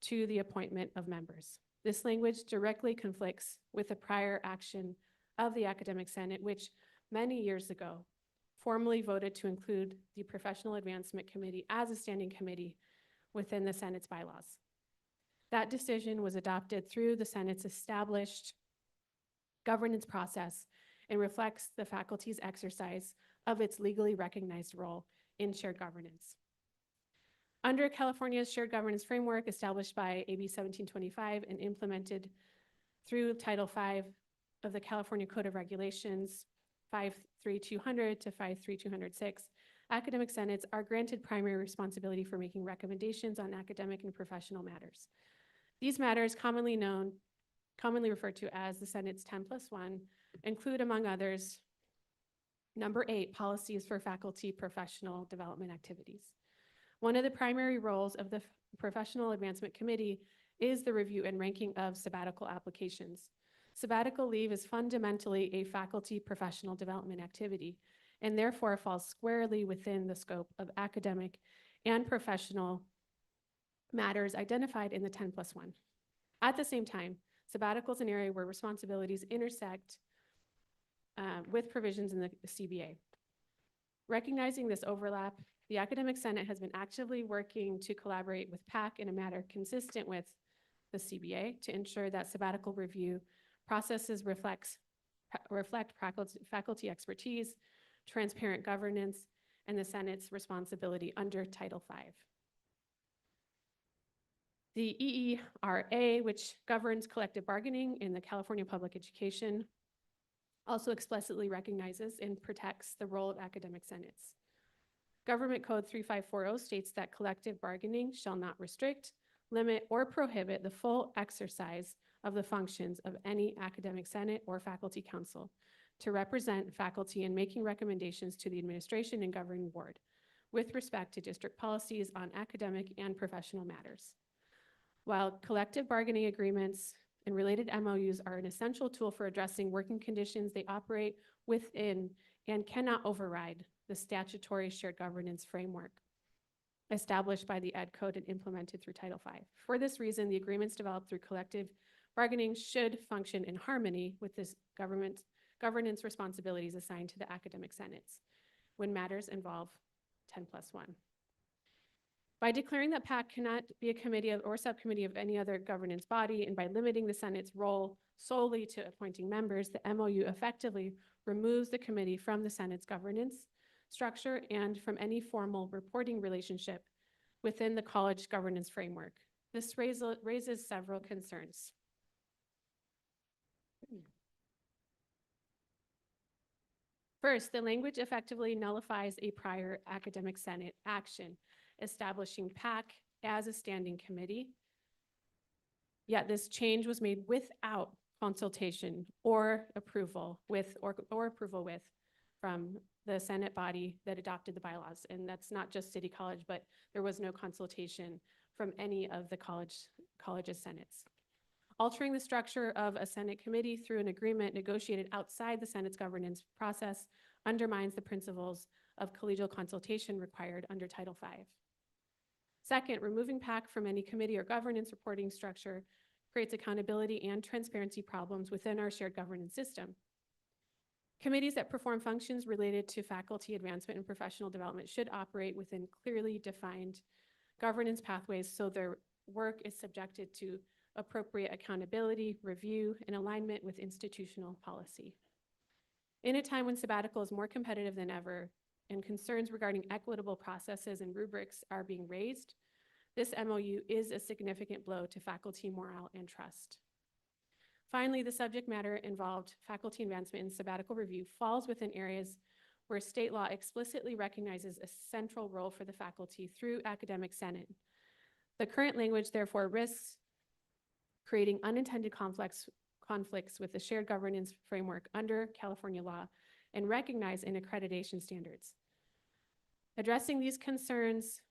to the appointment of members. This language directly conflicts with the prior action of the Academic Senate, which many years ago formally voted to include the Professional Advancement Committee as a standing committee within the Senate's bylaws. That decision was adopted through the Senate's established governance process and reflects the faculty's exercise of its legally recognized role in shared governance. Under California's shared governance framework established by AB 1725 and implemented through Title V of the California Code of Regulations 53200 to 53206, academic senates are granted primary responsibility for making recommendations on academic and professional matters. These matters, commonly referred to as the Senate's 10+1, include, among others, number 8, policies for faculty professional development activities. One of the primary roles of the Professional Advancement Committee is the review and ranking of sabbatical applications. Sabbatical leave is fundamentally a faculty professional development activity and therefore falls squarely within the scope of academic and professional matters identified in the 10+1. At the same time, sabbatical is an area where responsibilities intersect with provisions in the CBA. Recognizing this overlap, the Academic Senate has been actively working to collaborate with PAC in a manner consistent with the CBA to ensure that sabbatical review processes reflect faculty expertise, transparent governance, and the Senate's responsibility under Title V. The EERA, which governs collective bargaining in the California public education, also explicitly recognizes and protects the role of academic senates. Government Code 3540 states that collective bargaining shall not restrict, limit, or prohibit the full exercise of the functions of any academic senate or faculty council to represent faculty in making recommendations to the administration and governing board with respect to district policies on academic and professional matters. While collective bargaining agreements and related MOUs are an essential tool for addressing working conditions, they operate within and cannot override the statutory shared governance framework established by the Ed Code and implemented through Title V. For this reason, the agreements developed through collective bargaining should function in harmony with this governance responsibilities assigned to the academic senates when matters involve 10+1. By declaring that PAC cannot be a committee or subcommittee of any other governance body, and by limiting the Senate's role solely to appointing members, the MOU effectively removes the committee from the Senate's governance structure and from any formal reporting relationship within the college governance framework. This raises several concerns. First, the language effectively nullifies a prior academic senate action establishing PAC as a standing committee. Yet this change was made without consultation or approval with from the Senate body that adopted the bylaws. And that's not just City College, but there was no consultation from any of the college's senates. Altering the structure of a Senate committee through an agreement negotiated outside the Senate's governance process undermines the principles of collegial consultation required under Title V. Second, removing PAC from any committee or governance reporting structure creates accountability and transparency problems within our shared governance system. Committees that perform functions related to faculty advancement and professional development should operate within clearly defined governance pathways so their work is subjected to appropriate accountability, review, and alignment with institutional policy. In a time when sabbatical is more competitive than ever and concerns regarding equitable processes and rubrics are being raised, this MOU is a significant blow to faculty morale and trust. Finally, the subject matter involved faculty advancement and sabbatical review falls within areas where state law explicitly recognizes a central role for the faculty through academic senate. The current language therefore risks creating unintended conflicts with the shared governance framework under California law and recognized in accreditation standards. Addressing these concerns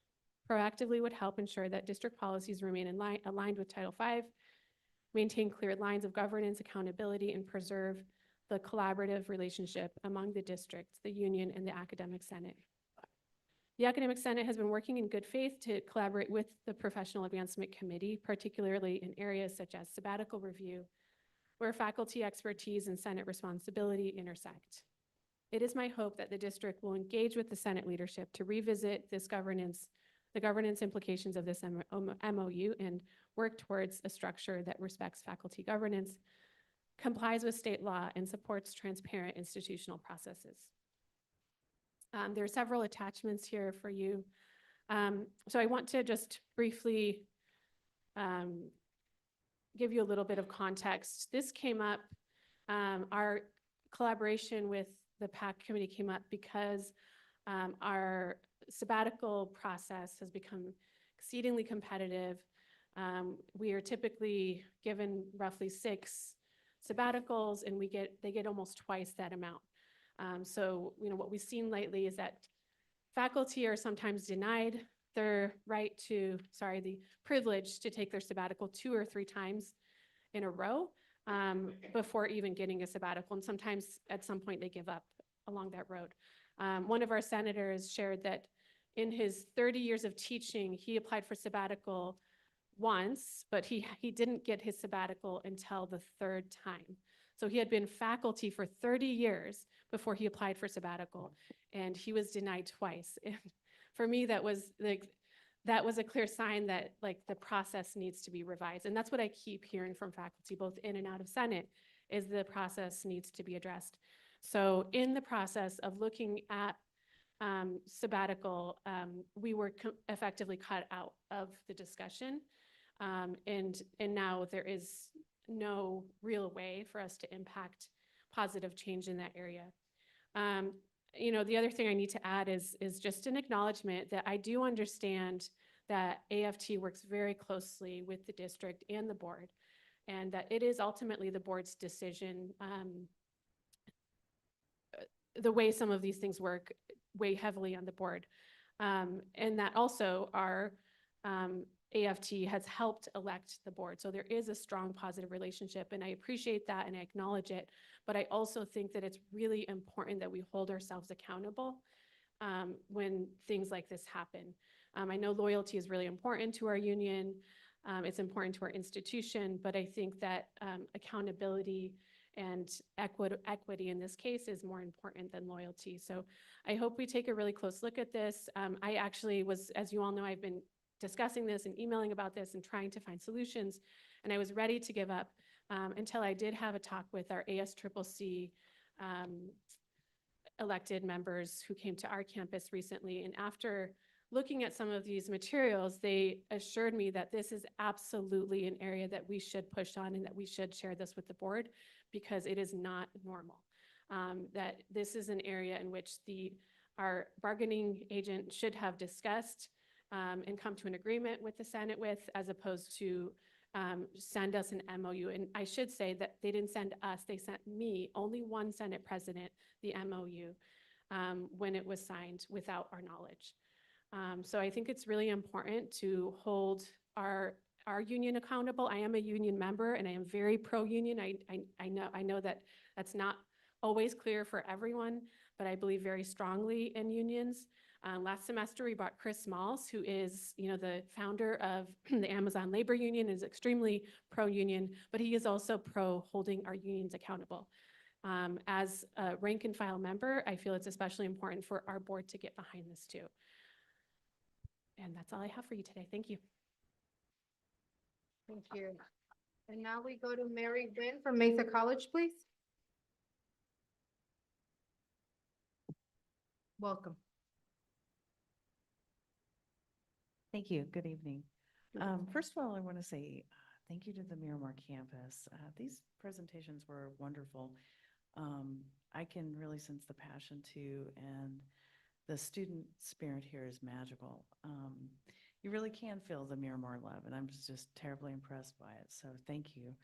proactively would help ensure that district policies remain aligned with Title V, maintain clear lines of governance, accountability, and preserve the collaborative relationship among the district, the union, and the academic senate. The Academic Senate has been working in good faith to collaborate with the Professional Advancement Committee, particularly in areas such as sabbatical review, where faculty expertise and Senate responsibility intersect. It is my hope that the district will engage with the Senate leadership to revisit the governance implications of this MOU and work towards a structure that respects faculty governance, complies with state law, and supports transparent institutional processes. There are several attachments here for you. So I want to just briefly give you a little bit of context. This came up, our collaboration with the PAC committee came up because our sabbatical process has become exceedingly competitive. We are typically given roughly 6 sabbaticals, and they get almost twice that amount. So, what we've seen lately is that faculty are sometimes denied the right to, sorry, the privilege to take their sabbatical 2 or 3 times in a row before even getting a sabbatical. And sometimes at some point they give up along that road. One of our senators shared that in his 30 years of teaching, he applied for sabbatical once, but he didn't get his sabbatical until the 3rd time. So he had been faculty for 30 years before he applied for sabbatical, and he was denied twice. And for me, that was a clear sign that like the process needs to be revised. And that's what I keep hearing from faculty, both in and out of Senate, is the process needs to be addressed. So in the process of looking at sabbatical, we were effectively cut out of the discussion. And now there is no real way for us to impact positive change in that area. You know, the other thing I need to add is just an acknowledgement that I do understand that AFT works very closely with the district and the board, and that it is ultimately the board's decision. The way some of these things work weigh heavily on the board. And that also our AFT has helped elect the board. So there is a strong positive relationship, and I appreciate that and I acknowledge it. But I also think that it's really important that we hold ourselves accountable when things like this happen. I know loyalty is really important to our union. It's important to our institution, but I think that accountability and equity in this case is more important than loyalty. So I hope we take a really close look at this. I actually was, as you all know, I've been discussing this and emailing about this and trying to find solutions, and I was ready to give up until I did have a talk with our ASCCC elected members who came to our campus recently. And after looking at some of these materials, they assured me that this is absolutely an area that we should push on and that we should share this with the board, because it is not normal. That this is an area in which our bargaining agent should have discussed and come to an agreement with the Senate with, as opposed to send us an MOU. And I should say that they didn't send us, they sent me, only one Senate president, the MOU when it was signed without our knowledge. So I think it's really important to hold our union accountable. I am a union member and I am very pro-union. I know that that's not always clear for everyone, but I believe very strongly in unions. Last semester, we brought Chris Smalls, who is, you know, the founder of the Amazon Labor Union, is extremely pro-union, but he is also pro holding our unions accountable. As a rank and file member, I feel it's especially important for our board to get behind this too. And that's all I have for you today. Thank you. Thank you. And now we go to Mary Wynn from Mesa College, please. Welcome. Thank you. Good evening. First of all, I want to say thank you to the Miramar campus. These presentations were wonderful. I can really sense the passion too, and the student spirit here is magical. You really can feel the Miramar love, and I'm just terribly impressed by it. So thank you.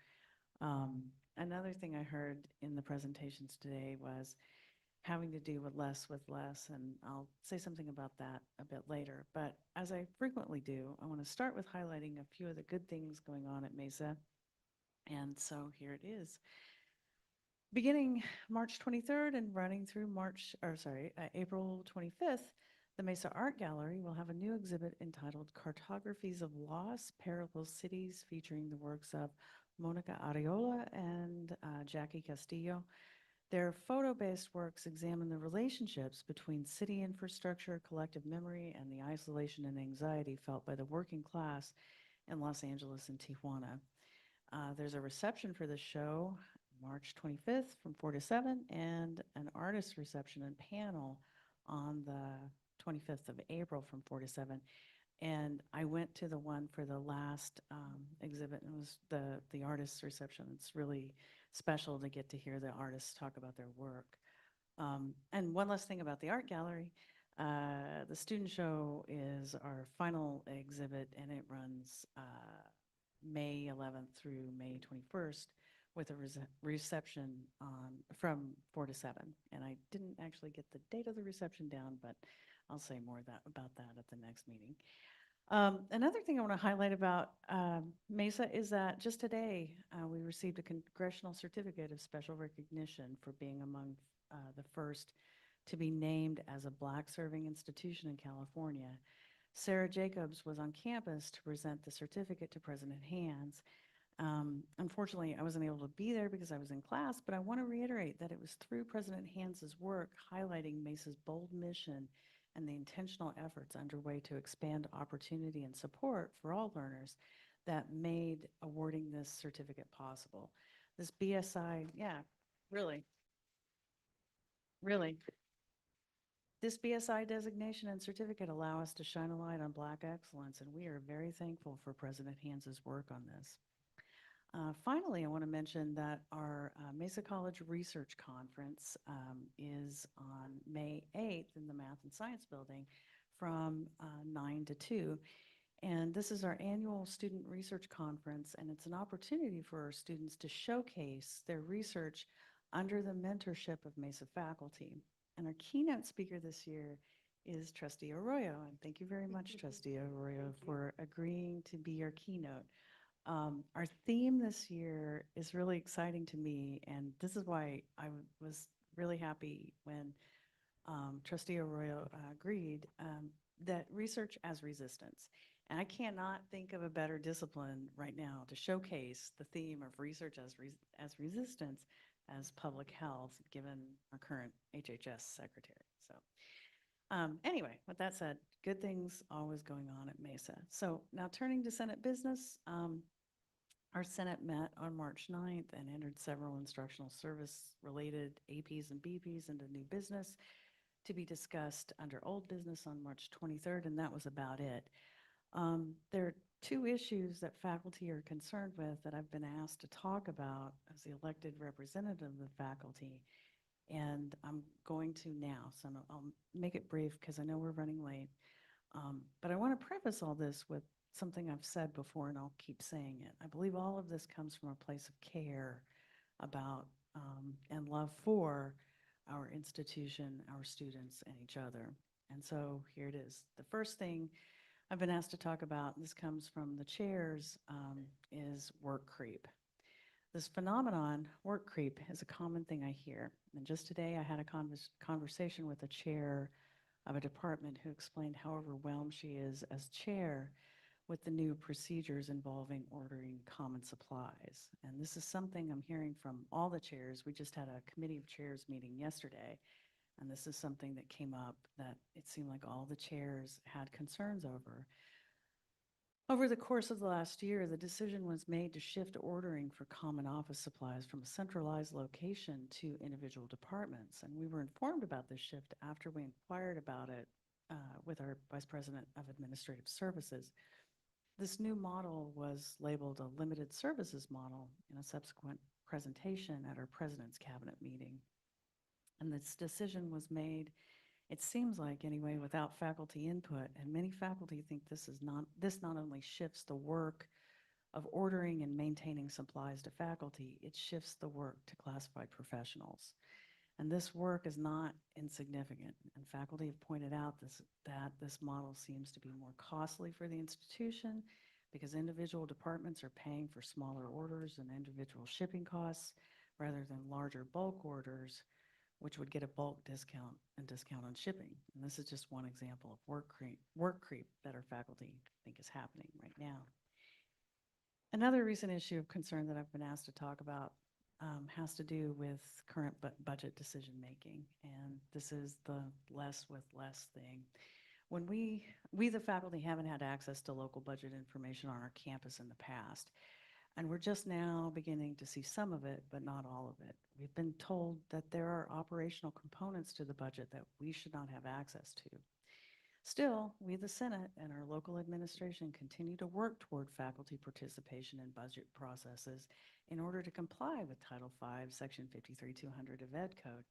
Another thing I heard in the presentations today was having to do with less, and I'll say something about that a bit later. But as I frequently do, I want to start with highlighting a few of the good things going on at Mesa. And so here it is. Beginning March 23rd and running through April 25th, the Mesa Art Gallery will have a new exhibit entitled Cartographies of Lost Parallel Cities, featuring the works of Monica Areola and Jackie Castillo. Their photo-based works examine the relationships between city infrastructure, collective memory, and the isolation and anxiety felt by the working class in Los Angeles and Tijuana. There's a reception for the show March 25th from 4 to 7, and an artist reception and panel on the 25th of April from 4 to 7. And I went to the one for the last exhibit, and it was the artist's reception. It's really special to get to hear the artists talk about their work. And one last thing about the art gallery, the student show is our final exhibit, and it runs May 11th through May 21st, with a reception from 4 to 7. And I didn't actually get the date of the reception down, but I'll say more about that at the next meeting. Another thing I want to highlight about Mesa is that just today, we received a congressional certificate of special recognition for being among the first to be named as a Black serving institution in California. Sarah Jacobs was on campus to present the certificate to President Hands. Unfortunately, I wasn't able to be there because I was in class, but I want to reiterate that it was through President Hands' work highlighting Mesa's bold mission and the intentional efforts underway to expand opportunity and support for all learners that made awarding this certificate possible. This BSI, yeah, really. This BSI designation and certificate allow us to shine a light on Black excellence, and we are very thankful for President Hands' work on this. Finally, I want to mention that our Mesa College Research Conference is on May 8th in the Math and Science Building from 9 to 2. And this is our annual student research conference, and it's an opportunity for our students to showcase their research under the mentorship of Mesa faculty. And our keynote speaker this year is Trustee Arroyo. And thank you very much, Trustee Arroyo, for agreeing to be our keynote. Our theme this year is really exciting to me, and this is why I was really happy when Trustee Arroyo agreed, that research as resistance. And I cannot think of a better discipline right now to showcase the theme of research as resistance as public health, given our current HHS secretary. So anyway, with that said, good things always going on at Mesa. So now turning to Senate business, our Senate met on March 9th and entered several instructional service related APs and BPs into new business to be discussed under old business on March 23rd, and that was about it. There are two issues that faculty are concerned with that I've been asked to talk about as the elected representative of the faculty, and I'm going to now, so I'll make it brief because I know we're running late. But I want to preface all this with something I've said before, and I'll keep saying it. I believe all of this comes from a place of care about and love for our institution, our students, and each other. And so here it is. The first thing I've been asked to talk about, and this comes from the chairs, is work creep. This phenomenon, work creep, is a common thing I hear. And just today I had a conversation with a chair of a department who explained how overwhelmed she is as chair with the new procedures involving ordering common supplies. And this is something I'm hearing from all the chairs. We just had a committee of chairs meeting yesterday, and this is something that came up that it seemed like all the chairs had concerns over. Over the course of the last year, the decision was made to shift ordering for common office supplies from a centralized location to individual departments. And we were informed about this shift after we inquired about it with our Vice President of Administrative Services. This new model was labeled a limited services model in a subsequent presentation at our President's Cabinet meeting. And this decision was made, it seems like anyway, without faculty input, and many faculty think this not only shifts the work of ordering and maintaining supplies to faculty, it shifts the work to classified professionals. And this work is not insignificant, and faculty have pointed out that this model seems to be more costly for the institution because individual departments are paying for smaller orders and individual shipping costs rather than larger bulk orders, which would get a bulk discount and discount on shipping. And this is just one example of work creep that our faculty think is happening right now. Another recent issue of concern that I've been asked to talk about has to do with current budget decision making, and this is the less with less thing. When we the faculty haven't had access to local budget information on our campus in the past, and we're just now beginning to see some of it, but not all of it. We've been told that there are operational components to the budget that we should not have access to. Still, we, the Senate, and our local administration continue to work toward faculty participation in budget processes in order to comply with Title V, Section 53-200 of Ed Code.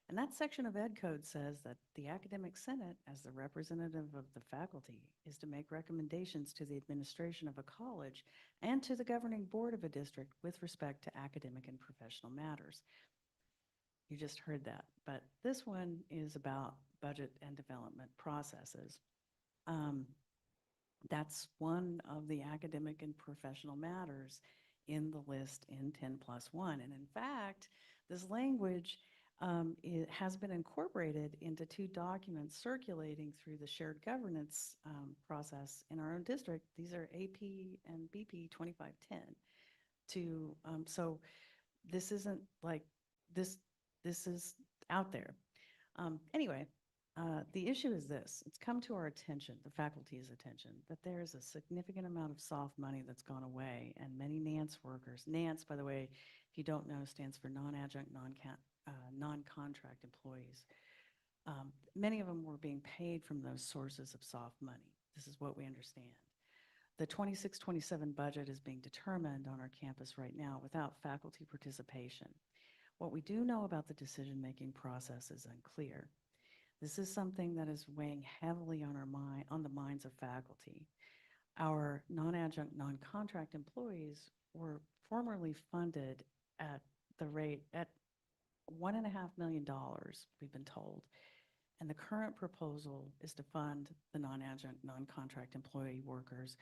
And that section of Ed Code says that the Academic Senate, as the representative of the faculty, is to make recommendations to the administration of a college and to the governing board of a district with respect to academic and professional matters. You just heard that, but this one is about budget and development processes. That's one of the academic and professional matters in the list in 10+1. And in fact, this language it has been incorporated into 2 documents circulating through the shared governance process in our own district. These are AP and BP 2510. So this isn't like this is out there. Anyway, the issue is this. It's come to our attention, the faculty's attention, that there is a significant amount of soft money that's gone away, and many NANCE workers, NANCE, by the way, if you don't know, stands for non-adjunct, non-contract employees. Many of them were being paid from those sources of soft money. This is what we understand. The 26-27 budget is being determined on our campus right now without faculty participation. What we do know about the decision-making process is unclear. This is something that is weighing heavily on the minds of faculty. Our non-adjunct, non-contract employees were formerly funded at the rate at $1.5 million, we've been told. And the current proposal is to fund the non-adjunct, non-contract employee workers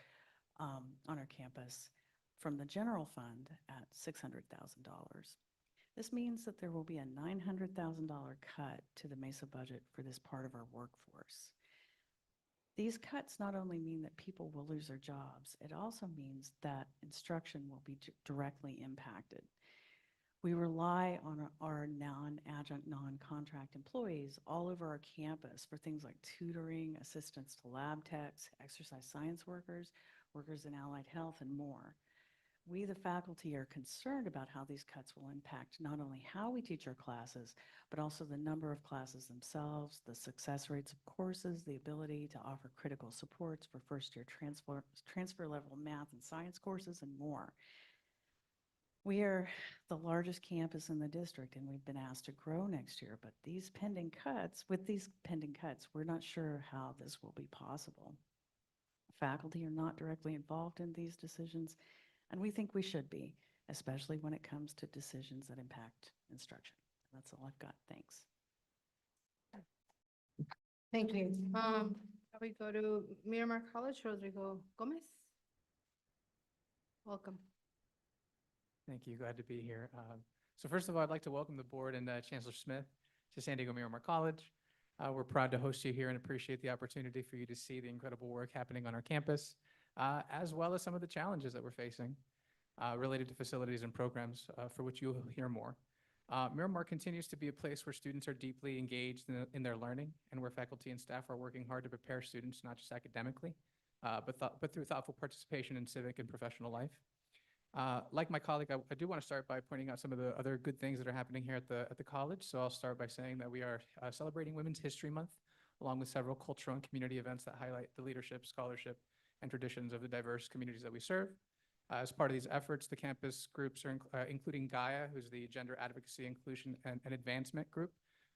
on our campus from the general fund at $600,000. This means that there will be a $900,000 cut to the Mesa budget for this part of our workforce. These cuts not only mean that people will lose their jobs, it also means that instruction will be directly impacted. We rely on our non-adjunct, non-contract employees all over our campus for things like tutoring, assistance to lab techs, exercise science workers, workers in allied health, and more. We, the faculty, are concerned about how these cuts will impact not only how we teach our classes, but also the number of classes themselves, the success rates of courses, the ability to offer critical supports for first-year transfer level math and science courses, and more. We are the largest campus in the district, and we've been asked to grow next year, but with these pending cuts, we're not sure how this will be possible. Faculty are not directly involved in these decisions, and we think we should be, especially when it comes to decisions that impact instruction. That's all I've got. Thanks. Thank you. Shall we go to Miramar College, Rodrigo Gomez? Welcome. Thank you. Glad to be here. So first of all, I'd like to welcome the board and Chancellor Smith to San Diego Miramar College. We're proud to host you here and appreciate the opportunity for you to see the incredible work happening on our campus, as well as some of the challenges that we're facing related to facilities and programs for which you'll hear more. Miramar continues to be a place where students are deeply engaged in their learning and where faculty and staff are working hard to prepare students, not just academically, but through thoughtful participation in civic and professional life. Like my colleague, I do want to start by pointing out some of the other good things that are happening here at the college. So I'll start by saying that we are celebrating Women's History Month, along with several cultural and community events that highlight the leadership, scholarship, and traditions of the diverse communities that we serve. As part of these efforts, the campus groups are including Gaia, who's the Gender Advocacy, Inclusion, and Advancement Group,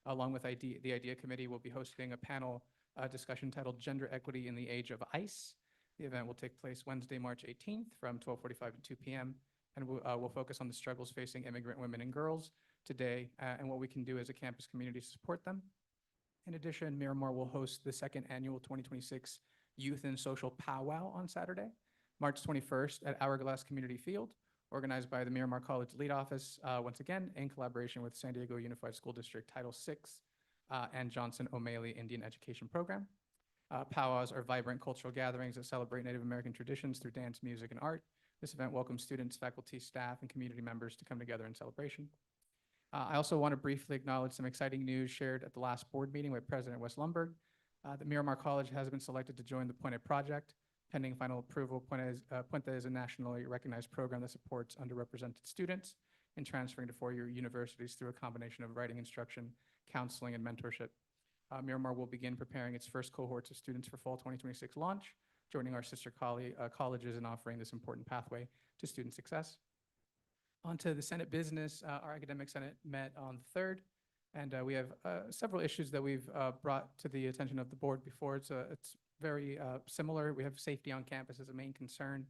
along with the IDEA Committee, will be hosting a panel discussion titled Gender Equity in the Age of ICE. The event will take place Wednesday, March 18th from 12:45 to 2 p.m. and we'll focus on the struggles facing immigrant women and girls today and what we can do as a campus community to support them. In addition, Miramar will host the second annual 2026 Youth and Social Powwow on Saturday, March 21st at Hourglass Community Field, organized by the Miramar College Lead Office, once again, in collaboration with San Diego Unified School District Title VI and Johnson O'Malley Indian Education Program. Powwows are vibrant cultural gatherings that celebrate Native American traditions through dance, music, and art. This event welcomes students, faculty, staff, and community members to come together in celebration. I also want to briefly acknowledge some exciting news shared at the last board meeting with President Wes Lumberg. The Miramar College has been selected to join the Puente Project. Pending final approval, Puente is a nationally recognized program that supports underrepresented students in transferring to four-year universities through a combination of writing instruction, counseling, and mentorship. Miramar will begin preparing its first cohorts of students for fall 2026 launch, joining our sister colleges in offering this important pathway to student success. On to the Senate business. Our academic Senate met on the 3rd. And we have several issues that we've brought to the attention of the board before. It's very similar. We have safety on campus as a main concern,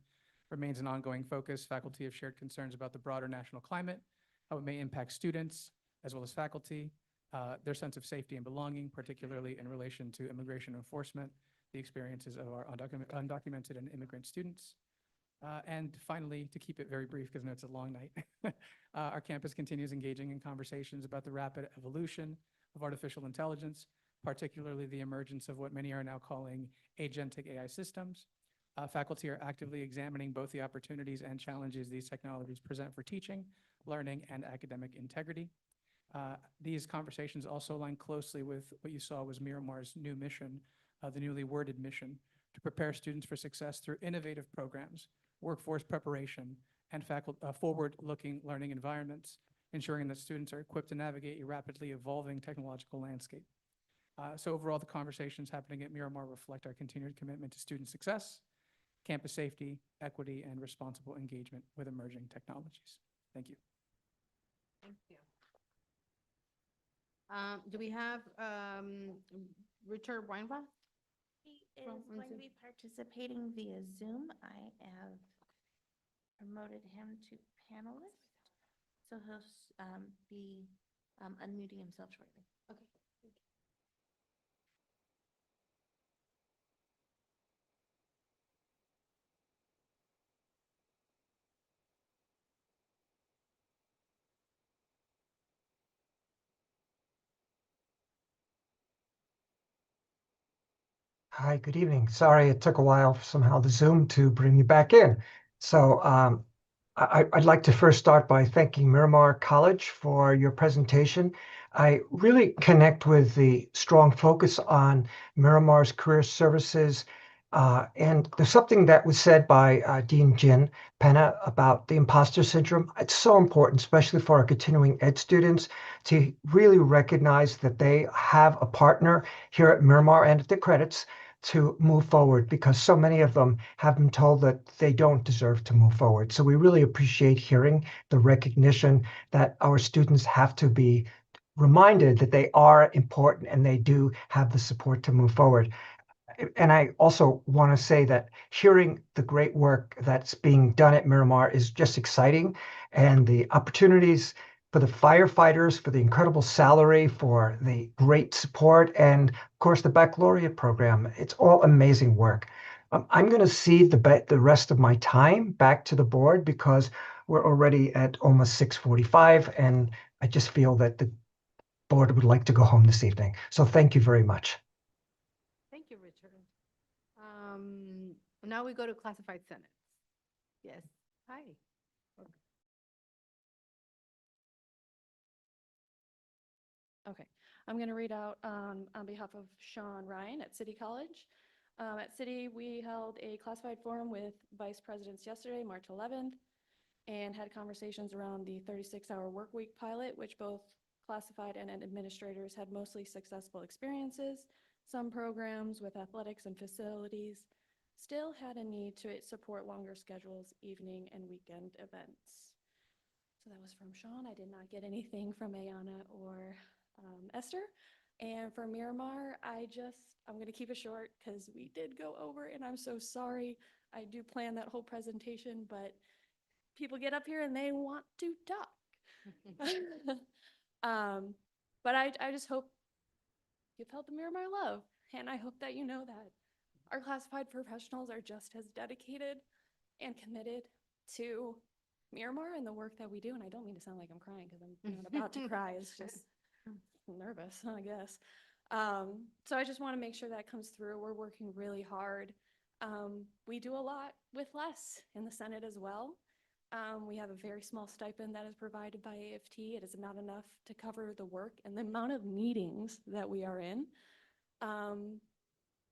remains an ongoing focus. Faculty have shared concerns about the broader national climate, how it may impact students as well as faculty, their sense of safety and belonging, particularly in relation to immigration enforcement, the experiences of our undocumented and immigrant students. And finally, to keep it very brief, because I know it's a long night, our campus continues engaging in conversations about the rapid evolution of artificial intelligence, particularly the emergence of what many are now calling agentic AI systems. Faculty are actively examining both the opportunities and challenges these technologies present for teaching, learning, and academic integrity. These conversations also align closely with what you saw was Miramar's new mission, the newly worded mission, to prepare students for success through innovative programs, workforce preparation, and forward-looking learning environments, ensuring that students are equipped to navigate a rapidly evolving technological landscape. So overall, the conversations happening at Miramar reflect our continued commitment to student success, campus safety, equity, and responsible engagement with emerging technologies. Thank you. Thank you. Do we have Richard Weinbach? He is going to be participating via Zoom. I have promoted him to panelist, so he'll be unmuting himself shortly. Okay. Thank you. Hi, good evening. Sorry, it took a while for somehow the Zoom to bring me back in. So I'd like to first start by thanking Miramar College for your presentation. I really connect with the strong focus on Miramar's career services. And there's something that was said by Dean Jin Penna about the imposter syndrome. It's so important, especially for our continuing ed students, to really recognize that they have a partner here at Miramar and at the credits to move forward, because so many of them have been told that they don't deserve to move forward. So we really appreciate hearing the recognition that our students have to be reminded that they are important and they do have the support to move forward. And I also want to say that hearing the great work that's being done at Miramar is just exciting, and the opportunities for the firefighters, for the incredible salary, for the great support, and of course the baccalaureate program. It's all amazing work. I'm going to cede the rest of my time back to the board because we're already at almost 6:45, and I just feel that the board would like to go home this evening. So thank you very much. Thank you, Richard. Now we go to classified senates. Yes. Hi. Okay, I'm going to read out on behalf of Sean Ryan at City College. At City, we held a classified forum with vice presidents yesterday, March 11th, and had conversations around the 36-hour work week pilot, which both classified and administrators had mostly successful experiences. Some programs with athletics and facilities still had a need to support longer schedules, evening and weekend events. So that was from Sean. I did not get anything from Ayana or Esther. And for Miramar, I'm going to keep it short because we did go over, and I'm so sorry. I do plan that whole presentation, but people get up here and they want to talk. But I just hope you felt the Miramar love, and I hope that you know that our classified professionals are just as dedicated and committed to Miramar and the work that we do. And I don't mean to sound like I'm crying because I'm not about to cry. It's just I'm nervous, I guess. So I just want to make sure that comes through. We're working really hard. We do a lot with less in the Senate as well. We have a very small stipend that is provided by AFT. It is not enough to cover the work and the amount of meetings that we are in.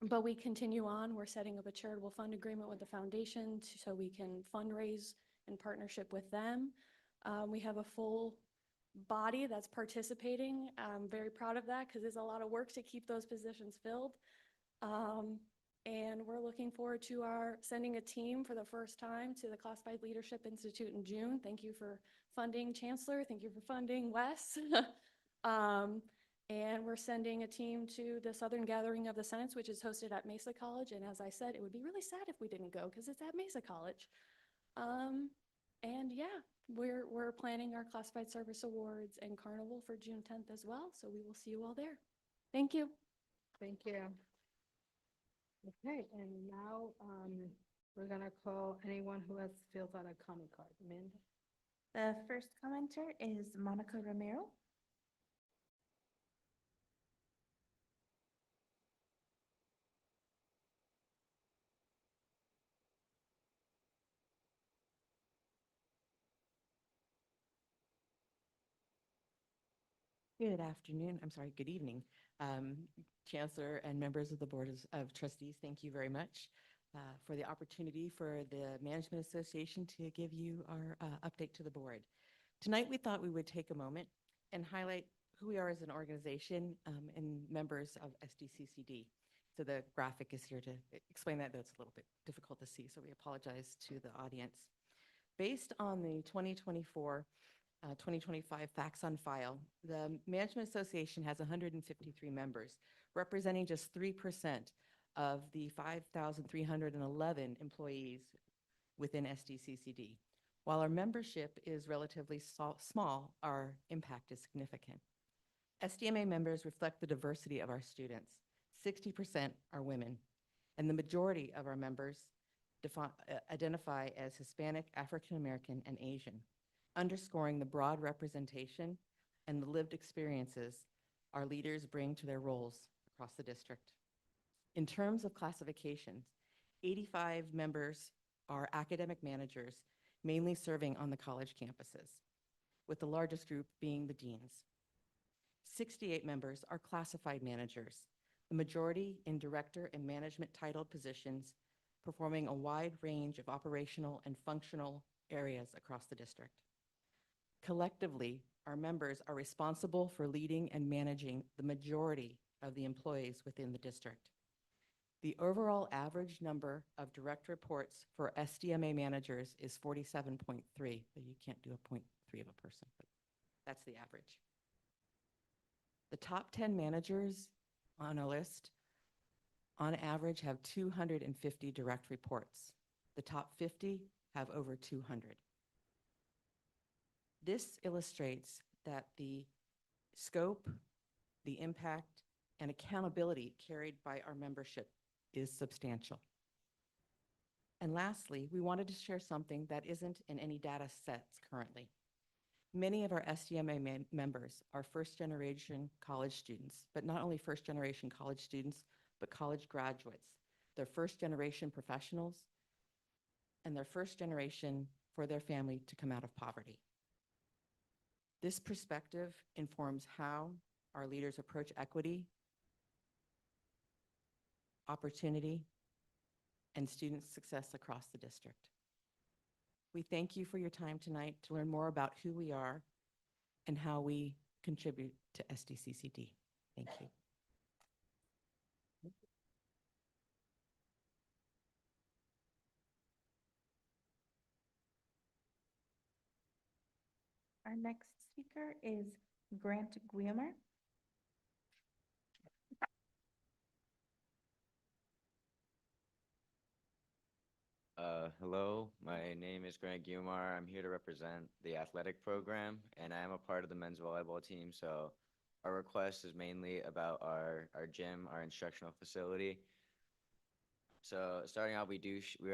But we continue on. We're setting up a charitable fund agreement with the foundation so we can fundraise in partnership with them. We have a full body that's participating. I'm very proud of that because there's a lot of work to keep those positions filled. And we're looking forward to sending a team for the first time to the Classified Leadership Institute in June. Thank you for funding, Chancellor. Thank you for funding, Wes. And we're sending a team to the Southern Gathering of the Senates, which is hosted at Mesa College. And as I said, it would be really sad if we didn't go because it's at Mesa College. And yeah, we're planning our Classified Service Awards and Carnival for June 10th as well. So we will see you all there. Thank you. Thank you. Okay, and now we're gonna call anyone who has filled out a comment card. Amanda? The first commenter is Monica Romero. Good afternoon, I'm sorry, good evening. Chancellor and members of the Board of Trustees, thank you very much for the opportunity for the Management Association to give you our update to the board. Tonight, we thought we would take a moment and highlight who we are as an organization and members of SDCCD. So the graphic is here to explain that, though it's a little bit difficult to see, so we apologize to the audience. Based on the 2025 facts on file, the Management Association has 153 members, representing just 3% of the 5,311 employees within SDCCD. While our membership is relatively small, our impact is significant. SDMA members reflect the diversity of our students. 60% are women, and the majority of our members identify as Hispanic, African American, and Asian, underscoring the broad representation and the lived experiences our leaders bring to their roles across the district. In terms of classifications, 85 members are academic managers, mainly serving on the college campuses, with the largest group being the deans. 68 members are classified managers, the majority in director and management titled positions, performing a wide range of operational and functional areas across the district. Collectively, our members are responsible for leading and managing the majority of the employees within the district. The overall average number of direct reports for SDMA managers is 47.3, but you can't do a 0.3 of a person, but that's the average. The top 10 managers on a list, on average, have 250 direct reports. The top 50 have over 200. This illustrates that the scope, the impact, and accountability carried by our membership is substantial. And lastly, we wanted to share something that isn't in any data sets currently. Many of our SDMA members are first-generation college students, but not only first-generation college students, but college graduates. They're first-generation professionals, and they're first generation for their family to come out of poverty. This perspective informs how our leaders approach equity, opportunity, and student success across the district. We thank you for your time tonight to learn more about who we are and how we contribute to SDCCD. Thank you. Our next speaker is Grant Guillemard. Hello, my name is Grant Guillemard. I'm here to represent the athletic program, and I am a part of the men's volleyball team. So our request is mainly about our gym, our instructional facility. So starting out, we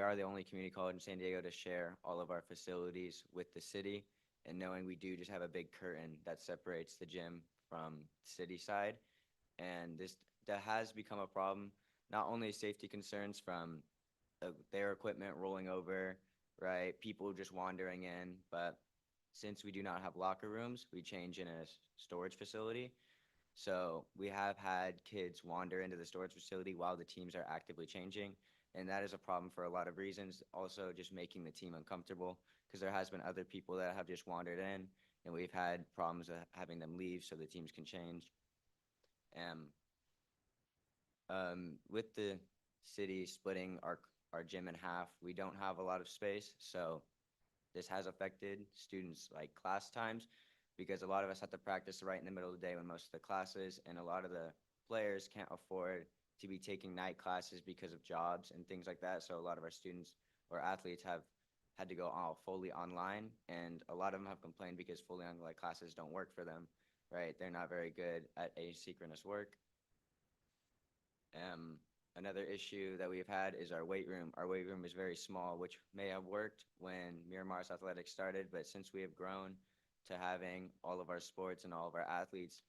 are the only community college in San Diego to share all of our facilities with the city, and knowing we do just have a big curtain that separates the gym from city side, and that has become a problem. Not only safety concerns from their equipment rolling over, right? People just wandering in, but since we do not have locker rooms, we change in a storage facility. So we have had kids wander into the storage facility while the teams are actively changing, and that is a problem for a lot of reasons. Also, just making the team uncomfortable because there has been other people that have just wandered in, and we've had problems having them leave so the teams can change. With the city splitting our gym in half, we don't have a lot of space, so this has affected students' like class times. because a lot of us have to practice right in the middle of the day when most of the classes and a lot of the players can't afford to be taking night classes because of jobs and things like that. So a lot of our students or athletes have had to go all fully online, and a lot of them have complained because fully online classes don't work for them, right? They're not very good at asynchronous work. Another issue that we've had is our weight room. Our weight room is very small, which may have worked when Miramar's athletics started, but since we have grown to having all of our sports and all of our athletes,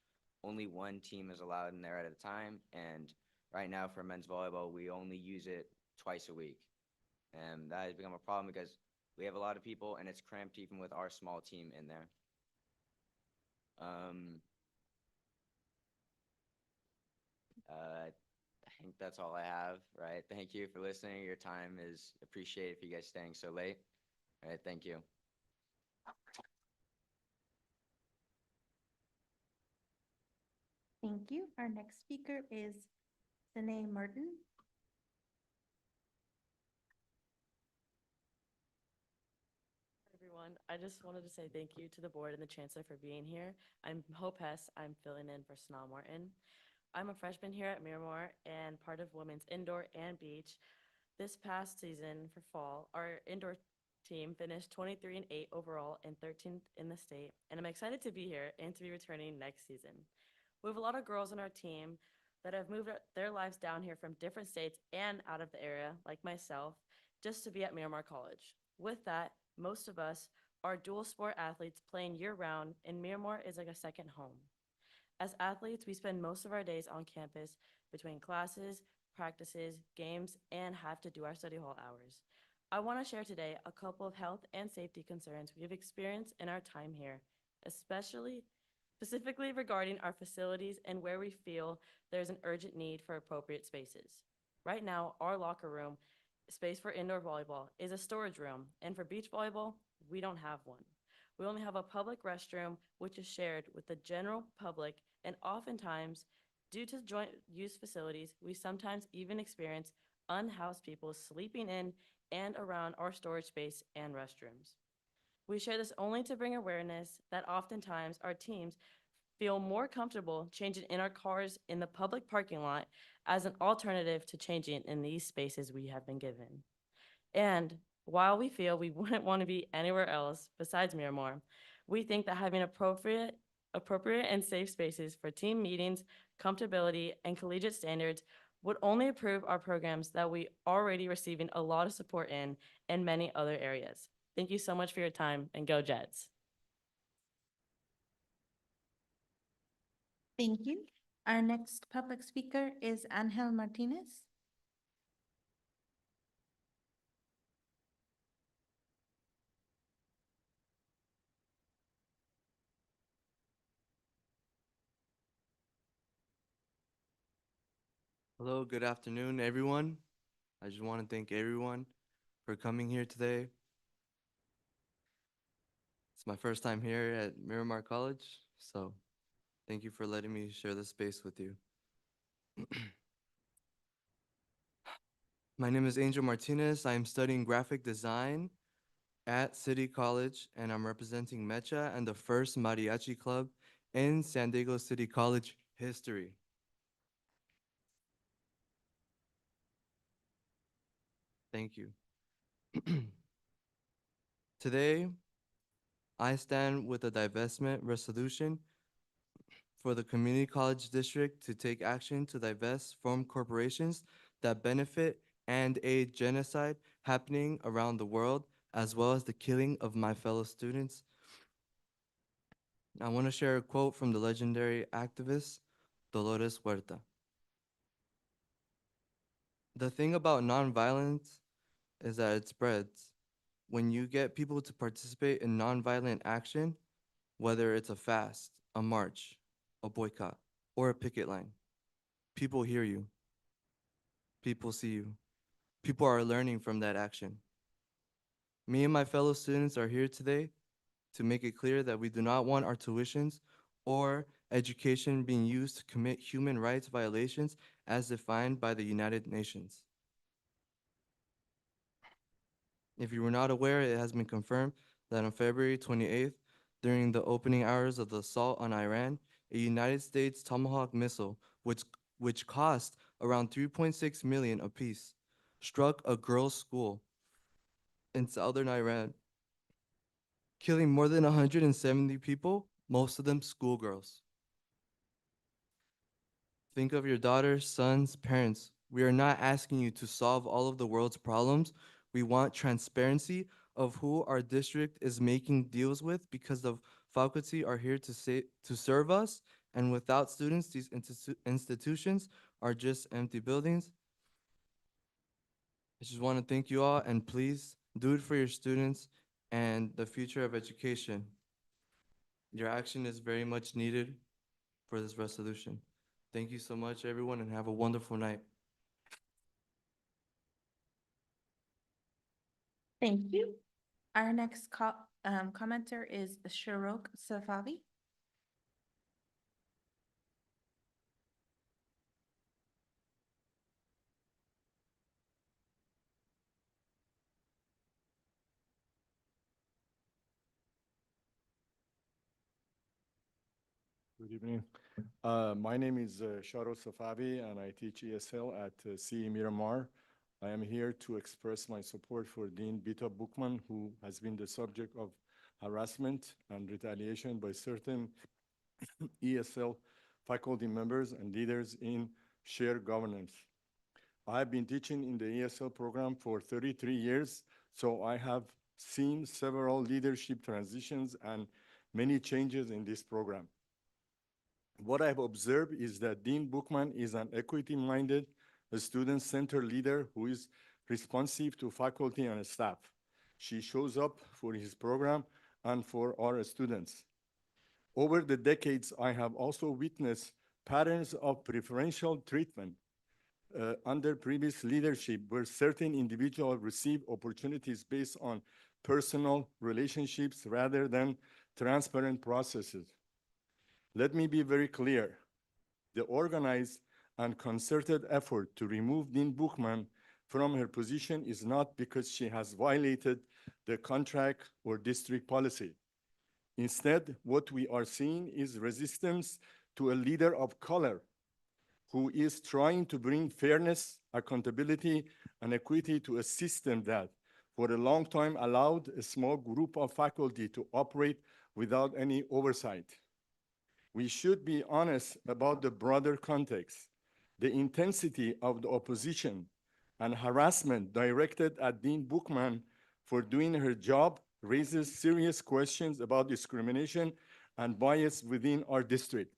only one team is allowed in there at a time. And right now for men's volleyball, we only use it twice a week. And that has become a problem because we have a lot of people and it's cramped even with our small team in there. I think that's all I have, right? Thank you for listening. Your time is appreciated for you guys staying so late. All right, thank you. Thank you. Our next speaker is Sine Martin. Everyone, I just wanted to say thank you to the board and the chancellor for being here. I'm Hope Hess. I'm filling in for Sanaa Martin. I'm a freshman here at Miramar and part of women's indoor and beach. This past season for fall, our indoor team finished 23-8 overall and 13th in the state, and I'm excited to be here and to be returning next season. We have a lot of girls on our team that have moved their lives down here from different states and out of the area, like myself, just to be at Miramar College. With that, most of us are dual sport athletes playing year-round, and Miramar is like a second home. As athletes, we spend most of our days on campus between classes, practices, games, and have to do our study hall hours. I want to share today a couple of health and safety concerns we have experienced in our time here, specifically regarding our facilities and where we feel there's an urgent need for appropriate spaces. Right now, our locker room space for indoor volleyball is a storage room, and for beach volleyball, we don't have one. We only have a public restroom, which is shared with the general public, and oftentimes, due to joint use facilities, we sometimes even experience unhoused people sleeping in and around our storage space and restrooms. We share this only to bring awareness that oftentimes our teams feel more comfortable changing in our cars in the public parking lot as an alternative to changing in these spaces we have been given. And while we feel we wouldn't want to be anywhere else besides Miramar, we think that having appropriate and safe spaces for team meetings, comfortability, and collegiate standards would only improve our programs that we already receiving a lot of support in many other areas. Thank you so much for your time, and go Jets. Thank you. Our next public speaker is Angel Martinez. Hello, good afternoon, everyone. I just want to thank everyone for coming here today. It's my first time here at Miramar College, so thank you for letting me share this space with you. My name is Angel Martinez. I am studying graphic design at City College, and I'm representing Mecha and the first mariachi club in San Diego City College history. Thank you. Today, I stand with a divestment resolution for the community college district to take action to divest from corporations that benefit and aid genocide happening around the world, as well as the killing of my fellow students. I want to share a quote from the legendary activist Dolores Huerta. The thing about nonviolence is that it spreads. When you get people to participate in nonviolent action, whether it's a fast, a march, a boycott, or a picket line, people hear you. People see you. People are learning from that action. Me and my fellow students are here today to make it clear that we do not want our tuitions or education being used to commit human rights violations as defined by the United Nations. If you were not aware, it has been confirmed that on February 28th, during the opening hours of the assault on Iran, a United States Tomahawk missile, which cost around 3.6 million apiece, struck a girls' school in southern Iran, killing more than 170 people, most of them schoolgirls. Think of your daughters, sons, parents. We are not asking you to solve all of the world's problems. We want transparency of who our district is making deals with, because the faculty are here to serve us. And without students, these institutions are just empty buildings. I just want to thank you all, and please do it for your students and the future of education. Your action is very much needed for this resolution. Thank you so much, everyone, and have a wonderful night. Thank you. Our next commenter is Sharok Safavi. Good evening. My name is Sharo Safavi, and I teach ESL at CE Miramar. I am here to express my support for Dean Bita Bookman, who has been the subject of harassment and retaliation by certain ESL faculty members and leaders in shared governance. I have been teaching in the ESL program for 33 years, so I have seen several leadership transitions and many changes in this program. What I've observed is that Dean Bookman is an equity-minded, student-centered leader who is responsive to faculty and staff. She shows up for his program and for our students. Over the decades, I have also witnessed patterns of preferential treatment under previous leadership, where certain individuals receive opportunities based on personal relationships rather than transparent processes. Let me be very clear. The organized and concerted effort to remove Dean Bookman from her position is not because she has violated the contract or district policy. Instead, what we are seeing is resistance to a leader of color who is trying to bring fairness, accountability, and equity to a system that, for a long time, allowed a small group of faculty to operate without any oversight. We should be honest about the broader context. The intensity of the opposition and harassment directed at Dean Bookman for doing her job raises serious questions about discrimination and bias within our district,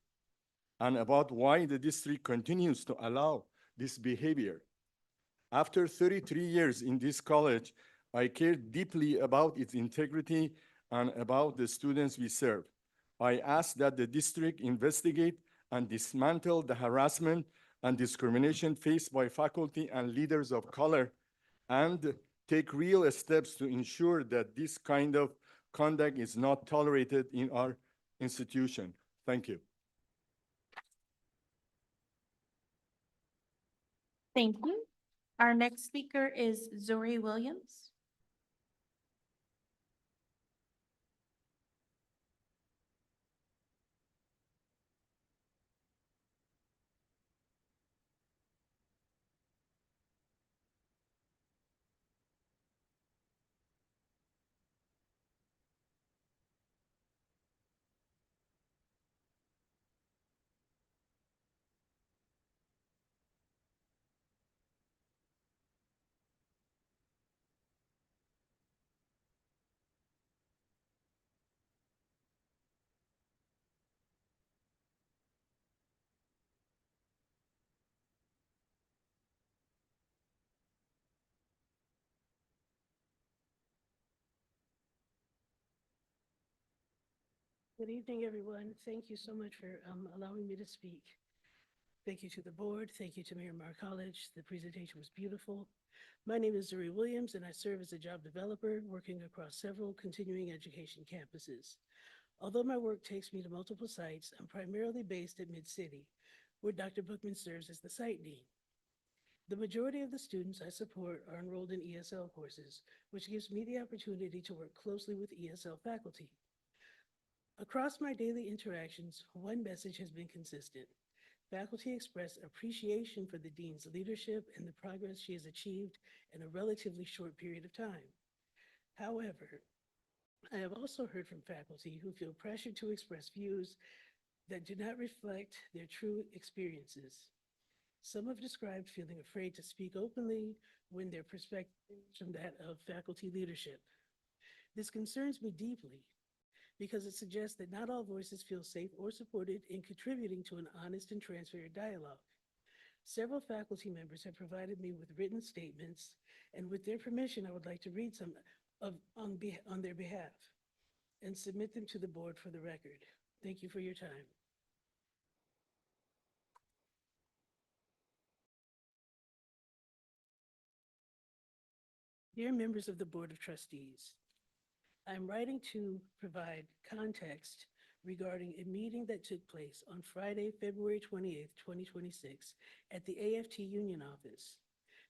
and about why the district continues to allow this behavior. After 33 years in this college, I care deeply about its integrity and about the students we serve. I ask that the district investigate and dismantle the harassment and discrimination faced by faculty and leaders of color, and take real steps to ensure that this kind of conduct is not tolerated in our institution. Thank you. Thank you. Our next speaker is Zori Williams. Good evening, everyone. Thank you so much for allowing me to speak. Thank you to the board. Thank you to Miramar College. The presentation was beautiful. My name is Zuri Williams, and I serve as a job developer working across several continuing education campuses. Although my work takes me to multiple sites, I'm primarily based at Mid-City, where Dr. Bookman serves as the site dean. The majority of the students I support are enrolled in ESL courses, which gives me the opportunity to work closely with ESL faculty. Across my daily interactions, one message has been consistent. Faculty express appreciation for the dean's leadership and the progress she has achieved in a relatively short period of time. However, I have also heard from faculty who feel pressured to express views that do not reflect their true experiences. Some have described feeling afraid to speak openly when their perspective is from that of faculty leadership. This concerns me deeply because it suggests that not all voices feel safe or supported in contributing to an honest and transparent dialogue. Several faculty members have provided me with written statements, and with their permission, I would like to read some on their behalf and submit them to the board for the record. Thank you for your time. Dear members of the Board of Trustees, I'm writing to provide context regarding a meeting that took place on Friday, February 28th, 2026 at the AFT Union Office.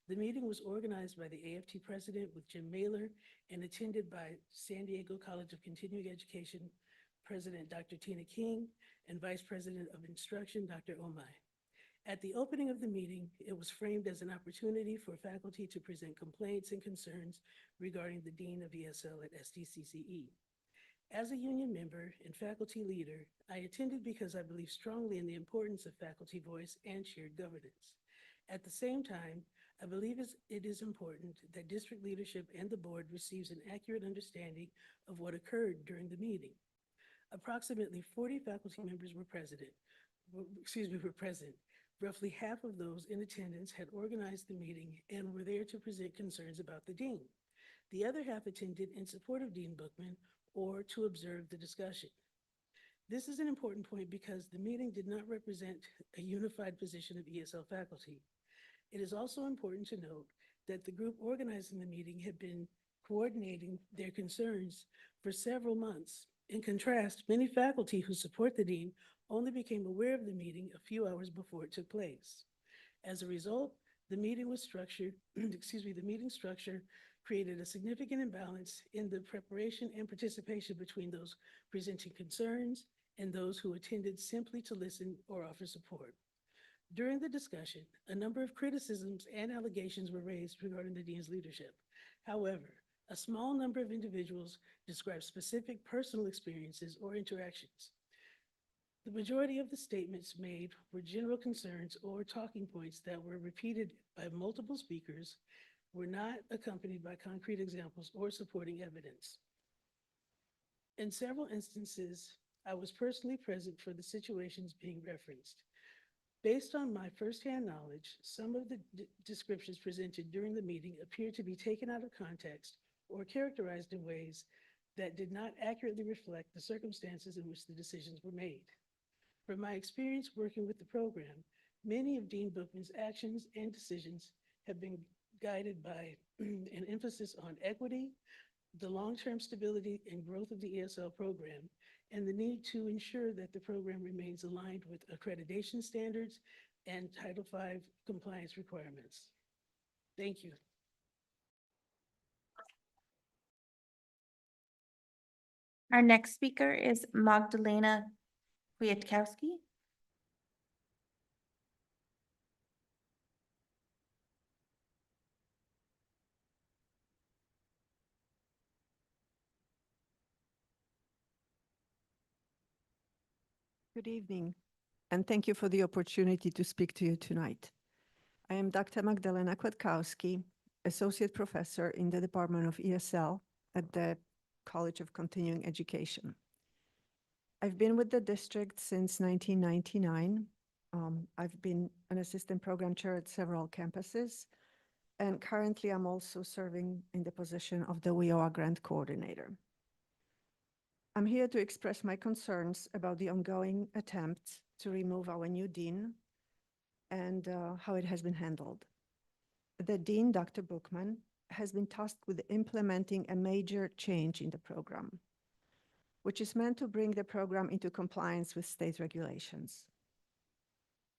The meeting was organized by the AFT President with Jim Mailer and attended by San Diego College of Continuing Education President Dr. Tina King and Vice President of Instruction Dr. Omai. At the opening of the meeting, it was framed as an opportunity for faculty to present complaints and concerns regarding the Dean of ESL at SDCCE. As a union member and faculty leader, I attended because I believe strongly in the importance of faculty voice and shared governance. At the same time, I believe it is important that district leadership and the board receives an accurate understanding of what occurred during the meeting. Approximately 40 faculty members were present. Roughly half of those in attendance had organized the meeting and were there to present concerns about the dean. The other half attended in support of Dean Bookman or to observe the discussion. This is an important point because the meeting did not represent a unified position of ESL faculty. It is also important to note that the group organizing the meeting had been coordinating their concerns for several months. In contrast, many faculty who support the dean only became aware of the meeting a few hours before it took place. As a result, the meeting structure created a significant imbalance in the preparation and participation between those presenting concerns and those who attended simply to listen or offer support. During the discussion, a number of criticisms and allegations were raised regarding the dean's leadership. However, a small number of individuals described specific personal experiences or interactions. The majority of the statements made were general concerns or talking points that were repeated by multiple speakers, were not accompanied by concrete examples or supporting evidence. In several instances, I was personally present for the situations being referenced. Based on my firsthand knowledge, some of the descriptions presented during the meeting appeared to be taken out of context or characterized in ways that did not accurately reflect the circumstances in which the decisions were made. From my experience working with the program, many of Dean Bookman's actions and decisions have been guided by an emphasis on equity, the long-term stability and growth of the ESL program, and the need to ensure that the program remains aligned with accreditation standards and Title V compliance requirements. Thank you. Our next speaker is Magdalena Kwiatkowski. Good evening, and thank you for the opportunity to speak to you tonight. I am Dr. Magdalena Kwiatkowski, Associate Professor in the Department of ESL at the College of Continuing Education. I've been with the district since 1999. I've been an assistant program chair at several campuses, and currently I'm also serving in the position of the WIOA Grant Coordinator. I'm here to express my concerns about the ongoing attempt to remove our new dean and how it has been handled. The dean, Dr. Bookman, has been tasked with implementing a major change in the program, which is meant to bring the program into compliance with state regulations.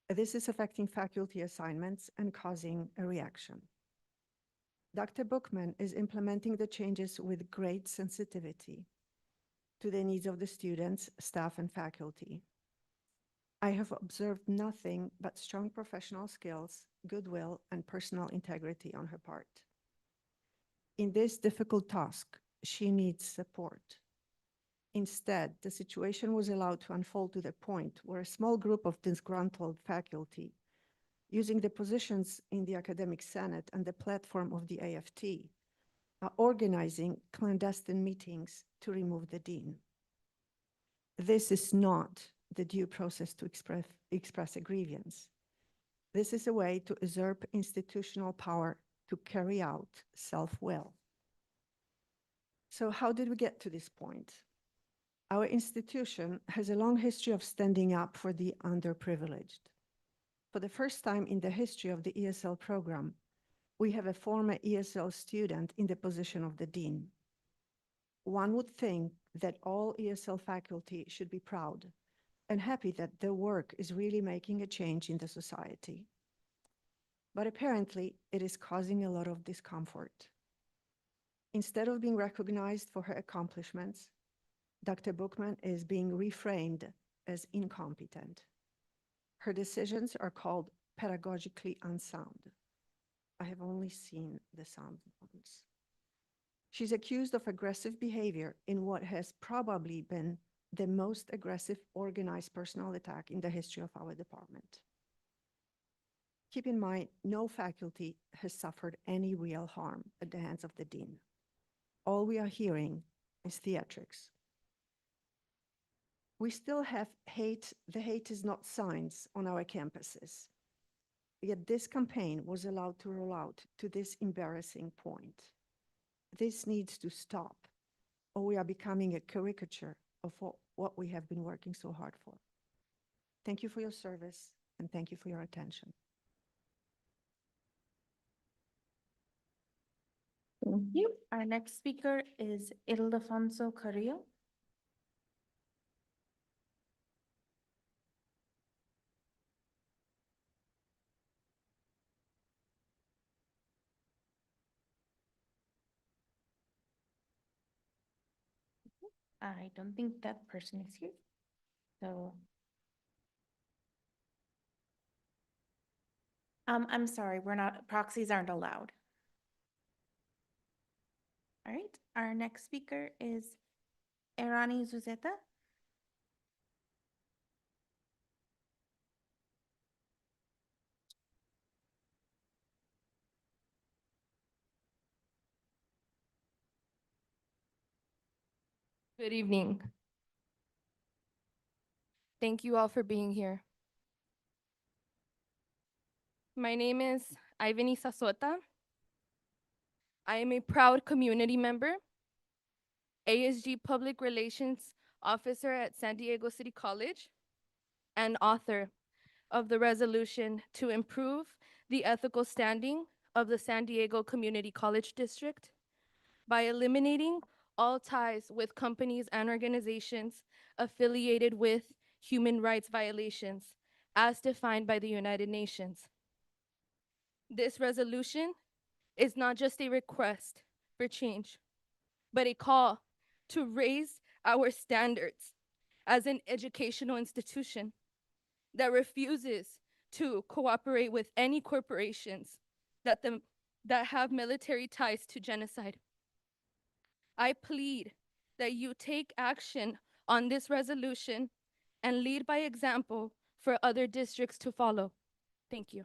This is affecting faculty assignments and causing a reaction. Dr. Bookman is implementing the changes with great sensitivity, to the needs of the students, staff, and faculty. I have observed nothing but strong professional skills, goodwill, and personal integrity on her part. In this difficult task, she needs support. Instead, the situation was allowed to unfold to the point where a small group of disgruntled faculty, using the positions in the Academic Senate and the platform of the AFT, are organizing clandestine meetings to remove the dean. This is not the due process to express a grievance. This is a way to usurp institutional power to carry out self-will. So how did we get to this point? Our institution has a long history of standing up for the underprivileged. For the first time in the history of the ESL program, we have a former ESL student in the position of the dean. One would think that all ESL faculty should be proud and happy that their work is really making a change in the society. But apparently, it is causing a lot of discomfort. Instead of being recognized for her accomplishments, Dr. Bookman is being reframed as incompetent. Her decisions are called pedagogically unsound. I have only seen the sound ones. She's accused of aggressive behavior in what has probably been the most aggressive organized personal attack in the history of our department. Keep in mind, no faculty has suffered any real harm at the hands of the dean. All we are hearing is theatrics. We still have hate, the hate is not signs on our campuses. Yet this campaign was allowed to roll out to this embarrassing point. This needs to stop, or we are becoming a caricature of what we have been working so hard for. Thank you for your service, and thank you for your attention. Thank you. Our next speaker is Ildefonso Carrillo. I don't think that person is here. So. I'm sorry, proxies aren't allowed. All right, our next speaker is Erani Zuzeta. Good evening. Thank you all for being here. My name is Ivani Sasota. I am a proud community member, ASG Public Relations Officer at San Diego City College, and author of the resolution to improve the ethical standing of the San Diego Community College District by eliminating all ties with companies and organizations affiliated with human rights violations as defined by the United Nations. This resolution is not just a request for change, but a call to raise our standards as an educational institution that refuses to cooperate with any corporations that have military ties to genocide. I plead that you take action on this resolution and lead by example for other districts to follow. Thank you.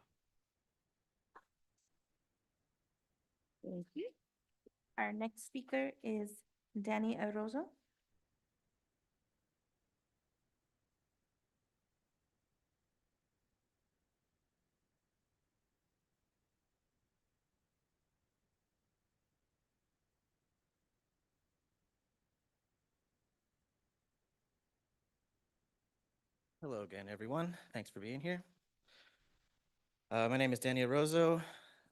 Thank you. Our next speaker is Danny Arozo. Hello again, everyone. Thanks for being here. My name is Danny Arozo.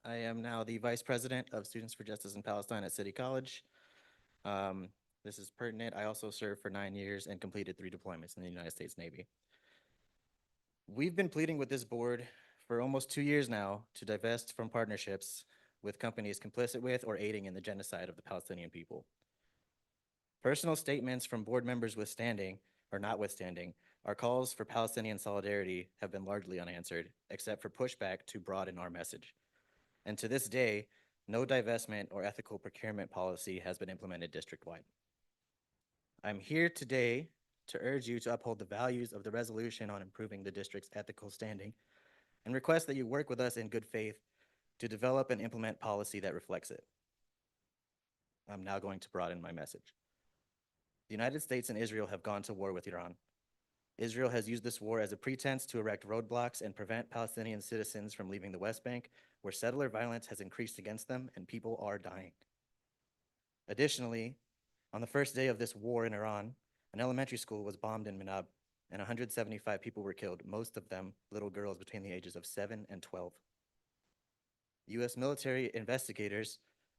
I am now the Vice President of Students for Justice in Palestine at City College. This is pertinent. I also served for 9 years and completed 3 deployments in the United States Navy. We've been pleading with this board for almost 2 years now to divest from partnerships with companies complicit with or aiding in the genocide of the Palestinian people. Personal statements from board members withstanding or notwithstanding, our calls for Palestinian solidarity have been largely unanswered, except for pushback to broaden our message. And to this day, no divestment or ethical procurement policy has been implemented district-wide. I'm here today to urge you to uphold the values of the resolution on improving the district's ethical standing and request that you work with us in good faith to develop and implement policy that reflects it. I'm now going to broaden my message. The United States and Israel have gone to war with Iran. Israel has used this war as a pretense to erect roadblocks and prevent Palestinian citizens from leaving the West Bank, where settler violence has increased against them and people are dying. Additionally, on the first day of this war in Iran, an elementary school was bombed in Minab, and 175 people were killed, most of them little girls between the ages of 7 and 12. US military investigators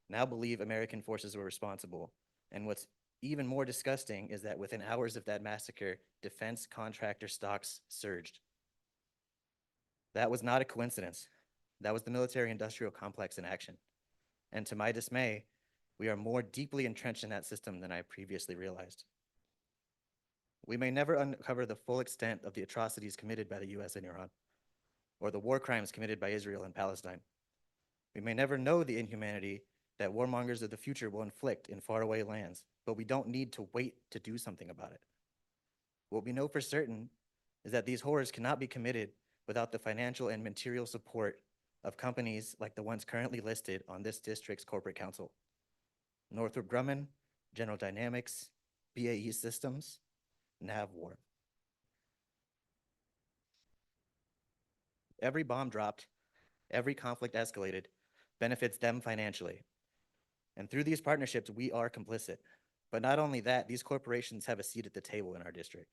now believe American forces were responsible, and what's even more disgusting is that within hours of that massacre, defense contractor stocks surged. That was not a coincidence. That was the military-industrial complex in action. And to my dismay, we are more deeply entrenched in that system than I previously realized. We may never uncover the full extent of the atrocities committed by the US in Iran, or the war crimes committed by Israel and Palestine. We may never know the inhumanity that warmongers of the future will inflict in faraway lands, but we don't need to wait to do something about it. What we know for certain is that these horrors cannot be committed without the financial and material support of companies like the ones currently listed on this district's corporate council: Northrop Grumman, General Dynamics, BAE Systems, Navwar. Every bomb dropped, every conflict escalated, benefits them financially. And through these partnerships, we are complicit. But not only that, these corporations have a seat at the table in our district.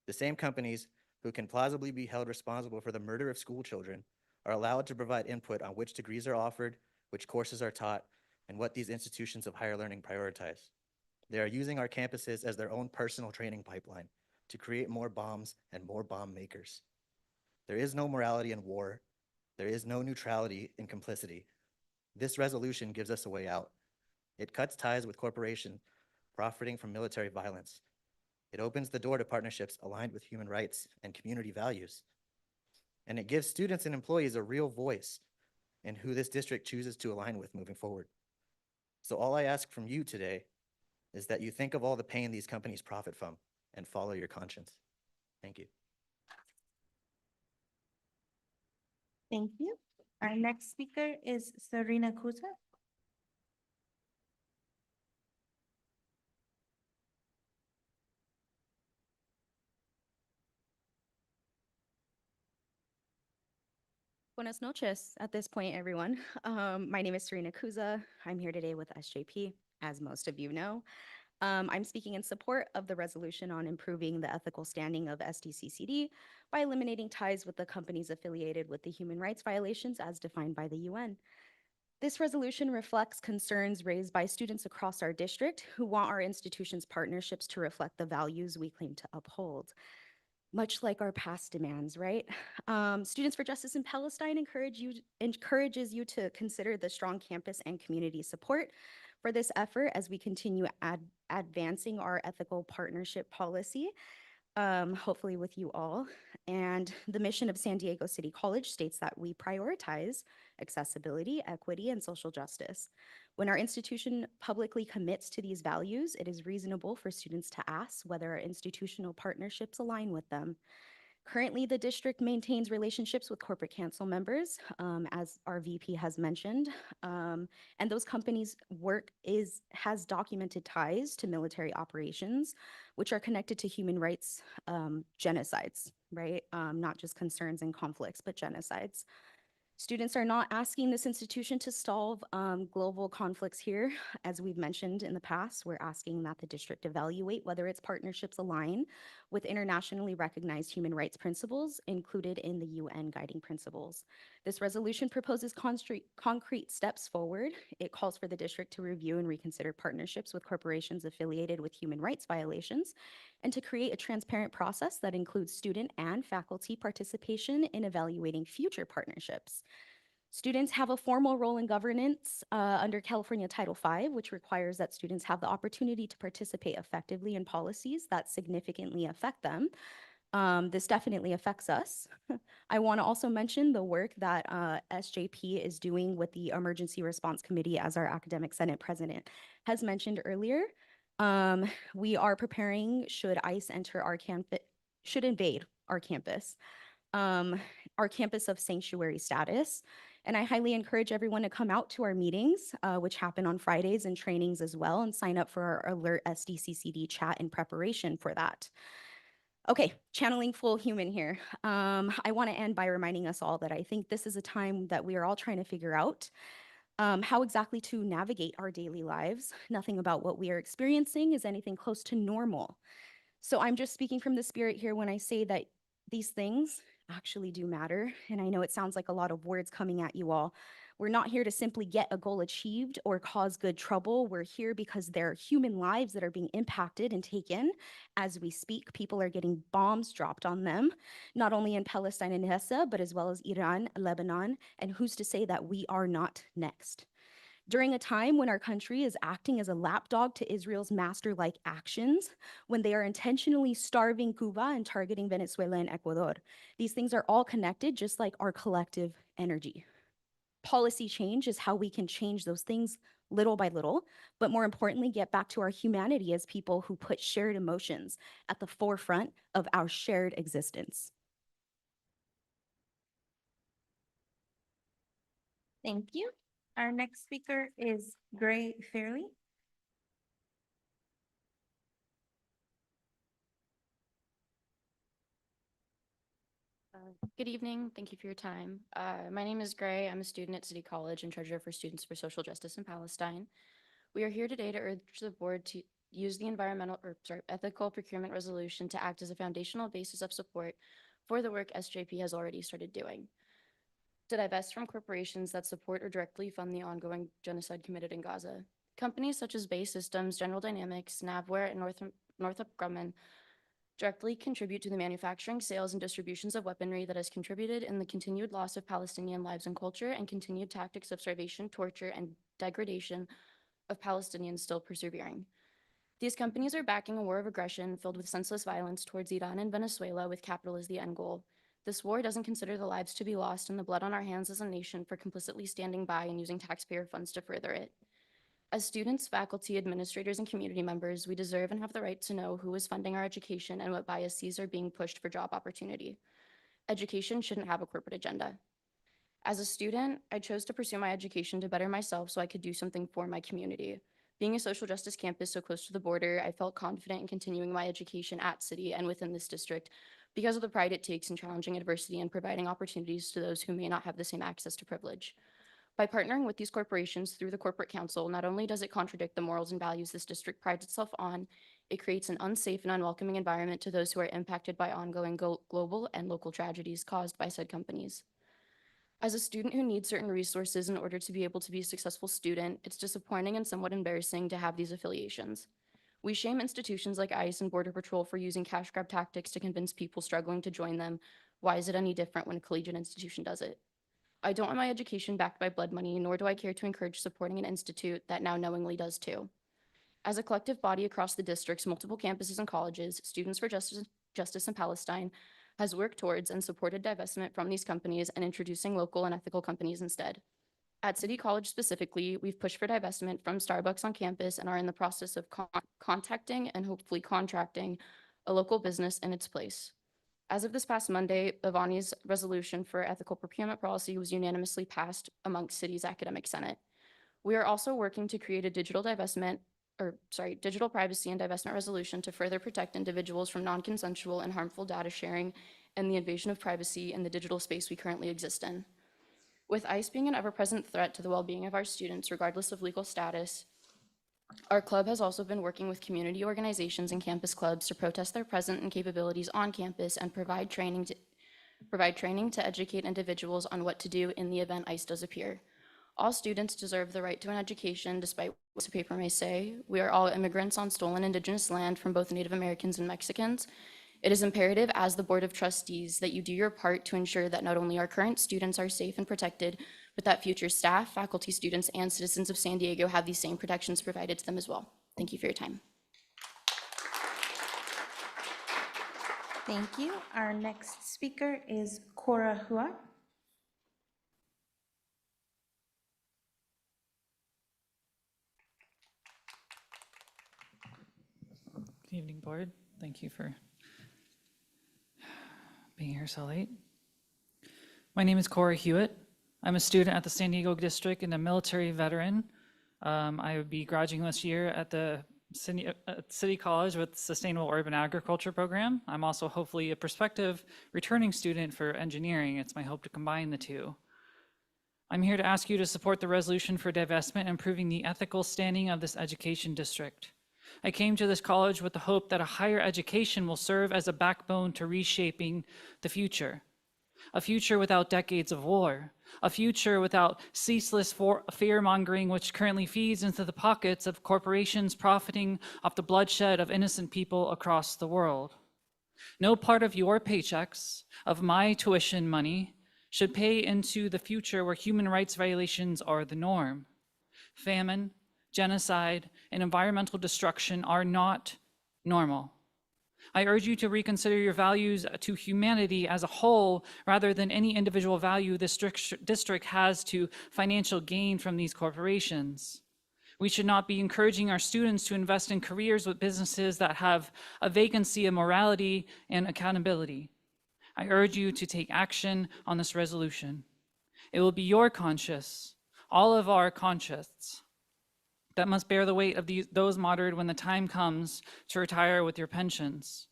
The same companies who can plausibly be held responsible for the murder of school children are allowed to provide input on which degrees are offered, which courses are taught, and what these institutions of higher learning prioritize. They are using our campuses as their own personal training pipeline to create more bombs and more bomb makers. There is no morality in war. There is no neutrality in complicity. This resolution gives us a way out. It cuts ties with corporations profiting from military violence. It opens the door to partnerships aligned with human rights and community values. And it gives students and employees a real voice in who this district chooses to align with moving forward. So all I ask from you today is that you think of all the pain these companies profit from and follow your conscience. Thank you. Thank you. Our next speaker is Serena Kuza. Buenas noches at this point, everyone. My name is Serena Kuza. I'm here today with SJP, as most of you know. I'm speaking in support of the resolution on improving the ethical standing of SDCCD by eliminating ties with the companies affiliated with the human rights violations as defined by the UN. This resolution reflects concerns raised by students across our district who want our institution's partnerships to reflect the values we claim to uphold. Much like our past demands, right? Students for Justice in Palestine encourages you to consider the strong campus and community support for this effort as we continue advancing our ethical partnership policy, hopefully with you all. And the mission of San Diego City College states that we prioritize accessibility, equity, and social justice. When our institution publicly commits to these values, it is reasonable for students to ask whether our institutional partnerships align with them. Currently, the district maintains relationships with corporate council members, as our VP has mentioned, and those companies' work has documented ties to military operations, which are connected to human rights genocides, right? Not just concerns and conflicts, but genocides. Students are not asking this institution to solve global conflicts here. As we've mentioned in the past, we're asking that the district evaluate whether its partnerships align with internationally recognized human rights principles included in the UN guiding principles. This resolution proposes concrete steps forward. It calls for the district to review and reconsider partnerships with corporations affiliated with human rights violations and to create a transparent process that includes student and faculty participation in evaluating future partnerships. Students have a formal role in governance under California Title V, which requires that students have the opportunity to participate effectively in policies that significantly affect them. This definitely affects us. I want to also mention the work that SJP is doing with the Emergency Response Committee, as our Academic Senate President has mentioned earlier. We are preparing should ICE enter our campus, should invade our campus of sanctuary status. And I highly encourage everyone to come out to our meetings, which happen on Fridays, and trainings as well, and sign up for our Alert SDCCD chat in preparation for that. Okay, channeling full human here. I want to end by reminding us all that I think this is a time that we are all trying to figure out how exactly to navigate our daily lives. Nothing about what we are experiencing is anything close to normal. So I'm just speaking from the spirit here when I say that these things actually do matter. And I know it sounds like a lot of words coming at you all. We're not here to simply get a goal achieved or cause good trouble. We're here because there are human lives that are being impacted and taken. As we speak, people are getting bombs dropped on them, not only in Palestine and Gaza, but as well as Iran, Lebanon, and who's to say that we are not next? During a time when our country is acting as a lapdog to Israel's master-like actions, when they are intentionally starving Cuba and targeting Venezuela and Ecuador. These things are all connected, just like our collective energy. Policy change is how we can change those things little by little, but more importantly, get back to our humanity as people who put shared emotions at the forefront of our shared existence. Thank you. Our next speaker is Gray Fairley. Good evening. Thank you for your time. My name is Gray. I'm a student at City College and Treasurer for Students for Social Justice in Palestine. We are here today to urge the board to use the ethical procurement resolution to act as a foundational basis of support for the work SJP has already started doing. To divest from corporations that support or directly fund the ongoing genocide committed in Gaza. Companies such as Bay Systems, General Dynamics, Navware, and Northrop Grumman directly contribute to the manufacturing, sales, and distributions of weaponry that has contributed in the continued loss of Palestinian lives and culture and continued tactics of starvation, torture, and degradation of Palestinians still persevering. These companies are backing a war of aggression filled with senseless violence towards Iran and Venezuela with capital as the end goal. This war doesn't consider the lives to be lost and the blood on our hands as a nation for complicitly standing by and using taxpayer funds to further it. As students, faculty, administrators, and community members, we deserve and have the right to know who is funding our education and what biases are being pushed for job opportunity. Education shouldn't have a corporate agenda. As a student, I chose to pursue my education to better myself so I could do something for my community. Being a social justice campus so close to the border, I felt confident in continuing my education at City and within this district because of the pride it takes in challenging adversity and providing opportunities to those who may not have the same access to privilege. By partnering with these corporations through the corporate council, not only does it contradict the morals and values this district prides itself on, it creates an unsafe and unwelcoming environment to those who are impacted by ongoing global and local tragedies caused by said companies. As a student who needs certain resources in order to be able to be a successful student, it's disappointing and somewhat embarrassing to have these affiliations. We shame institutions like ICE and Border Patrol for using cash grab tactics to convince people struggling to join them. Why is it any different when a collegiate institution does it? I don't want my education backed by blood money, nor do I care to encourage supporting an institute that now knowingly does too. As a collective body across the district's multiple campuses and colleges, Students for Justice in Palestine has worked towards and supported divestment from these companies and introducing local and ethical companies instead. At City College specifically, we've pushed for divestment from Starbucks on campus and are in the process of contacting and hopefully contracting a local business in its place. As of this past Monday, Ivani's resolution for ethical procurement policy was unanimously passed amongst City's academic senate. We are also working to create a digital privacy and divestment resolution to further protect individuals from non-consensual and harmful data sharing and the invasion of privacy in the digital space we currently exist in. With ICE being an ever-present threat to the well-being of our students, regardless of legal status, our club has also been working with community organizations and campus clubs to protest their presence and capabilities on campus and provide training to educate individuals on what to do in the event ICE does appear. All students deserve the right to an education, despite what the paper may say. We are all immigrants on stolen indigenous land from both Native Americans and Mexicans. It is imperative as the Board of Trustees that you do your part to ensure that not only our current students are safe and protected, With that, future staff, faculty, students, and citizens of San Diego have these same protections provided to them as well. Thank you for your time. Thank you. Our next speaker is Cora Hua. Good evening, board. Thank you for being here so late. My name is Corey Hewitt. I'm a student at the San Diego District and a military veteran. I would be graduating this year at the City College with Sustainable Urban Agriculture program. I'm also hopefully a prospective returning student for engineering. It's my hope to combine the two. I'm here to ask you to support the resolution for divestment and improving the ethical standing of this education district. I came to this college with the hope that a higher education will serve as a backbone to reshaping the future. A future without decades of war. A future without ceaseless fear-mongering which currently feeds into the pockets of corporations profiting off the bloodshed of innocent people across the world. No part of your paychecks, of my tuition money, should pay into the future where human rights violations are the norm. Famine, genocide, and environmental destruction are not normal. I urge you to reconsider your values to humanity as a whole rather than any individual value this district has to financial gain from these corporations. We should not be encouraging our students to invest in careers with businesses that have a vacancy of morality and accountability. I urge you to take action on this resolution. It will be your conscience, all of our conscience, that must bear the weight of those martyred when the time comes to retire with your pensions.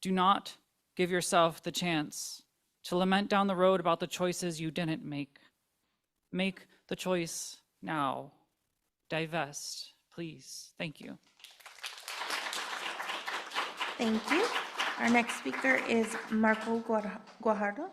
Do not give yourself the chance to lament down the road about the choices you didn't make. Make the choice now. Divest, please. Thank you. Thank you. Our next speaker is Marco Guajardo.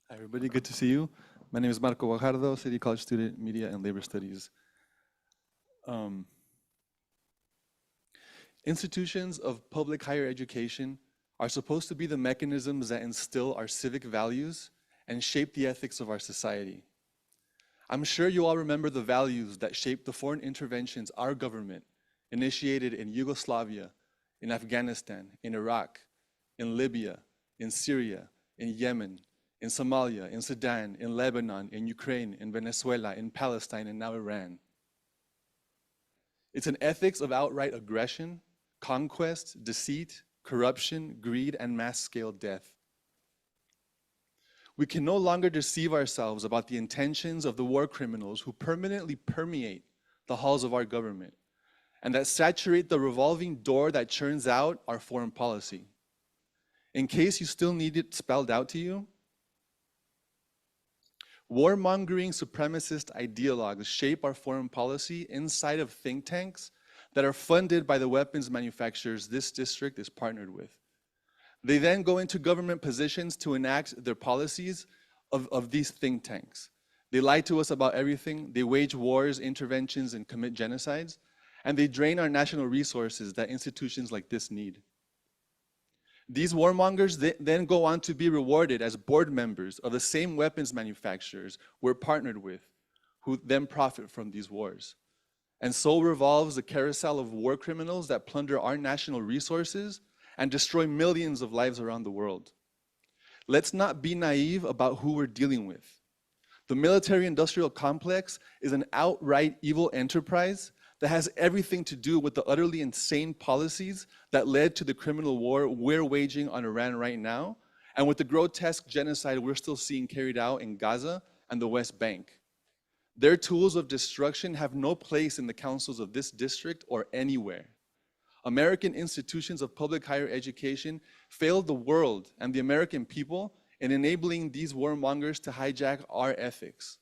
Hi, everybody. Good to see you. My name is Marco Guajardo, City College student, Media and Labor Studies. Institutions of public higher education are supposed to be the mechanisms that instill our civic values and shape the ethics of our society. I'm sure you all remember the values that shaped the foreign interventions our government initiated in Yugoslavia, in Afghanistan, in Iraq, in Libya, in Syria, in Yemen, in Somalia, in Sudan, in Lebanon, in Ukraine, in Venezuela, in Palestine, and now Iran. It's an ethics of outright aggression, conquest, deceit, corruption, greed, and mass-scale death. We can no longer deceive ourselves about the intentions of the war criminals who permanently permeate the halls of our government and that saturate the revolving door that churns out our foreign policy. In case you still need it spelled out to you, warmongering supremacist ideologues shape our foreign policy inside of think tanks that are funded by the weapons manufacturers this district is partnered with. They then go into government positions to enact their policies of these think tanks. They lie to us about everything. They wage wars, interventions, and commit genocides. And they drain our national resources that institutions like this need. These warmongers then go on to be rewarded as board members of the same weapons manufacturers we're partnered with, who then profit from these wars. And so revolves the carousel of war criminals that plunder our national resources and destroy millions of lives around the world. Let's not be naive about who we're dealing with. The military-industrial complex is an outright evil enterprise that has everything to do with the utterly insane policies that led to the criminal war we're waging on Iran right now, and with the grotesque genocide we're still seeing carried out in Gaza and the West Bank. Their tools of destruction have no place in the councils of this district or anywhere. American institutions of public higher education failed the world and the American people in enabling these warmongers to hijack our ethics.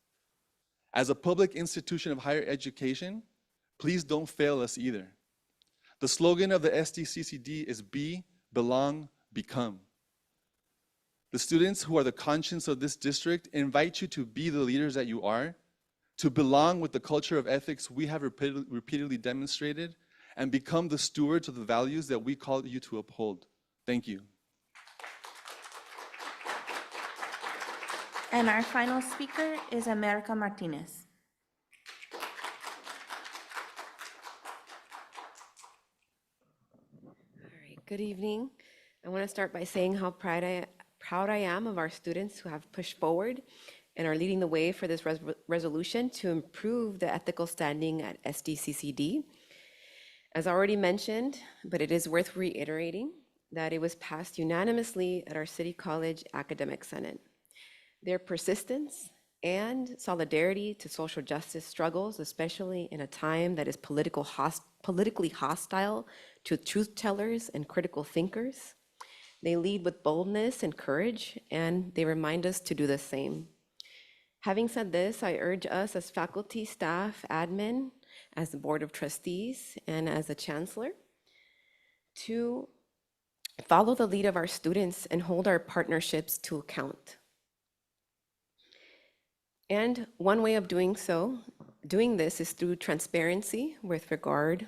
As a public institution of higher education, please don't fail us either. The slogan of the SDCCD is be, belong, become. The students who are the conscience of this district invite you to be the leaders that you are, to belong with the culture of ethics we have repeatedly demonstrated, and become the stewards of the values that we call you to uphold. Thank you. And our final speaker is America Martinez. Good evening. I want to start by saying how proud I am of our students who have pushed forward and are leading the way for this resolution to improve the ethical standing at SDCCD. As already mentioned, but it is worth reiterating, that it was passed unanimously at our City College Academic Senate. Their persistence and solidarity to social justice struggles, especially in a time that is politically hostile to truth tellers and critical thinkers. They lead with boldness and courage, and they remind us to do the same. Having said this, I urge us as faculty, staff, admin, as the Board of Trustees, and as the Chancellor, to follow the lead of our students and hold our partnerships to account. And one way of doing this is through transparency with regard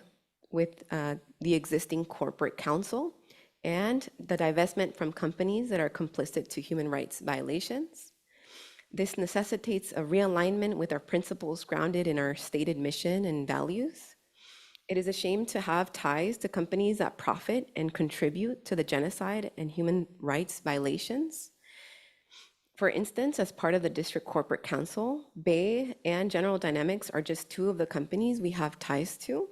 with the existing corporate council and the divestment from companies that are complicit to human rights violations. This necessitates a realignment with our principles grounded in our stated mission and values. It is a shame to have ties to companies that profit and contribute to the genocide and human rights violations. For instance, as part of the District Corporate Council, Bay and General Dynamics are just two of the companies we have ties to.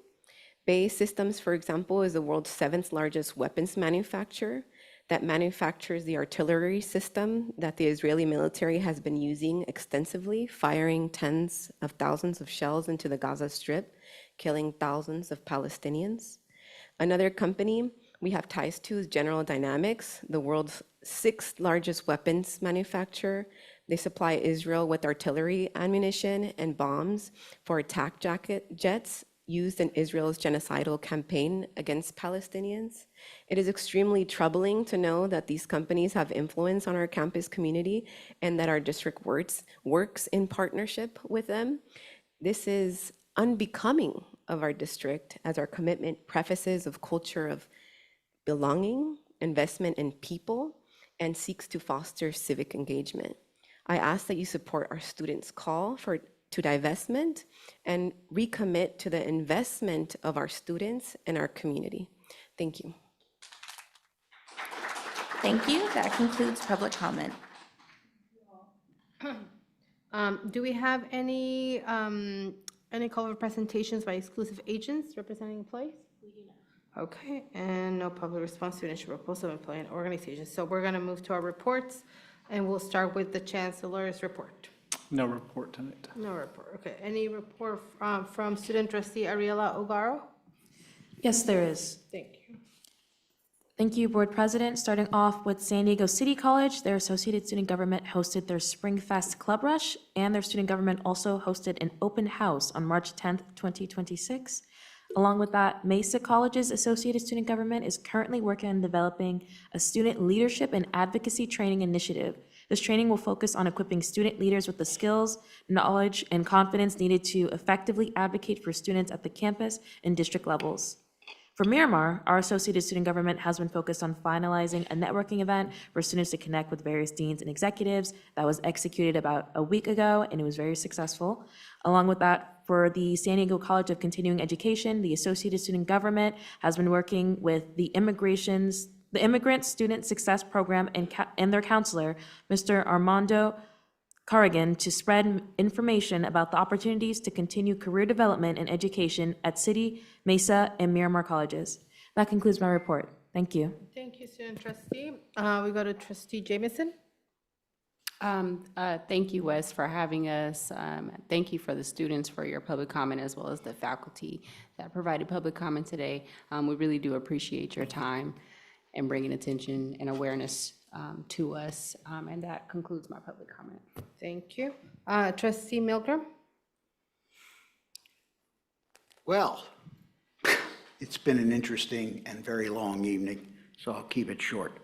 Bay Systems, for example, is the world's 7th largest weapons manufacturer that manufactures the artillery system that the Israeli military has been using extensively, firing tens of thousands of shells into the Gaza Strip, killing thousands of Palestinians. Another company we have ties to is General Dynamics, the world's 6th largest weapons manufacturer. They supply Israel with artillery ammunition and bombs for attack jets used in Israel's genocidal campaign against Palestinians. It is extremely troubling to know that these companies have influence on our campus community and that our district works in partnership with them. This is unbecoming of our district, as our commitment prefaces a culture of belonging, investment in people, and seeks to foster civic engagement. I ask that you support our students' call to divestment and recommit to the investment of our students and our community. Thank you. Thank you. That concludes public comment. Do we have any call for presentations by exclusive agents representing employees? We do not. Okay, and no public response to initial proposal of employee and organization. So we're going to move to our reports, and we'll start with the Chancellor's report. No report tonight. No report. Okay. Any report from student trustee Ariela Ogaro? Yes, there is. Thank you. Thank you, Board President. Starting off with San Diego City College, their Associated Student Government hosted their Spring Fest Club Rush, and their student government also hosted an open house on March 10th, 2026. Along with that, Mesa College's Associated Student Government is currently working on developing a student leadership and advocacy training initiative. This training will focus on equipping student leaders with the skills, knowledge, and confidence needed to effectively advocate for students at the campus and district levels. For Miramar, our Associated Student Government has been focused on finalizing a networking event for students to connect with various deans and executives that was executed about a week ago, and it was very successful. Along with that, for the San Diego College of Continuing Education, the Associated Student Government has been working with the Immigrant Student Success Program and their counselor, Mr. Armando Carrigan, to spread information about the opportunities to continue career development and education at City, Mesa, and Miramar colleges. That concludes my report. Thank you. Thank you, student trustee. We go to trustee Jamison. Thank you, Wes, for having us. Thank you for the students for your public comment, as well as the faculty that provided public comment today. We really do appreciate your time and bringing attention and awareness to us. And that concludes my public comment. Thank you. Trustee Milgram. Well, it's been an interesting and very long evening, so I'll keep it short.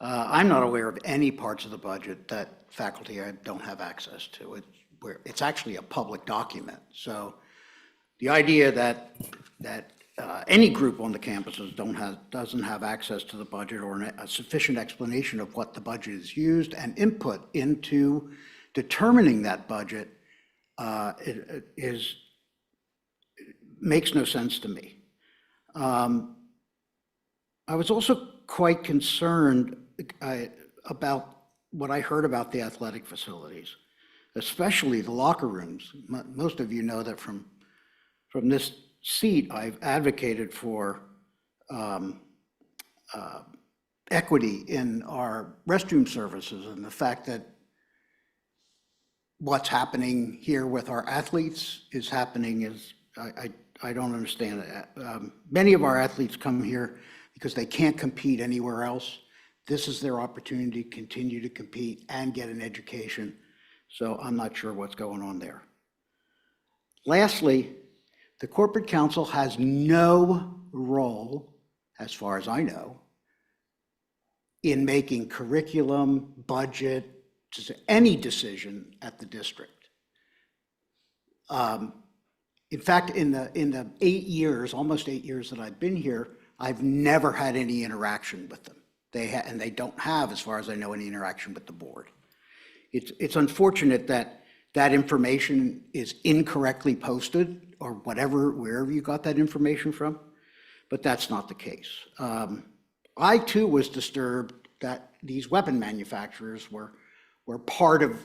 I'm not aware of any parts of the budget that faculty don't have access to. It's actually a public document. So the idea that any group on the campuses doesn't have access to the budget or a sufficient explanation of what the budget is used and input into determining that budget makes no sense to me. I was also quite concerned about what I heard about the athletic facilities, especially the locker rooms. Most of you know that from this seat, I've advocated for equity in our restroom services, and the fact that what's happening here with our athletes is happening is, I don't understand it. Many of our athletes come here because they can't compete anywhere else. This is their opportunity to continue to compete and get an education. So I'm not sure what's going on there. Lastly, the corporate council has no role, as far as I know, in making curriculum, budget, any decision at the district. In fact, in the 8 years, almost 8 years that I've been here, I've never had any interaction with them. And they don't have, as far as I know, any interaction with the board. It's unfortunate that that information is incorrectly posted or wherever you got that information from, but that's not the case. I too was disturbed that these weapon manufacturers were part of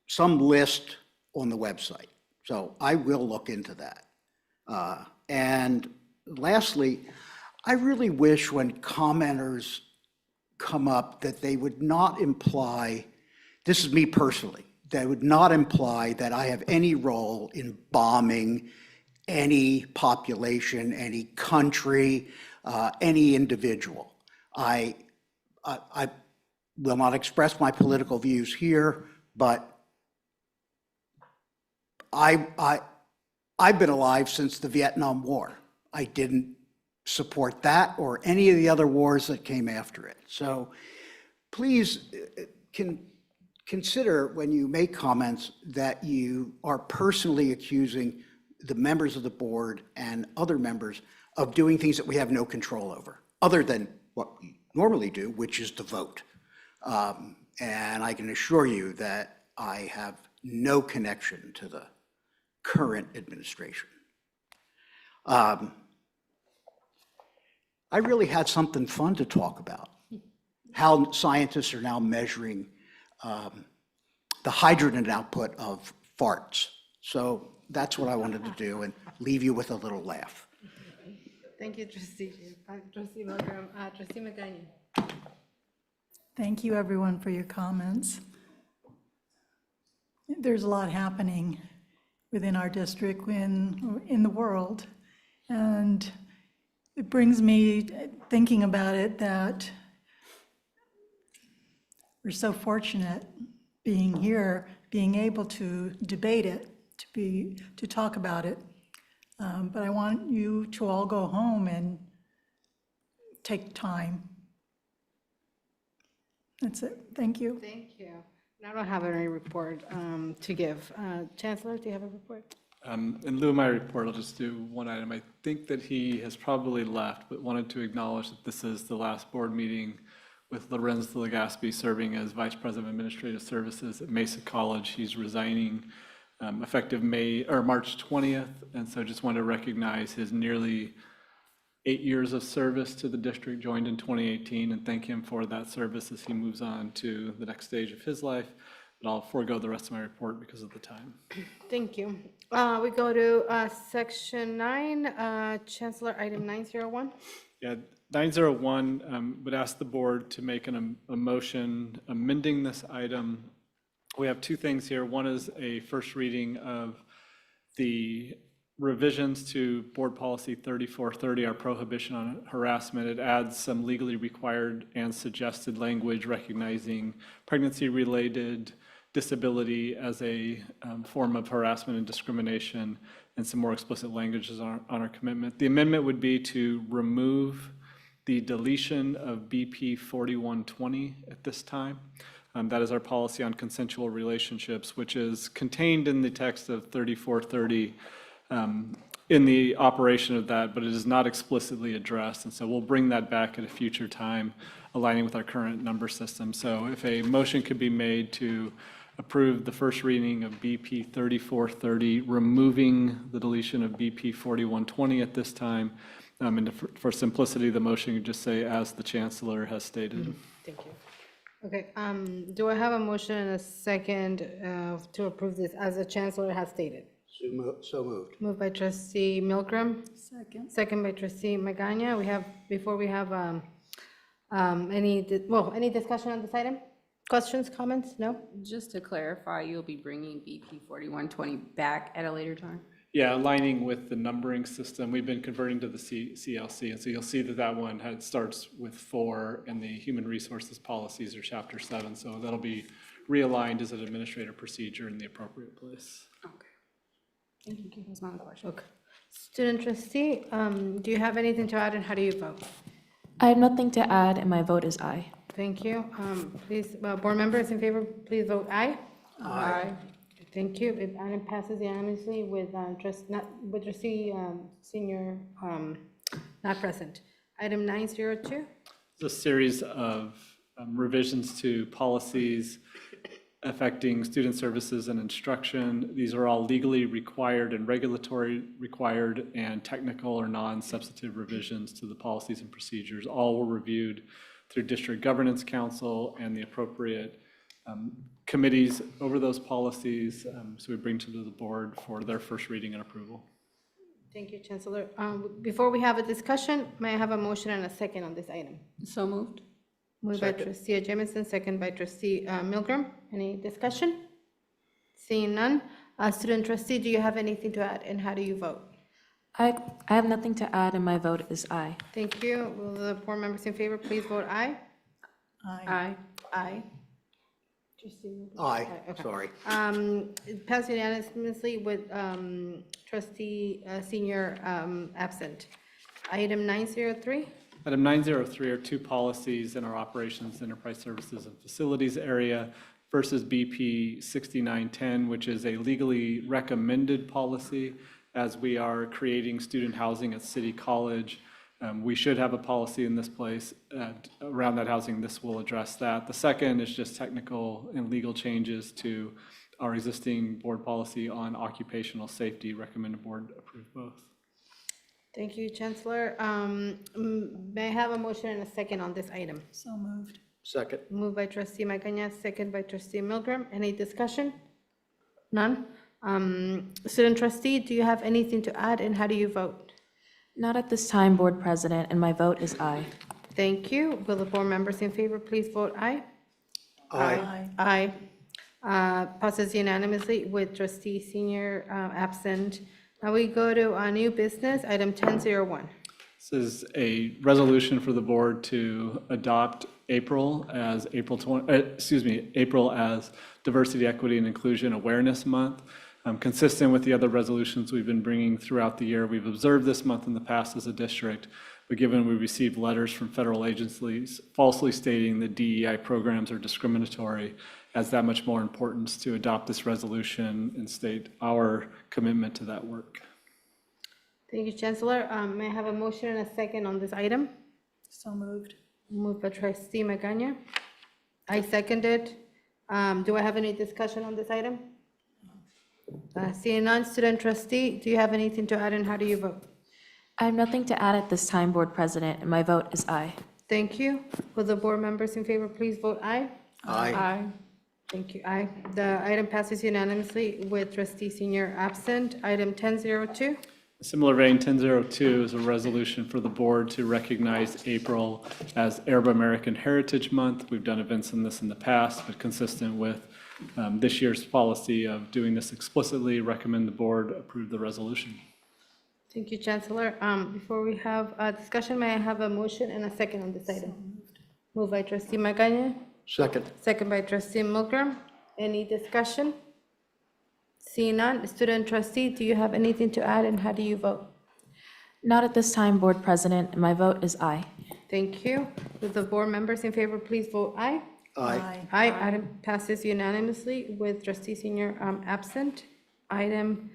some list on the website. So I will look into that. And lastly, I really wish when commenters come up that they would not imply, this is me personally, they would not imply that I have any role in bombing any population, any country, any individual. I will not express my political views here, but I've been alive since the Vietnam War. I didn't support that or any of the other wars that came after it. So please consider when you make comments that you are personally accusing the members of the board and other members of doing things that we have no control over, other than what we normally do, which is to vote. And I can assure you that I have no connection to the current administration. I really had something fun to talk about, how scientists are now measuring the hydrogen output of farts. So that's what I wanted to do and leave you with a little laugh. Thank you, Trustee Milgram. Trustee McGuigan. Thank you, everyone, for your comments. There's a lot happening within our district, in the world, and it brings me thinking about it that we're so fortunate being here, being able to debate it, to talk about it. But I want you to all go home and take time. That's it. Thank you. Thank you. I don't have any report to give. Chancellor, do you have a report? In lieu of my report, I'll just do one item. I think that he has probably left, but wanted to acknowledge that this is the last board meeting with Lorenzo Legaspi serving as Vice President of Administrative Services at Mesa College. He's resigning effective March 20th, and so just want to recognize his nearly 8 years of service to the district, joined in 2018, and thank him for that service as he moves on to the next stage of his life. But I'll forego the rest of my report because of the time. Thank you. We go to section 9, Chancellor, item 901. Yeah, 901 would ask the board to make a motion amending this item. We have two things here. One is a first reading of the revisions to Board Policy 3430, our prohibition on harassment. It adds some legally required and suggested language recognizing pregnancy-related disability as a form of harassment and discrimination, and some more explicit languages on our commitment. The amendment would be to remove the deletion of BP 4120 at this time. That is our policy on consensual relationships, which is contained in the text of 3430 in the operation of that, but it is not explicitly addressed. And so we'll bring that back at a future time, aligning with our current number system. So if a motion could be made to approve the first reading of BP 3430, removing the deletion of BP 4120 at this time, and for simplicity, the motion could just say, as the Chancellor has stated. Thank you. Okay, do I have a motion and a second to approve this as the Chancellor has stated? So moved. Moved by trustee Milgram, Second. second by trustee Magana. Before we have any discussion on this item? Questions, comments? No? Just to clarify, you'll be bringing BP 4120 back at a later time? Yeah, aligning with the numbering system, we've been converting to the CLC, and so you'll see that that one starts with 4, and the human resources policies are chapter 7, so that'll be realigned as an administrative procedure in the appropriate place. Okay. Thank you. That's my question. Okay. Student trustee, do you have anything to add and how do you vote? I have nothing to add, and my vote is aye. Thank you. Please, board members in favor, please vote aye. Aye. Thank you. It item passes unanimously with trustee senior not present. Item 902. It's a series of revisions to policies affecting student services and instruction. These are all legally required and regulatory required and technical or non-substantive revisions to the policies and procedures. All were reviewed through District Governance Council and the appropriate committees over those policies. So we bring to the board for their first reading and approval. Thank you, Chancellor. Before we have a discussion, may I have a motion and a second on this item? So moved. Moved by trustee Jamison, second by trustee Milgram. Any discussion? Seeing none. Student trustee, do you have anything to add and how do you vote? I have nothing to add, and my vote is aye. Thank you. Will the board members in favor please vote aye? Aye. Aye. Aye, Okay. sorry. It passed unanimously with trustee senior absent. Item 903. Item 903 are 2 policies in our operations, enterprise services, and facilities area versus BP 6910, which is a legally recommended policy as we are creating student housing at City College. We should have a policy in this place around that housing. This will address that. The second is just technical and legal changes to our existing board policy on occupational safety. Recommend the board approve both. Thank you, Chancellor. May I have a motion and a second on this item? So moved. Second. Moved by trustee Magana, second by trustee Milgram. Any discussion? None? Student trustee, do you have anything to add and how do you vote? Not at this time, Board President, and my vote is aye. Thank you. Will the board members in favor please vote aye? Aye. Aye. Passes unanimously with trustee senior absent. Now we go to new business, item 1001. This is a resolution for the board to adopt April as April as Diversity, Equity, and Inclusion Awareness Month. Consistent with the other resolutions we've been bringing throughout the year. We've observed this month in the past as a district, but given we received letters from federal agencies falsely stating that DEI programs are discriminatory, adds that much more importance to adopt this resolution and state our commitment to that work. Thank you, Chancellor. May I have a motion and a second on this item? So moved. Moved by trustee Magana. I seconded. Do I have any discussion on this item? Seeing none, student trustee, do you have anything to add and how do you vote? I have nothing to add at this time, Board President, and my vote is aye. Thank you. Will the board members in favor please vote aye? Aye. Thank you. Aye. The item passes unanimously with trustee senior absent. Item 1002. Similar vein, 1002 is a resolution for the board to recognize April as Arab American Heritage Month. We've done events in this in the past, but consistent with this year's policy of doing this explicitly, recommend the board approve the resolution. Thank you, Chancellor. Before we have a discussion, may I have a motion and a second on this item? Moved by trustee Magana, Second. second by trustee Milgram. Any discussion? Seeing none, student trustee, do you have anything to add and how do you vote? Not at this time, Board President, and my vote is aye. Thank you. With the board members in favor, please vote aye. Aye. Aye, item passes unanimously with trustee senior absent. Item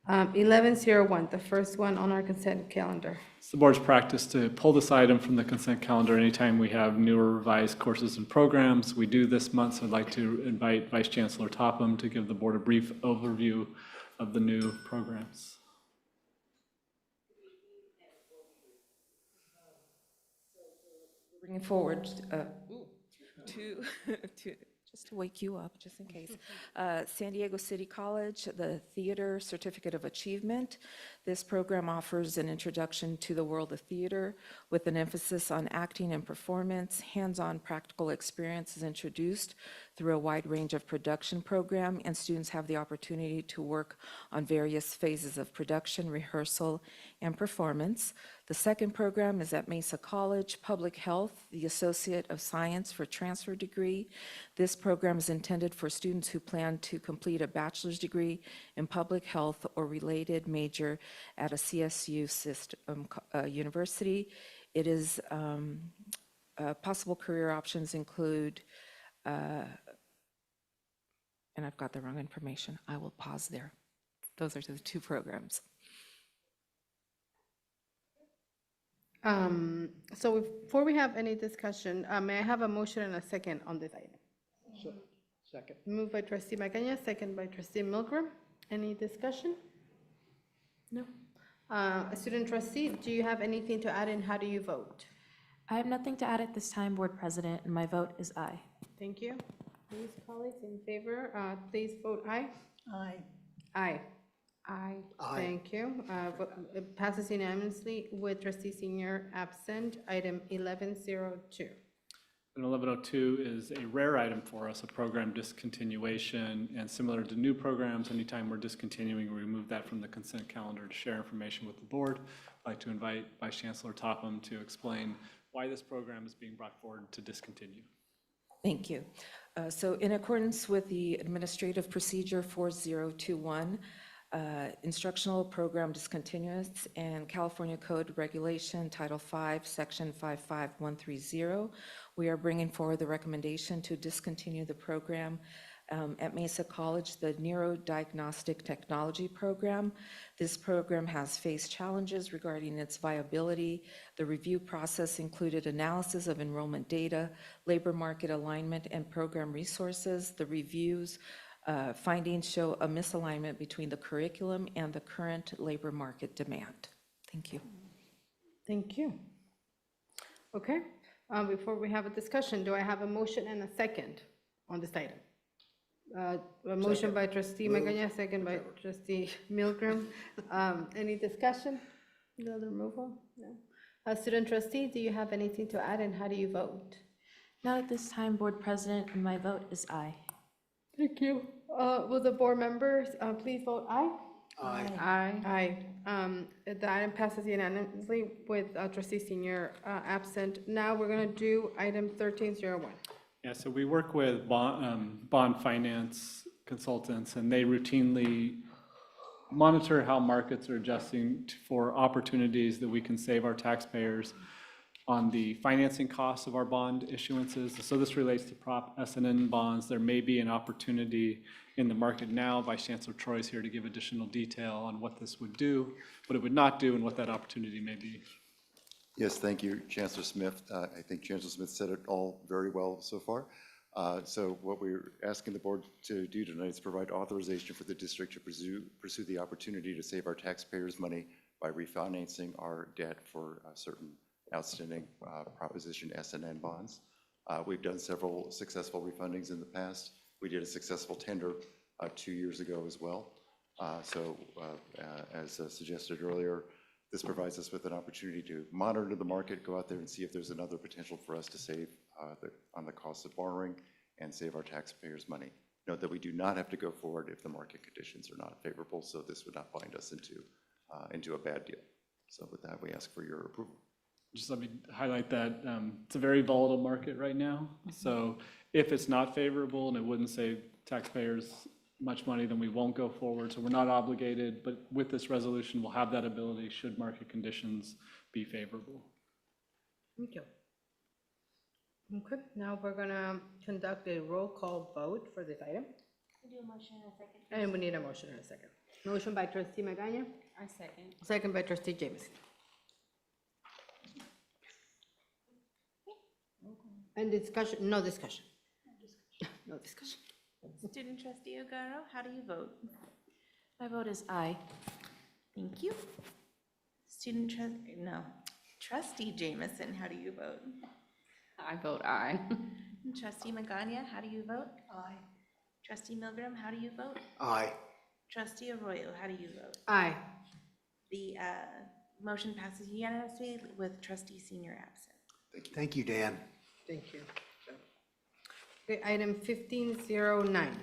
1101, the first one on our consent calendar. It's the board's practice to pull this item from the consent calendar anytime we have newer revised courses and programs. We do this month, so I'd like to invite Vice Chancellor Topham to give the board a brief overview of the new programs. Bringing forward to, just to wake you up, just in case. San Diego City College, the Theater Certificate of Achievement. This program offers an introduction to the world of theater with an emphasis on acting and performance. Hands-on practical experience is introduced through a wide range of production program, and students have the opportunity to work on various phases of production, rehearsal, and performance. The second program is at Mesa College, Public Health, the Associate of Science for Transfer degree. This program is intended for students who plan to complete a bachelor's degree in public health or related major at a CSU system university. It is possible career options include, and I've got the wrong information. I will pause there. Those are the two programs. So before we have any discussion, may I have a motion and a second on this item? Second. Moved by trustee Magaña, second by trustee Milgram. Any discussion? No. Student trustee, do you have anything to add, and how do you vote? I have nothing to add at this time, Board President, and my vote is aye. Thank you. Please, colleagues in favor, please vote aye. Aye. Aye. Aye. Thank you. It passes unanimously with trustee senior absent. Item 1102. And 1102 is a rare item for us, a program discontinuation, and similar to new programs, anytime we're discontinuing, we remove that from the consent calendar to share information with the board. I'd like to invite Vice Chancellor Topham to explain why this program is being brought forward to discontinue. Thank you. So in accordance with the Administrative Procedure 4021, Instructional Program Discontinuance and California Code Regulation Title 5, Section 55130, we are bringing forward the recommendation to discontinue the program at Mesa College, the Neurodiagnostic Technology Program. This program has faced challenges regarding its viability. The review process included analysis of enrollment data, labor market alignment, and program resources. The reviews findings show a misalignment between the curriculum and the current labor market demand. Thank you. Thank you. Okay, before we have a discussion, do I have a motion and a second on this item? A motion by trustee Magaña, second by trustee Milgram. Any discussion? No other removal? No. Student trustee, do you have anything to add, and how do you vote? Not at this time, Board President, and my vote is aye. Thank you. Will the board members please vote aye? Aye. Aye. The item passes unanimously with trustee senior absent. Now we're going to do item 1301. Yeah, so we work with bond finance consultants, and they routinely monitor how markets are adjusting for opportunities that we can save our taxpayers on the financing costs of our bond issuances. So this relates to Prop SNN bonds. There may be an opportunity in the market now. Vice Chancellor Troy is here to give additional detail on what this would do, what it would not do, and what that opportunity may be. Yes, thank you, Chancellor Smith. I think Chancellor Smith said it all very well so far. So what we're asking the board to do tonight is provide authorization for the district to pursue the opportunity to save our taxpayers' money by refinancing our debt for certain outstanding Proposition SNN bonds. We've done several successful refundings in the past. We did a successful tender 2 years ago as well. As suggested earlier, this provides us with an opportunity to monitor the market, go out there and see if there's another potential for us to save on the cost of borrowing and save our taxpayers' money. Note that we do not have to go forward if the market conditions are not favorable, so this would not bind us into a bad deal. So with that, we ask for your approval. Just let me highlight that it's a very volatile market right now. So if it's not favorable and it wouldn't save taxpayers much money, then we won't go forward. So we're not obligated, but with this resolution, we'll have that ability should market conditions be favorable. Thank you. Okay, now we're gonna conduct a roll call vote for this item. Do a motion in a second. And we need a motion in a second. Motion by trustee Magana, I second. second by trustee Jameson. And discussion, no discussion. No discussion. Student trustee Ogaro, how do you vote? My vote is aye. Thank you. Trustee Jameson, how do you vote? I vote aye. Trustee Magana, how do you vote? Aye. Trustee Milgram, how do you vote? Aye. Trustee Arroyo, how do you vote? Aye. The motion passes unanimously with trustee senior absent. Thank you, Dan. Thank you. Okay, item 1509.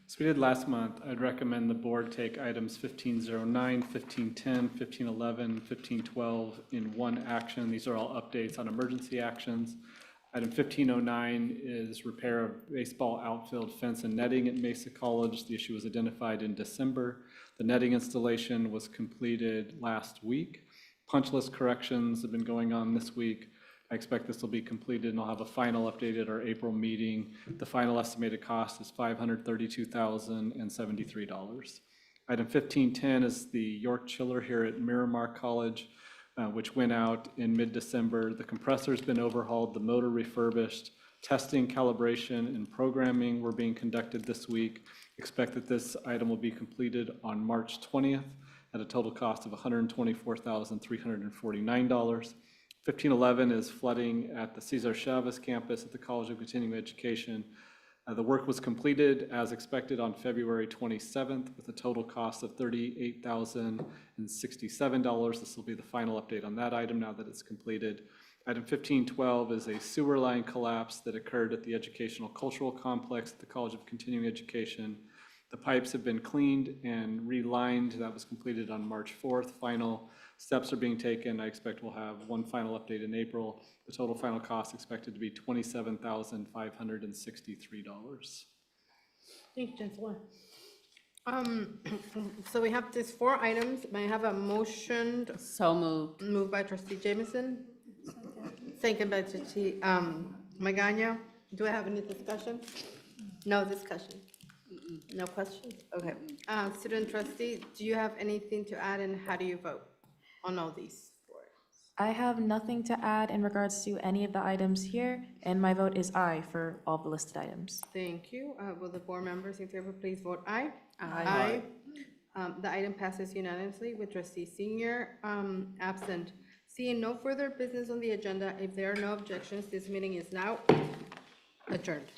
As we did last month, I'd recommend the board take items 1509, 1510, 1511, 1512 in one action. These are all updates on emergency actions. Item 1509 is repair of baseball outfield fence and netting at Mesa College. The issue was identified in December. The netting installation was completed last week. Punch list corrections have been going on this week. I expect this will be completed and I'll have a final update at our April meeting. The final estimated cost is $532,073. Item 1510 is the York chiller here at Miramar College, which went out in mid-December. The compressor's been overhauled, the motor refurbished. Testing, calibration, and programming were being conducted this week. Expect that this item will be completed on March 20th at a total cost of $124,349. 1511 is flooding at the Cesar Chavez campus at the College of Continuing Education. The work was completed as expected on February 27th with a total cost of $38,067. This will be the final update on that item now that it's completed. Item 1512 is a sewer line collapse that occurred at the Educational Cultural Complex at the College of Continuing Education. The pipes have been cleaned and relined. That was completed on March 4th. Final steps are being taken. I expect we'll have one final update in April. The total final cost expected to be $27,563. Thank you, Chancellor. So we have these 4 items. May I have a motion? So moved. Moved by trustee Jameson. Second by trustee Magana. Do I have any discussion? No discussion. No questions? Okay. Student trustee, do you have anything to add and how do you vote on all these 4? I have nothing to add in regards to any of the items here, and my vote is aye for all the listed items. Thank you. Will the board members in favor please vote aye? Aye. The item passes unanimously with trustee senior absent. Seeing no further business on the agenda, if there are no objections, this meeting is now adjourned.